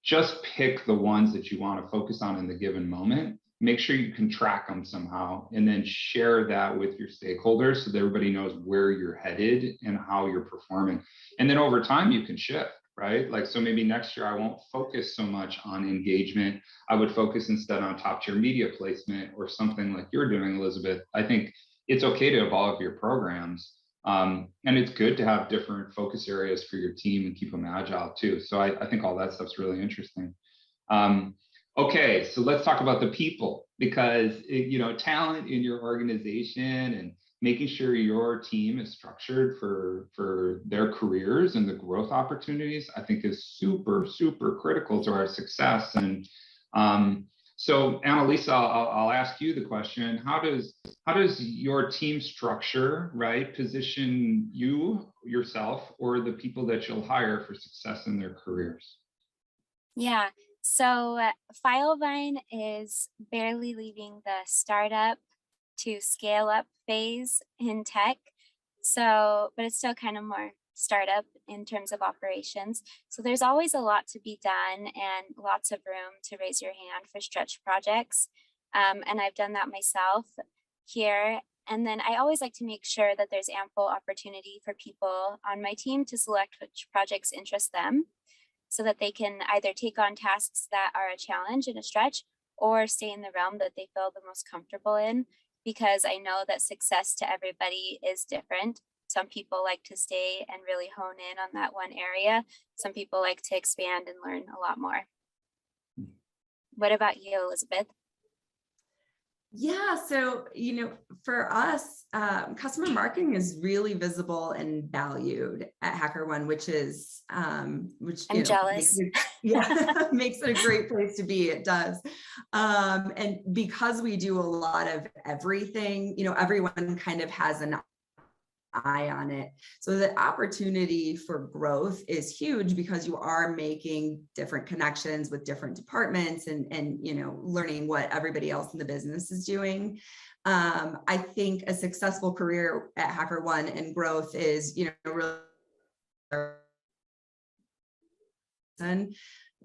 just pick the ones that you want to focus on in the given moment. Make sure you can track them somehow and then share that with your stakeholders so that everybody knows where you're headed and how you're performing. And then over time, you can shift, right? Like, so maybe next year I won't focus so much on engagement. I would focus instead on top tier media placement or something like you're doing, Elizabeth. I think it's okay to evolve your programs. And it's good to have different focus areas for your team and keep them agile too. So I think all that stuff's really interesting. Okay, so let's talk about the people, because talent in your organization and making sure your team is structured for their careers and the growth opportunities, I think is super, super critical to our success. And so Annalisa, I'll ask you the question: How does your team structure, right, position you, yourself, or the people that you'll hire for success in their careers? Yeah. So Filevine is barely leaving the startup to scale up phase in tech. But it's still kind of more startup in terms of operations. So there's always a lot to be done and lots of room to raise your hand for stretch projects. And I've done that myself here. And then I always like to make sure that there's ample opportunity for people on my team to select which projects interest them, so that they can either take on tasks that are a challenge and a stretch or stay in the realm that they feel the most comfortable in, because I know that success to everybody is different. Some people like to stay and really hone in on that one area. Some people like to expand and learn a lot more. What about you, Elizabeth? Yeah, so for us, customer marketing is really visible and valued at HackerOne, which is which I'm jealous. makes it a great place to be. It does, and because we do a lot of everything, everyone kind of has an eye on it. So the opportunity for growth is huge because you are making different connections with different departments and learning what everybody else in the business is doing. I think a successful career at HackerOne and growth is really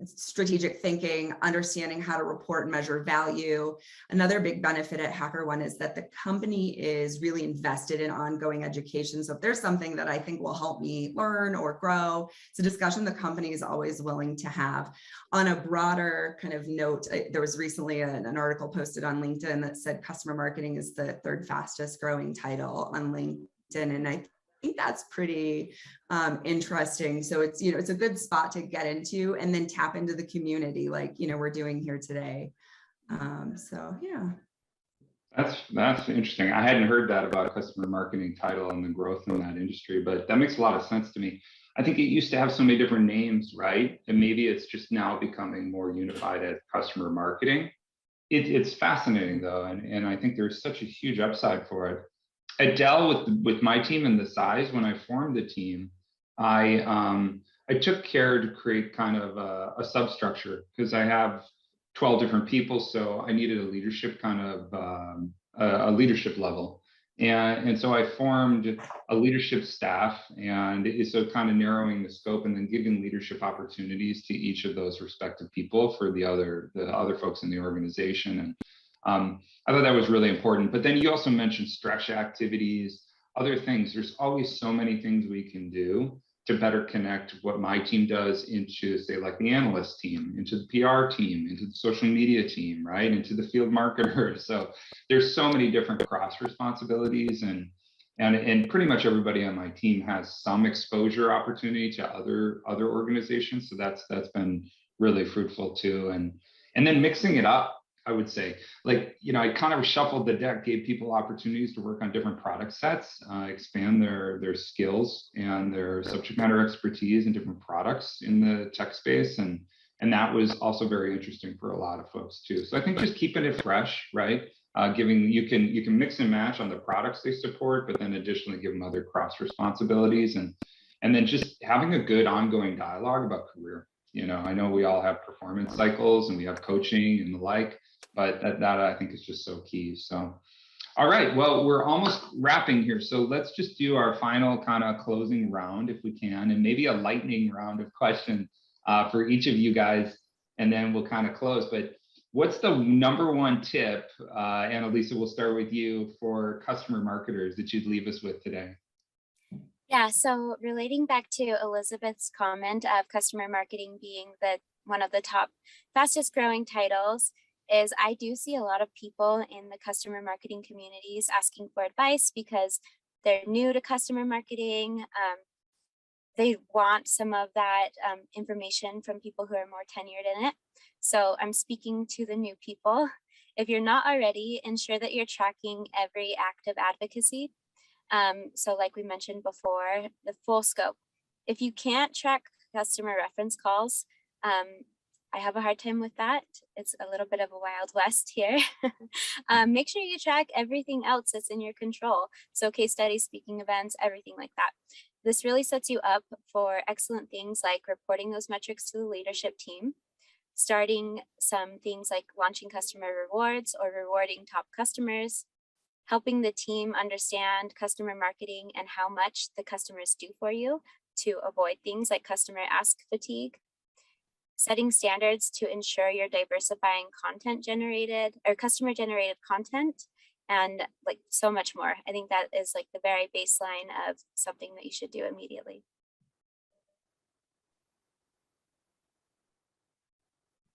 strategic thinking, understanding how to report and measure value. Another big benefit at HackerOne is that the company is really invested in ongoing education. So if there's something that I think will help me learn or grow, it's a discussion the company is always willing to have. On a broader kind of note, there was recently an article posted on LinkedIn that said customer marketing is the third fastest growing title on LinkedIn. And I think that's pretty interesting. So it's, it's a good spot to get into and then tap into the community like, we're doing here today. So yeah. That's interesting. I hadn't heard that about customer marketing title and the growth in that industry, but that makes a lot of sense to me. I think it used to have so many different names, right? And maybe it's just now becoming more unified as customer marketing. It's fascinating though. And I think there's such a huge upside for it. At Dell, with my team and the size, when I formed the team, I took care to create kind of a substructure because I have 12 different people, so I needed a leadership kind of a leadership level, and so I formed a leadership staff, and so kind of narrowing the scope and then giving leadership opportunities to each of those respective people for the other folks in the organization. And I thought that was really important. But then you also mentioned stretch activities, other things. There's always so many things we can do to better connect what my team does into, say, like the analyst team, into the PR team, into the social media team, right? Into the field marketers. So there's so many different cross responsibilities, and pretty much everybody on my team has some exposure opportunity to other organizations. So that's been really fruitful too. And then mixing it up, I would say, like, I kind of shuffled the deck, gave people opportunities to work on different product sets, expand their skills and their subject matter expertise in different products in the tech space. And that was also very interesting for a lot of folks too. So I think just keeping it fresh, right? You can mix and match on the products they support, but then additionally give them other cross responsibilities, and then just having a good ongoing dialogue about career. I know we all have performance cycles and we have coaching and the like, but that I think is just so key. So, all right, well, we're almost wrapping here. So let's just do our final kind of closing round if we can, and maybe a lightning round of questions for each of you guys, and then we'll kind of close. But what's the number one tip, Annalisa, we'll start with you, for customer marketers that you'd leave us with today? Yeah, so relating back to Elizabeth's comment of customer marketing being one of the top fastest growing titles, is I do see a lot of people in the customer marketing communities asking for advice because they're new to customer marketing. They want some of that information from people who are more tenured in it. So I'm speaking to the new people. If you're not already, ensure that you're tracking every act of advocacy. So like we mentioned before, the full scope. If you can't track customer reference calls, I have a hard time with that. It's a little bit of a wild west here. Make sure you track everything else that's in your control. So case studies, speaking events, everything like that. This really sets you up for excellent things like reporting those metrics to the leadership team, starting some things like launching customer rewards or rewarding top customers, helping the team understand customer marketing and how much the customers do for you to avoid things like customer ask fatigue, setting standards to ensure you're diversifying content generated or customer generated content, and like so much more. I think that is like the very baseline of something that you should do immediately.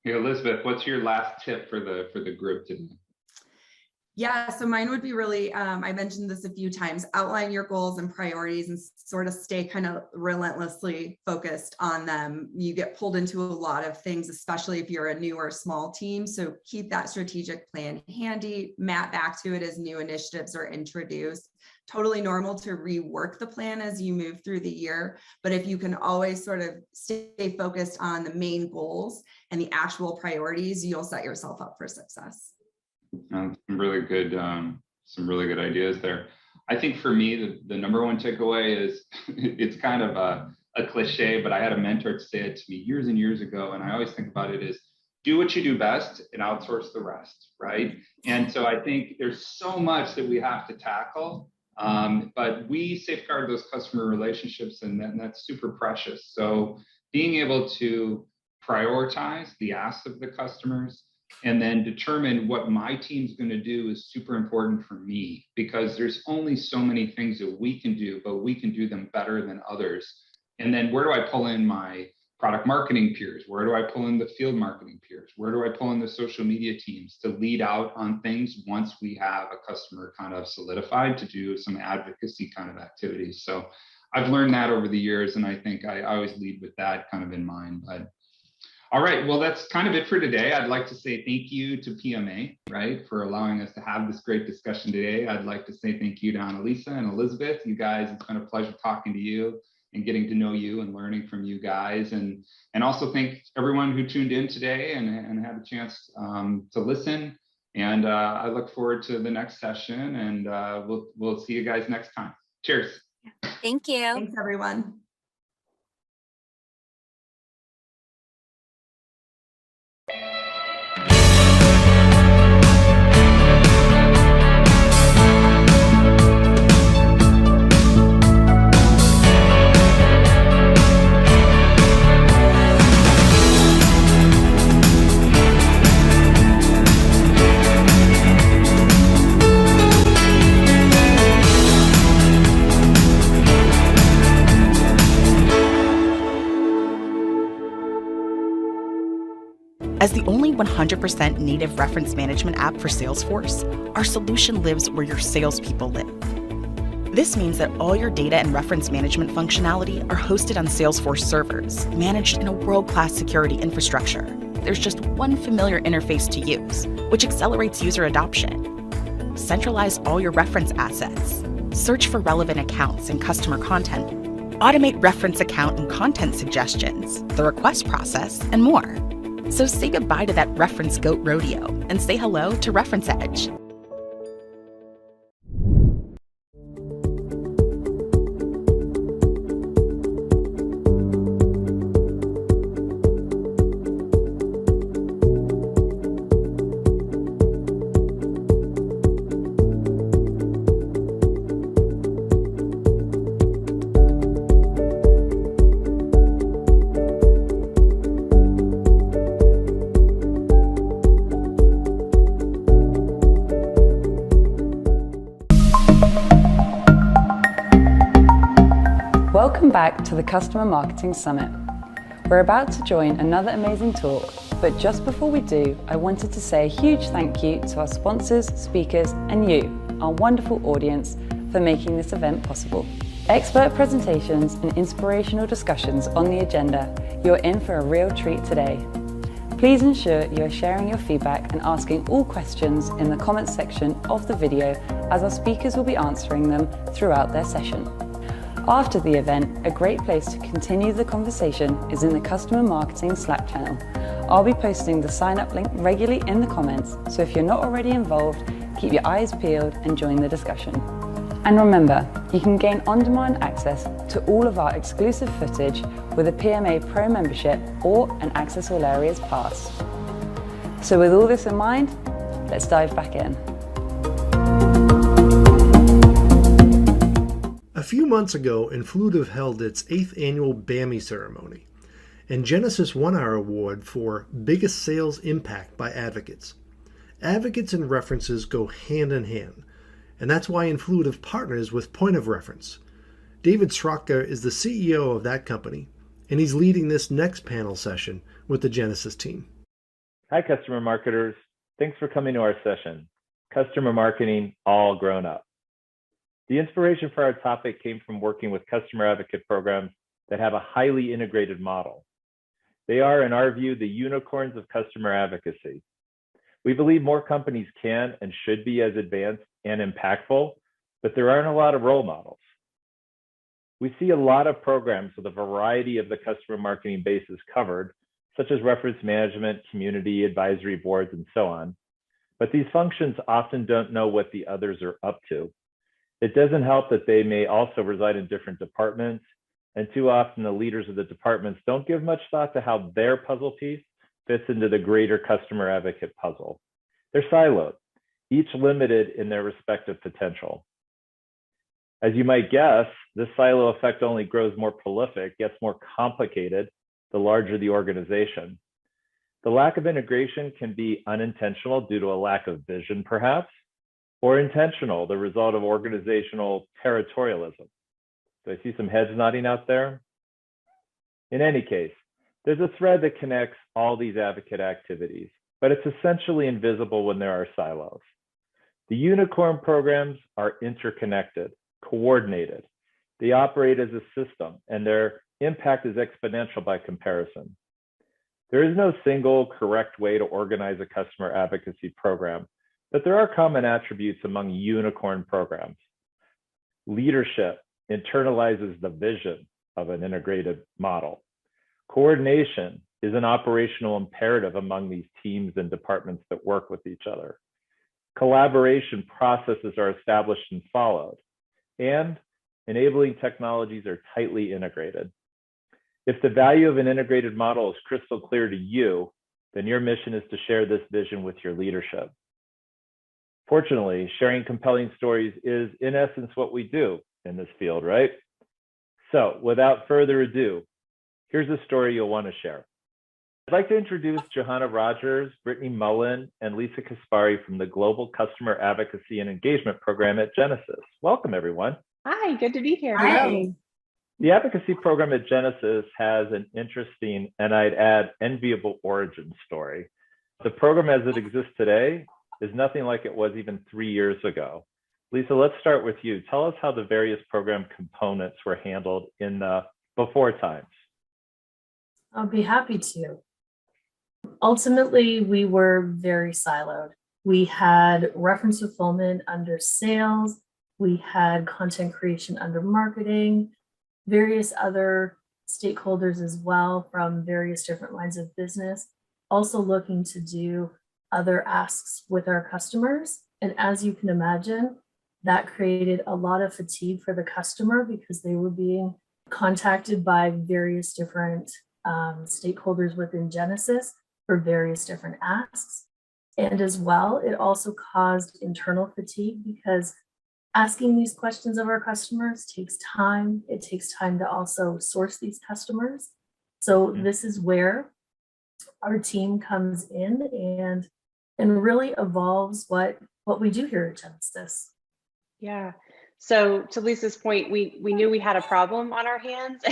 Hey, Elizabeth, what's your last tip for the group today? Yeah, so mine would be really, I mentioned this a few times, outline your goals and priorities and sort of stay kind of relentlessly focused on them. You get pulled into a lot of things, especially if you're a new or small team. So keep that strategic plan handy, map back to it as new initiatives are introduced. Totally normal to rework the plan as you move through the year. But if you can always sort of stay focused on the main goals and the actual priorities, you'll set yourself up for success. Some really good ideas there. I think for me, the number one takeaway is it's kind of a cliche, but I had a mentor say it to me years and years ago. And I always think about it as do what you do best and outsource the rest, right? And so I think there's so much that we have to tackle, but we safeguard those customer relationships, and that's super precious. So being able to prioritize the asks of the customers and then determine what my team's going to do is super important for me, because there's only so many things that we can do, but we can do them better than others. And then where do I pull in my product marketing peers? Where do I pull in the field marketing peers? Where do I pull in the social media teams to lead out on things once we have a customer kind of solidified to do some advocacy kind of activities? So I've learned that over the years, and I think I always lead with that kind of in mind. But all right, well, that's kind of it for today. I'd like to say thank you to PMA, right, for allowing us to have this great discussion today. I'd like to say thank you to Annalisa and Elizabeth. You guys, it's been a pleasure talking to you and getting to know you and learning from you guys. And also thank everyone who tuned in today and had a chance to listen. And I look forward to the next session, and we'll see you guys next time. Cheers. Thank you. Thanks, everyone. As the only 100% native reference management app for Salesforce, our solution lives where your salespeople live. This means that all your data and reference management functionality are hosted on Salesforce servers, managed in a world-class security infrastructure. There's just one familiar interface to use, which accelerates user adoption. Centralize all your reference assets. Search for relevant accounts and customer content. Automate reference account and content suggestions, the request process, and more. So say goodbye to that reference goat rodeo and say hello to Reference Edge. Welcome back to the Customer Marketing Summit. We're about to join another amazing talk, but just before we do, I wanted to say a huge thank you to our sponsors, speakers, and you, our wonderful audience, for making this event possible. Expert presentations and inspirational discussions on the agenda. You're in for a real treat today. Please ensure you are sharing your feedback and asking all questions in the comments section of the video, as our speakers will be answering them throughout their session. After the event, a great place to continue the conversation is in the Customer Marketing Slack channel. I'll be posting the sign up link regularly in the comments, so if you're not already involved, keep your eyes peeled and join the discussion. And remember, you can gain on-demand access to all of our exclusive footage with a PMA Pro membership or an Access All Areas pass. So with all this in mind, let's dive back in. A few months ago, Influitive held its 8th annual BAMI ceremony, and Genesys won our award for Biggest Sales Impact by Advocates. Advocates and references go hand in hand, and that's why Influitive partners with Point of Reference. David Srotka is the CEO of that company, and he's leading this next panel session with the Genesys team. Hi, customer marketers. Thanks for coming to our session. customer marketing all grown up. The inspiration for our topic came from working with customer advocate programs that have a highly integrated model. They are, in our view, the unicorns of customer advocacy. We believe more companies can and should be as advanced and impactful, but there aren't a lot of role models. We see a lot of programs with a variety of the customer marketing bases covered, such as reference management, community advisory boards, and so on. But these functions often don't know what the others are up to. It doesn't help that they may also reside in different departments, and too often the leaders of the departments don't give much thought to how their puzzle piece fits into the greater customer advocate puzzle. They're siloed, each limited in their respective potential. As you might guess, this silo effect only grows more prolific, gets more complicated the larger the organization. The lack of integration can be unintentional due to a lack of vision, perhaps, or intentional, the result of organizational territorialism. Do I see some heads nodding out there? In any case, there's a thread that connects all these advocate activities, but it's essentially invisible when there are silos. The unicorn programs are interconnected, coordinated. They operate as a system, and their impact is exponential by comparison. There is no single correct way to organize a customer advocacy program, but there are common attributes among unicorn programs. Leadership internalizes the vision of an integrated model. Coordination is an operational imperative among these teams and departments that work with each other. Collaboration processes are established and followed, and enabling technologies are tightly integrated. If the value of an integrated model is crystal clear to you, then your mission is to share this vision with your leadership. Fortunately, sharing compelling stories is, in essence, what we do in this field, right? So, without further ado, here's a story you'll want to share. I'd like to introduce Johanna Rogers, Brittany Mullen, and Lisa Kaspari from the Global Customer Advocacy and Engagement Program at Genesys. Welcome, everyone. Hi, good to be here. Hi. The advocacy program at Genesys has an interesting, and I'd add, enviable origin story. The program as it exists today is nothing like it was even 3 years ago. Lisa, let's start with you. Tell us how the various program components were handled in the before times. I'll be happy to. Ultimately, we were very siloed. We had reference fulfillment under sales. We had content creation under marketing, various other stakeholders as well from various different lines of business, also looking to do other asks with our customers. And as you can imagine, that created a lot of fatigue for the customer because they were being contacted by various different stakeholders within Genesys for various different asks. And as well, it also caused internal fatigue because asking these questions of our customers takes time. It takes time to also source these customers. So this is where our team comes in and really evolves what we do here at Genesys. Yeah. So to Lisa's point, we knew we had a problem on our hands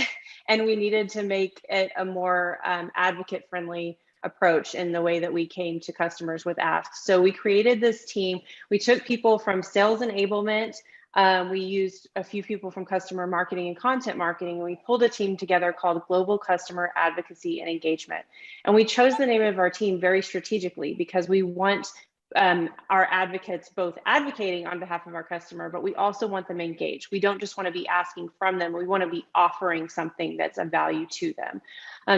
and we needed to make it a more advocate-friendly approach in the way that we came to customers with asks. So we created this team. We took people from sales enablement. We used a few people from customer marketing and content marketing, and we pulled a team together called Global Customer Advocacy and Engagement. And we chose the name of our team very strategically because we want our advocates both advocating on behalf of our customer, but we also want them engaged. We don't just want to be asking from them. We want to be offering something that's of value to them.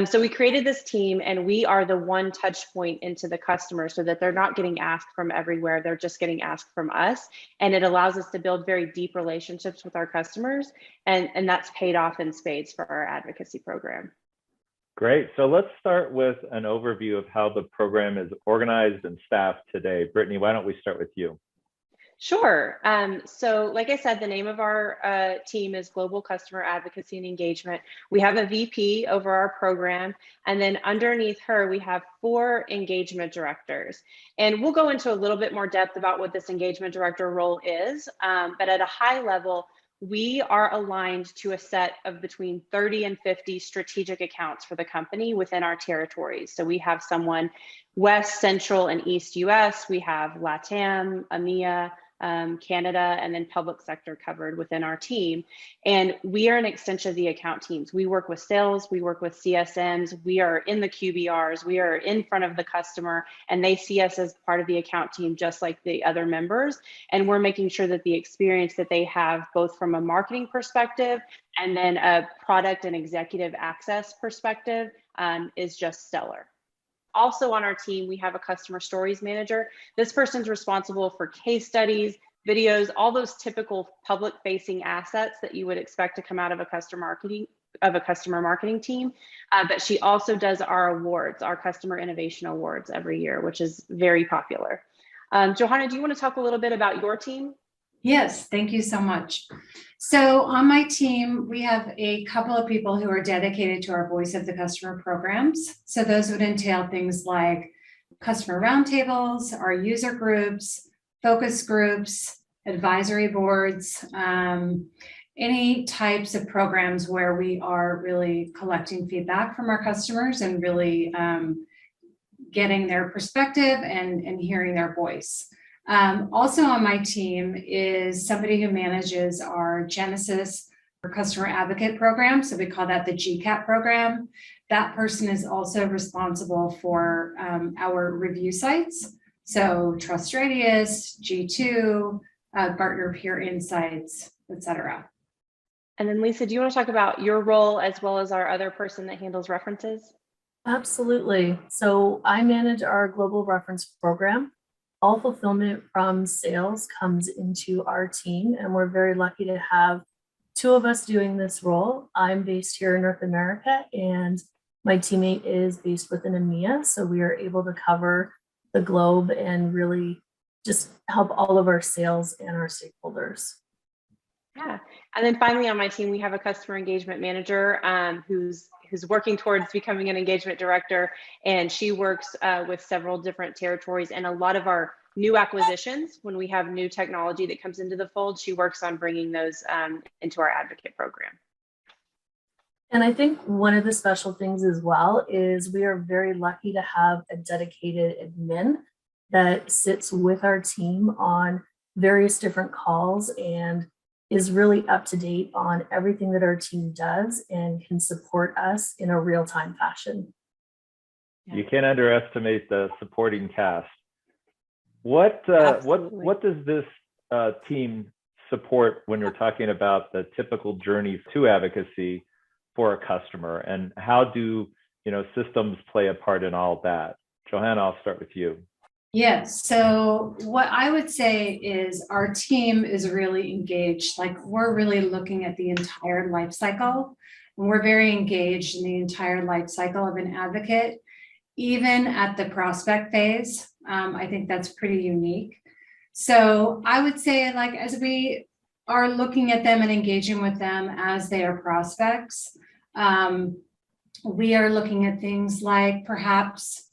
So we created this team and we are the one touch point into the customer so that they're not getting asked from everywhere. They're just getting asked from us. And it allows us to build very deep relationships with our customers. And that's paid off in spades for our advocacy program. Great. So let's start with an overview of how the program is organized and staffed today. Brittany, why don't we start with you? Sure. So like I said, the name of our team is Global Customer Advocacy and Engagement. We have a VP over our program, and then underneath her, we have 4 engagement directors. And we'll go into a little bit more depth about what this engagement director role is, but at a high level, we are aligned to a set of between 30 and 50 strategic accounts for the company within our territories. So we have someone West, Central, and East US. We have LATAM, EMEA, Canada, and then public sector covered within our team. And we are an extension of the account teams. We work with sales, we work with CSMs, we are in the QBRs, we are in front of the customer, and they see us as part of the account team, just like the other members. And we're making sure that the experience that they have, both from a marketing perspective and then a product and executive access perspective, is just stellar. Also on our team, we have a customer stories manager. This person's responsible for case studies, videos, all those typical public facing assets that you would expect to come out of a customer marketing team. But she also does our awards, our customer innovation awards every year, which is very popular. Johanna, do you want to talk a little bit about your team? Yes, thank you so much. So on my team, we have a couple of people who are dedicated to our Voice of the Customer programs. So those would entail things like customer roundtables, our user groups, focus groups, advisory boards, any types of programs where we are really collecting feedback from our customers and really getting their perspective and hearing their voice. Also on my team is somebody who manages our Genesis or Customer Advocate program. So we call that the GCAP program. That person is also responsible for our review sites. So Trust Radius, G2, Gartner Peer Insights, etc. And then Lisa, do you want to talk about your role as well as our other person that handles references? Absolutely. So I manage our global reference program. All fulfillment from sales comes into our team, and we're very lucky to have two of us doing this role. I'm based here in North America, and my teammate is based within EMEA, so we are able to cover the globe and really just help all of our sales and our stakeholders. Yeah, and then finally on my team, we have a customer engagement manager who's working towards becoming an engagement director, and she works with several different territories and a lot of our new acquisitions. When we have new technology that comes into the fold, she works on bringing those into our advocate program. And I think one of the special things as well is we are very lucky to have a dedicated admin that sits with our team on various different calls and is really up to date on everything that our team does and can support us in a real-time fashion. You can't underestimate the supporting cast. What does this team support when you're talking about the typical journey to advocacy for a customer, and how do systems play a part in all that? Johanna, I'll start with you. Yes. So what I would say is our team is really engaged. Like, we're really looking at the entire life cycle, and we're very engaged in the entire life cycle of an advocate, even at the prospect phase. I think that's pretty unique. So I would say, like, as we are looking at them and engaging with them as they are prospects, we are looking at things like perhaps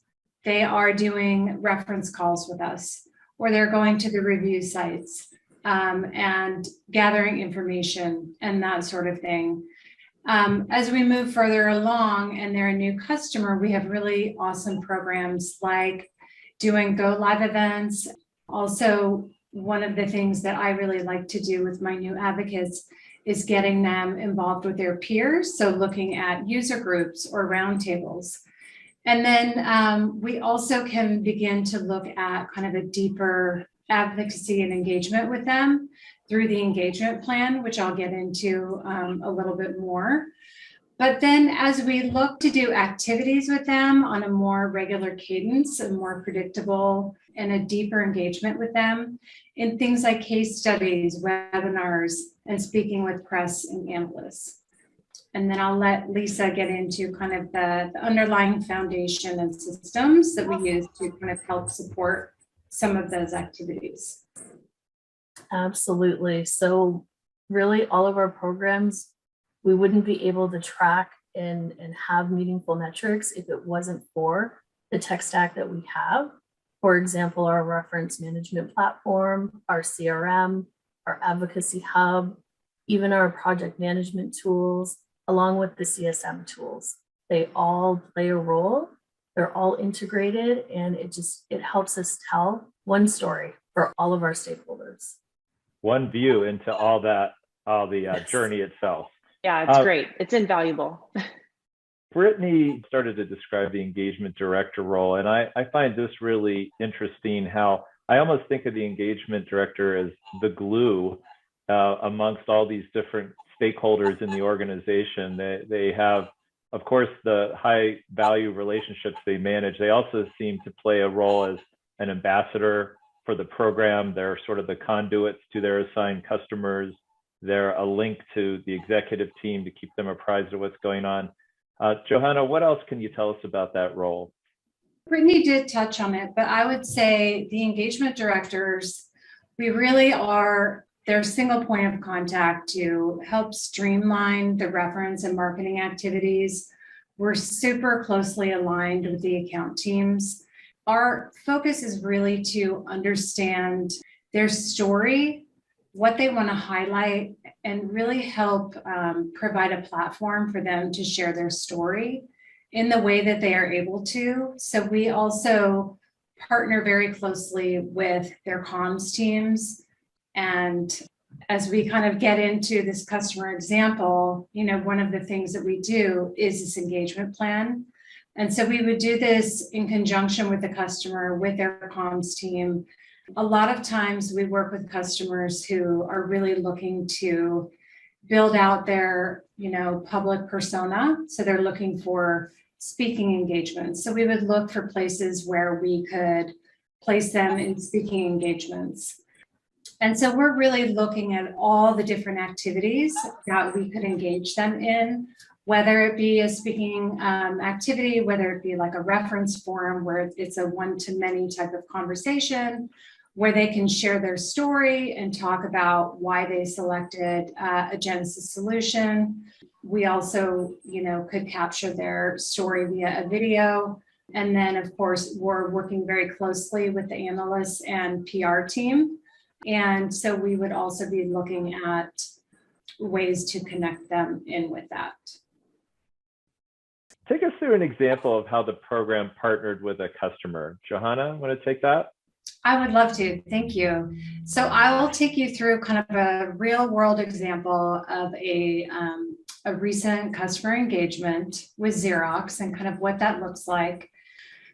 they are doing reference calls with us, or they're going to the review sites and gathering information and that sort of thing. As we move further along and they're a new customer, we have really awesome programs like doing go live events. Also, one of the things that I really like to do with my new advocates is getting them involved with their peers. So looking at user groups or roundtables. And then we also can begin to look at kind of a deeper advocacy and engagement with them through the engagement plan, which I'll get into a little bit more. But then as we look to do activities with them on a more regular cadence, a more predictable and a deeper engagement with them in things like case studies, webinars, and speaking with press and analysts. And then I'll let Lisa get into kind of the underlying foundation and systems that we use to kind of help support some of those activities. Absolutely. So really all of our programs, we wouldn't be able to track and have meaningful metrics if it wasn't for the tech stack that we have. For example, our reference management platform, our CRM, our advocacy hub, even our project management tools, along with the CSM tools. They all play a role. They're all integrated, and it helps us tell one story for all of our stakeholders. One view into all the Yes. journey itself. Yeah, it's great. It's invaluable. Brittany started to describe the engagement director role, and I find this really interesting, how I almost think of the engagement director as the glue amongst all these different stakeholders in the organization. They have, of course, the high value relationships they manage. They also seem to play a role as an ambassador for the program. They're sort of the conduits to their assigned customers. They're a link to the executive team to keep them apprised of what's going on. Johanna, what else can you tell us about that role? Brittany did touch on it, but I would say the engagement directors, we really are their single point of contact to help streamline the reference and marketing activities. We're super closely aligned with the account teams. Our focus is really to understand their story, what they want to highlight, and really help provide a platform for them to share their story in the way that they are able to. So we also partner very closely with their comms teams. And as we kind of get into this customer example, one of the things that we do is this engagement plan. And so we would do this in conjunction with the customer, with their comms team. A lot of times we work with customers who are really looking to build out their, public persona. So they're looking for speaking engagements. So we would look for places where we could place them in speaking engagements. And so we're really looking at all the different activities that we could engage them in, whether it be a speaking activity, whether it be like a reference forum where it's a one-to-many type of conversation, where they can share their story and talk about why they selected a Genesys solution. We also, could capture their story via a video. And then, of course, we're working very closely with the analysts and PR team. And so we would also be looking at ways to connect them in with that. Take us through an example of how the program partnered with a customer. Johanna, want to take that? I would love to. Thank you. So I will take you through kind of a real world example of a recent customer engagement with Xerox and kind of what that looks like.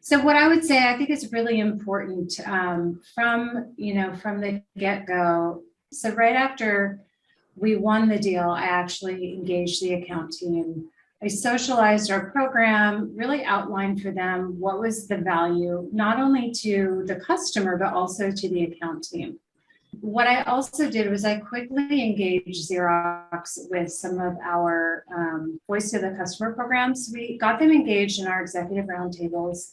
So what I would say, I think it's really important from the get-go. So right after we won the deal, I actually engaged the account team. I socialized our program, really outlined for them what was the value, not only to the customer, but also to the account team. What I also did was I quickly engaged Xerox with some of our voice of the customer programs. We got them engaged in our executive roundtables,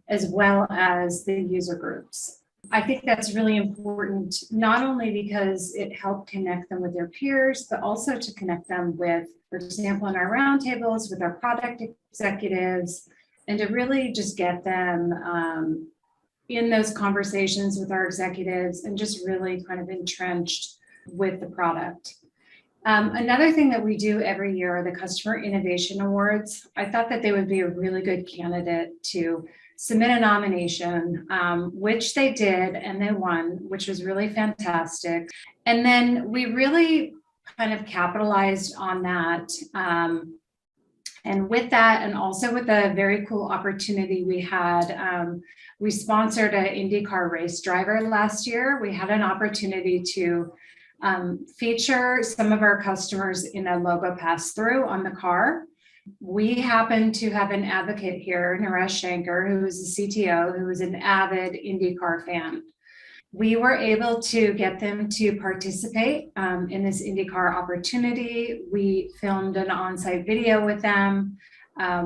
as well as the user groups. I think that's really important, not only because it helped connect them with their peers, but also to connect them with, for example, in our roundtables with our product executives, and to really just get them in those conversations with our executives and just really kind of entrenched with the product. Another thing that we do every year are the Customer Innovation Awards. I thought that they would be a really good candidate to submit a nomination, which they did, and they won, which was really fantastic. And then we really kind of capitalized on that. And with that, and also with a very cool opportunity we had, we sponsored an IndyCar race driver last year. We had an opportunity to feature some of our customers in a logo pass-through on the car. We happen to have an advocate here, Naresh Shankar, who is the CTO, who is an avid IndyCar fan. We were able to get them to participate in this IndyCar opportunity. We filmed an on-site video with them.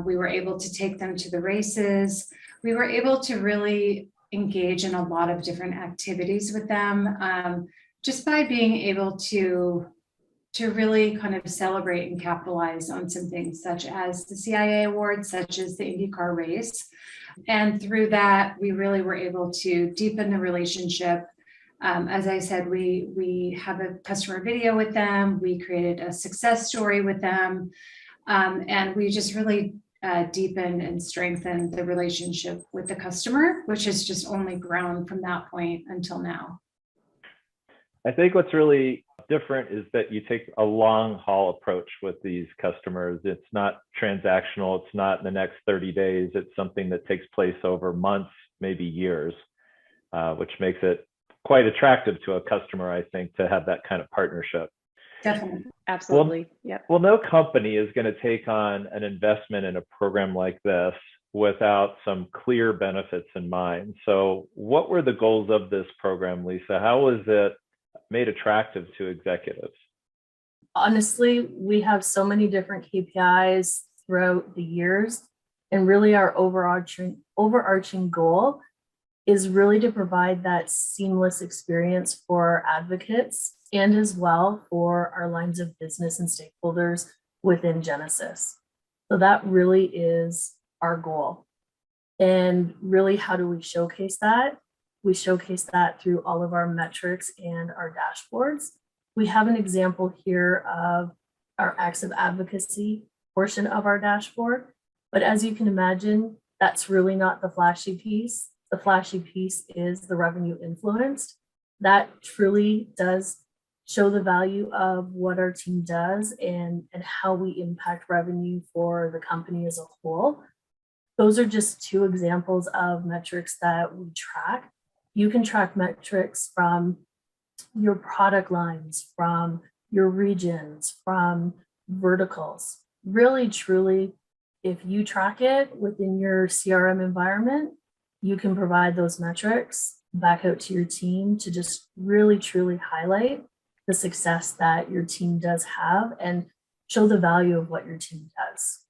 We were able to take them to the races. We were able to really engage in a lot of different activities with them, just by being able to really kind of celebrate and capitalize on some things such as the CIA Awards, such as the IndyCar race. And through that, we really were able to deepen the relationship, As I said, we have a customer video with them. We created a success story with them. And we just really deepened and strengthened the relationship with the customer, which has just only grown from that point until now. I think what's really different is that you take a long haul approach with these customers. It's not transactional. It's not in the next 30 days. It's something that takes place over months, maybe years, which makes it quite attractive to a customer, I think, to have that kind of partnership. Definitely. Absolutely. Yep. Well, no company is going to take on an investment in a program like this without some clear benefits in mind. So what were the goals of this program, Lisa? How was it made attractive to executives? Honestly, we have so many different KPIs throughout the years, and really our overarching goal is really to provide that seamless experience for advocates and as well for our lines of business and stakeholders within Genesis. So that really is our goal. And really, how do we showcase that? We showcase that through all of our metrics and our dashboards. We have an example here of our acts of advocacy portion of our dashboard. But as you can imagine, that's really not the flashy piece. The flashy piece is the revenue influenced. That truly does show the value of what our team does and how we impact revenue for the company as a whole. Those are just two examples of metrics that we track. You can track metrics from your product lines, from your regions, from verticals. Really, truly, if you track it within your CRM environment, you can provide those metrics back out to your team to just really, truly highlight the success that your team does have and show the value of what your team does.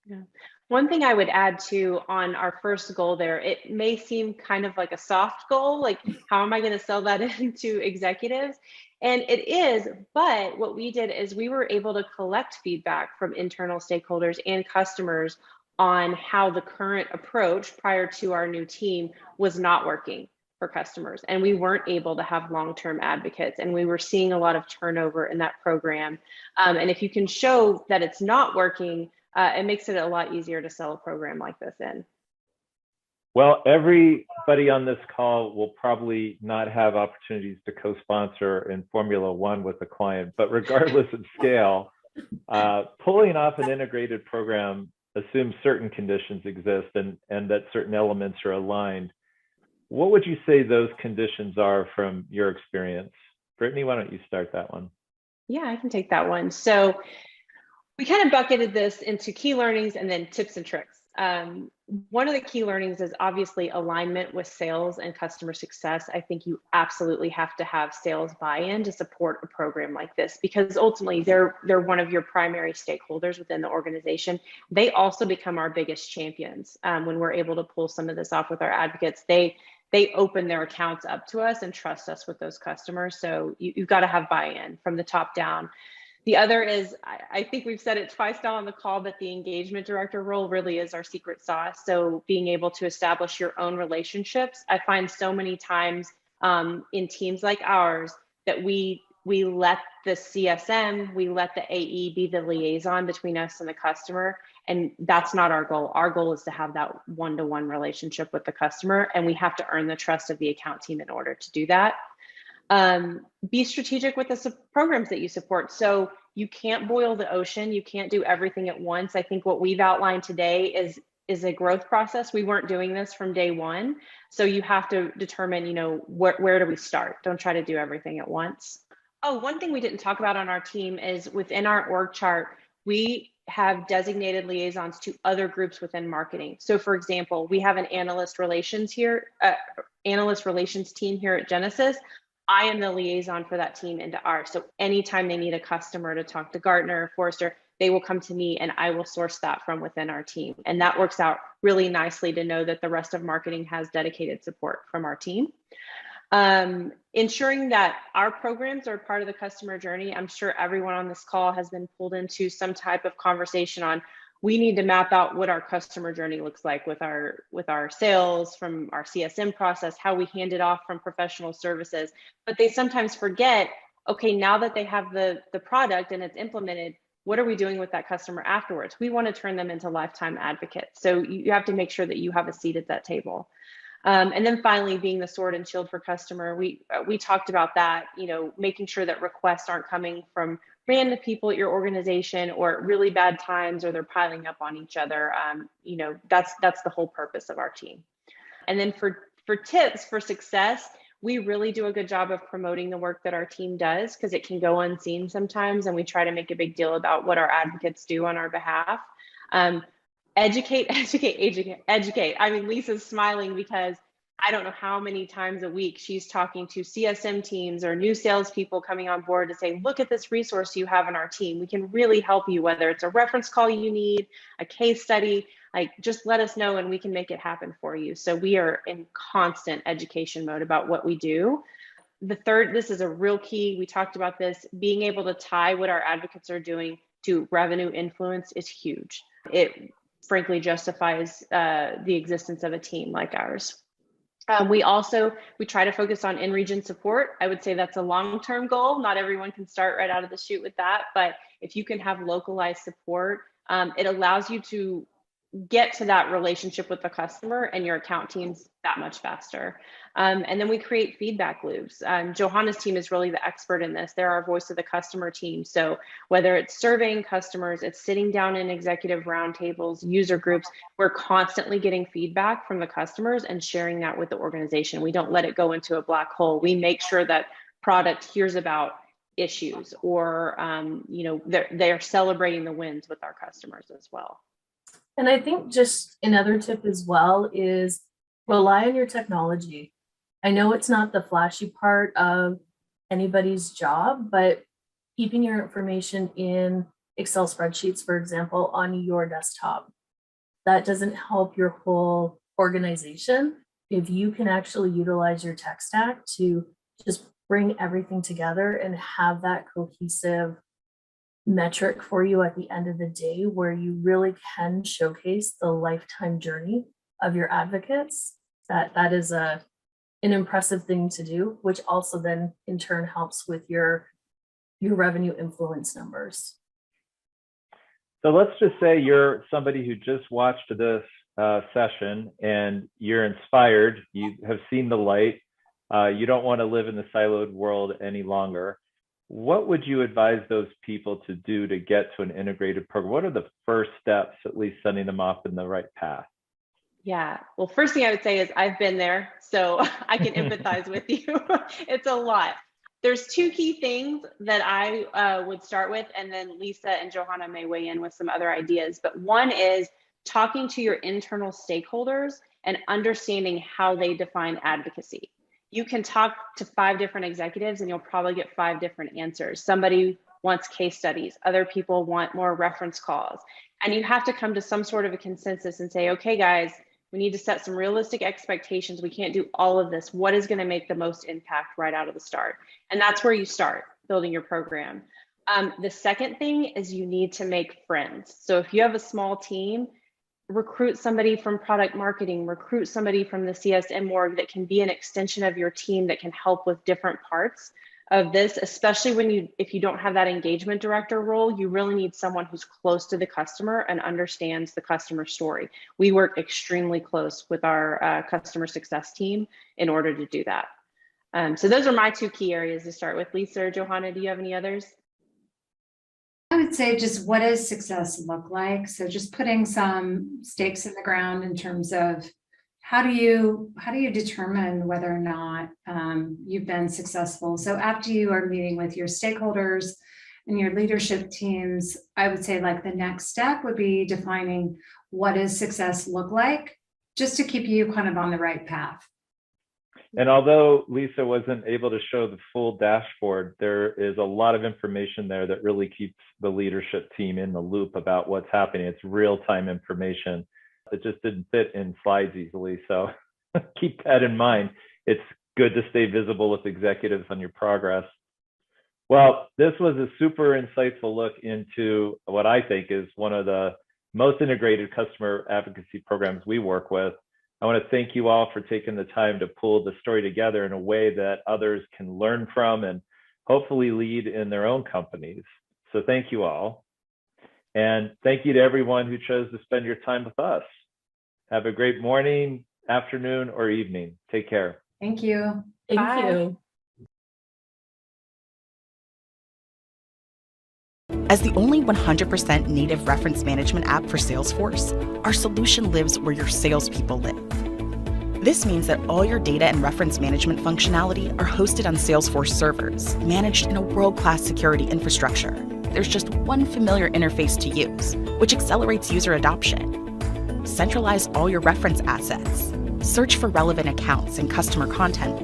Yeah. One thing I would add to on our first goal there, it may seem kind of like a soft goal, like how am I going to sell that into executives? And it is, but what we did is we were able to collect feedback from internal stakeholders and customers on how the current approach prior to our new team was not working for customers. And we weren't able to have long-term advocates, and we were seeing a lot of turnover in that program. And if you can show that it's not working, it makes it a lot easier to sell a program like this in. Well, everybody on this call will probably not have opportunities to co-sponsor in Formula One with a client, but regardless of scale, pulling off an integrated program assumes certain conditions exist and that certain elements are aligned. What would you say those conditions are from your experience? Brittany, why don't you start that one? Yeah, I can take that one. So we kind of bucketed this into key learnings and then tips and tricks. One of the key learnings is obviously alignment with sales and customer success. I think you absolutely have to have sales buy-in to support a program like this, because ultimately they're one of your primary stakeholders within the organization. They also become our biggest champions when we're able to pull some of this off with our advocates. They open their accounts up to us and trust us with those customers. So you've got to have buy-in from the top down. The other is, I think we've said it twice now on the call, but the engagement director role really is our secret sauce. So being able to establish your own relationships. I find so many times in teams like ours that we let the CSM, we let the AE be the liaison between us and the customer. And that's not our goal. Our goal is to have that one-to-one relationship with the customer. And we have to earn the trust of the account team in order to do that. Be strategic with the programs that you support. So you can't boil the ocean. You can't do everything at once. I think what we've outlined today is a growth process. We weren't doing this from day one. So you have to determine, where do we start? Don't try to do everything at once. Oh, one thing we didn't talk about on our team is within our org chart, we have designated liaisons to other groups within marketing. So for example, we have an analyst relations team here at Genesis. I am the liaison for that team into ours. So anytime they need a customer to talk to Gartner or Forrester, they will come to me and I will source that from within our team. And that works out really nicely to know that the rest of marketing has dedicated support from our team. Ensuring that our programs are part of the customer journey. I'm sure everyone on this call has been pulled into some type of conversation on we need to map out what our customer journey looks like with our sales, from our CSM process, how we hand it off from professional services. But they sometimes forget, okay, now that they have the product and it's implemented, what are we doing with that customer afterwards? We want to turn them into lifetime advocates. So you have to make sure that you have a seat at that table. And then finally, being the sword and shield for customer, we talked about that, making sure that requests aren't coming from random people at your organization or at really bad times, or they're piling up on each other. That's the whole purpose of our team. And then for tips for success, we really do a good job of promoting the work that our team does, because it can go unseen sometimes, and we try to make a big deal about what our advocates do on our behalf. Educate. I mean, Lisa's smiling because I don't know how many times a week she's talking to CSM teams or new salespeople coming on board to say, look at this resource you have in our team. We can really help you, whether it's a reference call you need, a case study, like just let us know and we can make it happen for you. So we are in constant education mode about what we do. The third, this is a real key, we talked about this, being able to tie what our advocates are doing to revenue influence is huge. It frankly justifies the existence of a team like ours. We try to focus on in-region support. I would say that's a long-term goal. Not everyone can start right out of the chute with that, but if you can have localized support, it allows you to get to that relationship with the customer and your account teams that much faster. And then we create feedback loops. Johanna's team is really the expert in this. They're our voice of the customer team. So whether it's surveying customers, it's sitting down in executive roundtables, user groups, we're constantly getting feedback from the customers and sharing that with the organization. We don't let it go into a black hole. We make sure that product hears about issues, or they're celebrating the wins with our customers as well. And I think just another tip as well is rely on your technology. I know it's not the flashy part of anybody's job, but keeping your information in Excel spreadsheets, for example, on your desktop, that doesn't help your whole organization. If you can actually utilize your tech stack to just bring everything together and have that cohesive metric for you at the end of the day, where you really can showcase the lifetime journey of your advocates, that is an impressive thing to do, which also then in turn helps with your revenue influence numbers. So let's just say you're somebody who just watched this session and you're inspired, you have seen the light, you don't want to live in the siloed world any longer. What would you advise those people to do to get to an integrated program? What are the first steps, at least sending them off in the right path? Yeah, well, first thing I would say is I've been there, so I can empathize with you. It's a lot. There's two key things that I would start with, and then Lisa and Johanna may weigh in with some other ideas. But one is talking to your internal stakeholders and understanding how they define advocacy. You can talk to 5 different executives and you'll probably get 5 different answers. Somebody wants case studies, other people want more reference calls. And you have to come to some sort of a consensus and say, okay, guys, we need to set some realistic expectations. We can't do all of this. What is going to make the most impact right out of the start? And that's where you start building your program. The second thing is you need to make friends. So if you have a small team, recruit somebody from product marketing, recruit somebody from the CSM org that can be an extension of your team that can help with different parts of this, especially if you don't have that engagement director role. You really need someone who's close to the customer and understands the customer story. We work extremely close with our customer success team in order to do that. So those are my 2 key areas to start with. Lisa or Johanna, do you have any others? I would say just what does success look like? So just putting some stakes in the ground in terms of how do you determine whether or not you've been successful? So after you are meeting with your stakeholders and your leadership teams, I would say like the next step would be defining what does success look like, just to keep you kind of on the right path. And although Lisa wasn't able to show the full dashboard, there is a lot of information there that really keeps the leadership team in the loop about what's happening. It's real-time information. It just didn't fit in slides easily. So keep that in mind. It's good to stay visible with executives on your progress. Well, this was a super insightful look into what I think is one of the most integrated customer advocacy programs we work with. I want to thank you all for taking the time to pull the story together in a way that others can learn from and hopefully lead in their own companies. So thank you all. And thank you to everyone who chose to spend your time with us. Have a great morning, afternoon, or evening. Take care. Thank you. Thank you. As the only 100% native reference management app for Salesforce, our solution lives where your salespeople live. This means that all your data and reference management functionality are hosted on Salesforce servers, managed in a world-class security infrastructure. There's just one familiar interface to use, which accelerates user adoption. Centralize all your reference assets, search for relevant accounts and customer content,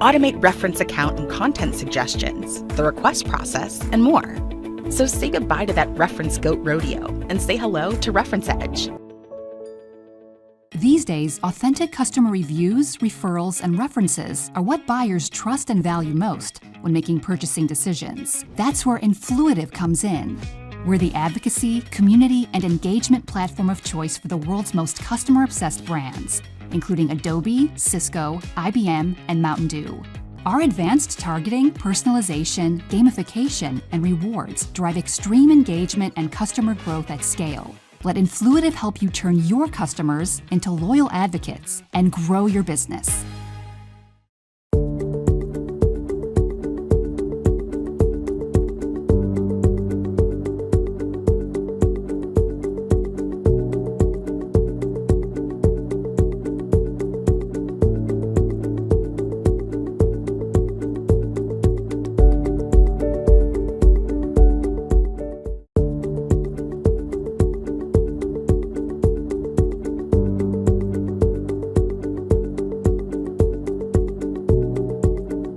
automate reference account and content suggestions, the request process, and more. So say goodbye to that reference goat rodeo and say hello to Reference Edge. These days, authentic customer reviews, referrals, and references are what buyers trust and value most when making purchasing decisions. That's where Influitive comes in. We're the advocacy, community, and engagement platform of choice for the world's most customer-obsessed brands, including Adobe, Cisco, IBM, and Mountain Dew. Our advanced targeting, personalization, gamification, and rewards drive extreme engagement and customer growth at scale. Let Influitive help you turn your customers into loyal advocates and grow your business.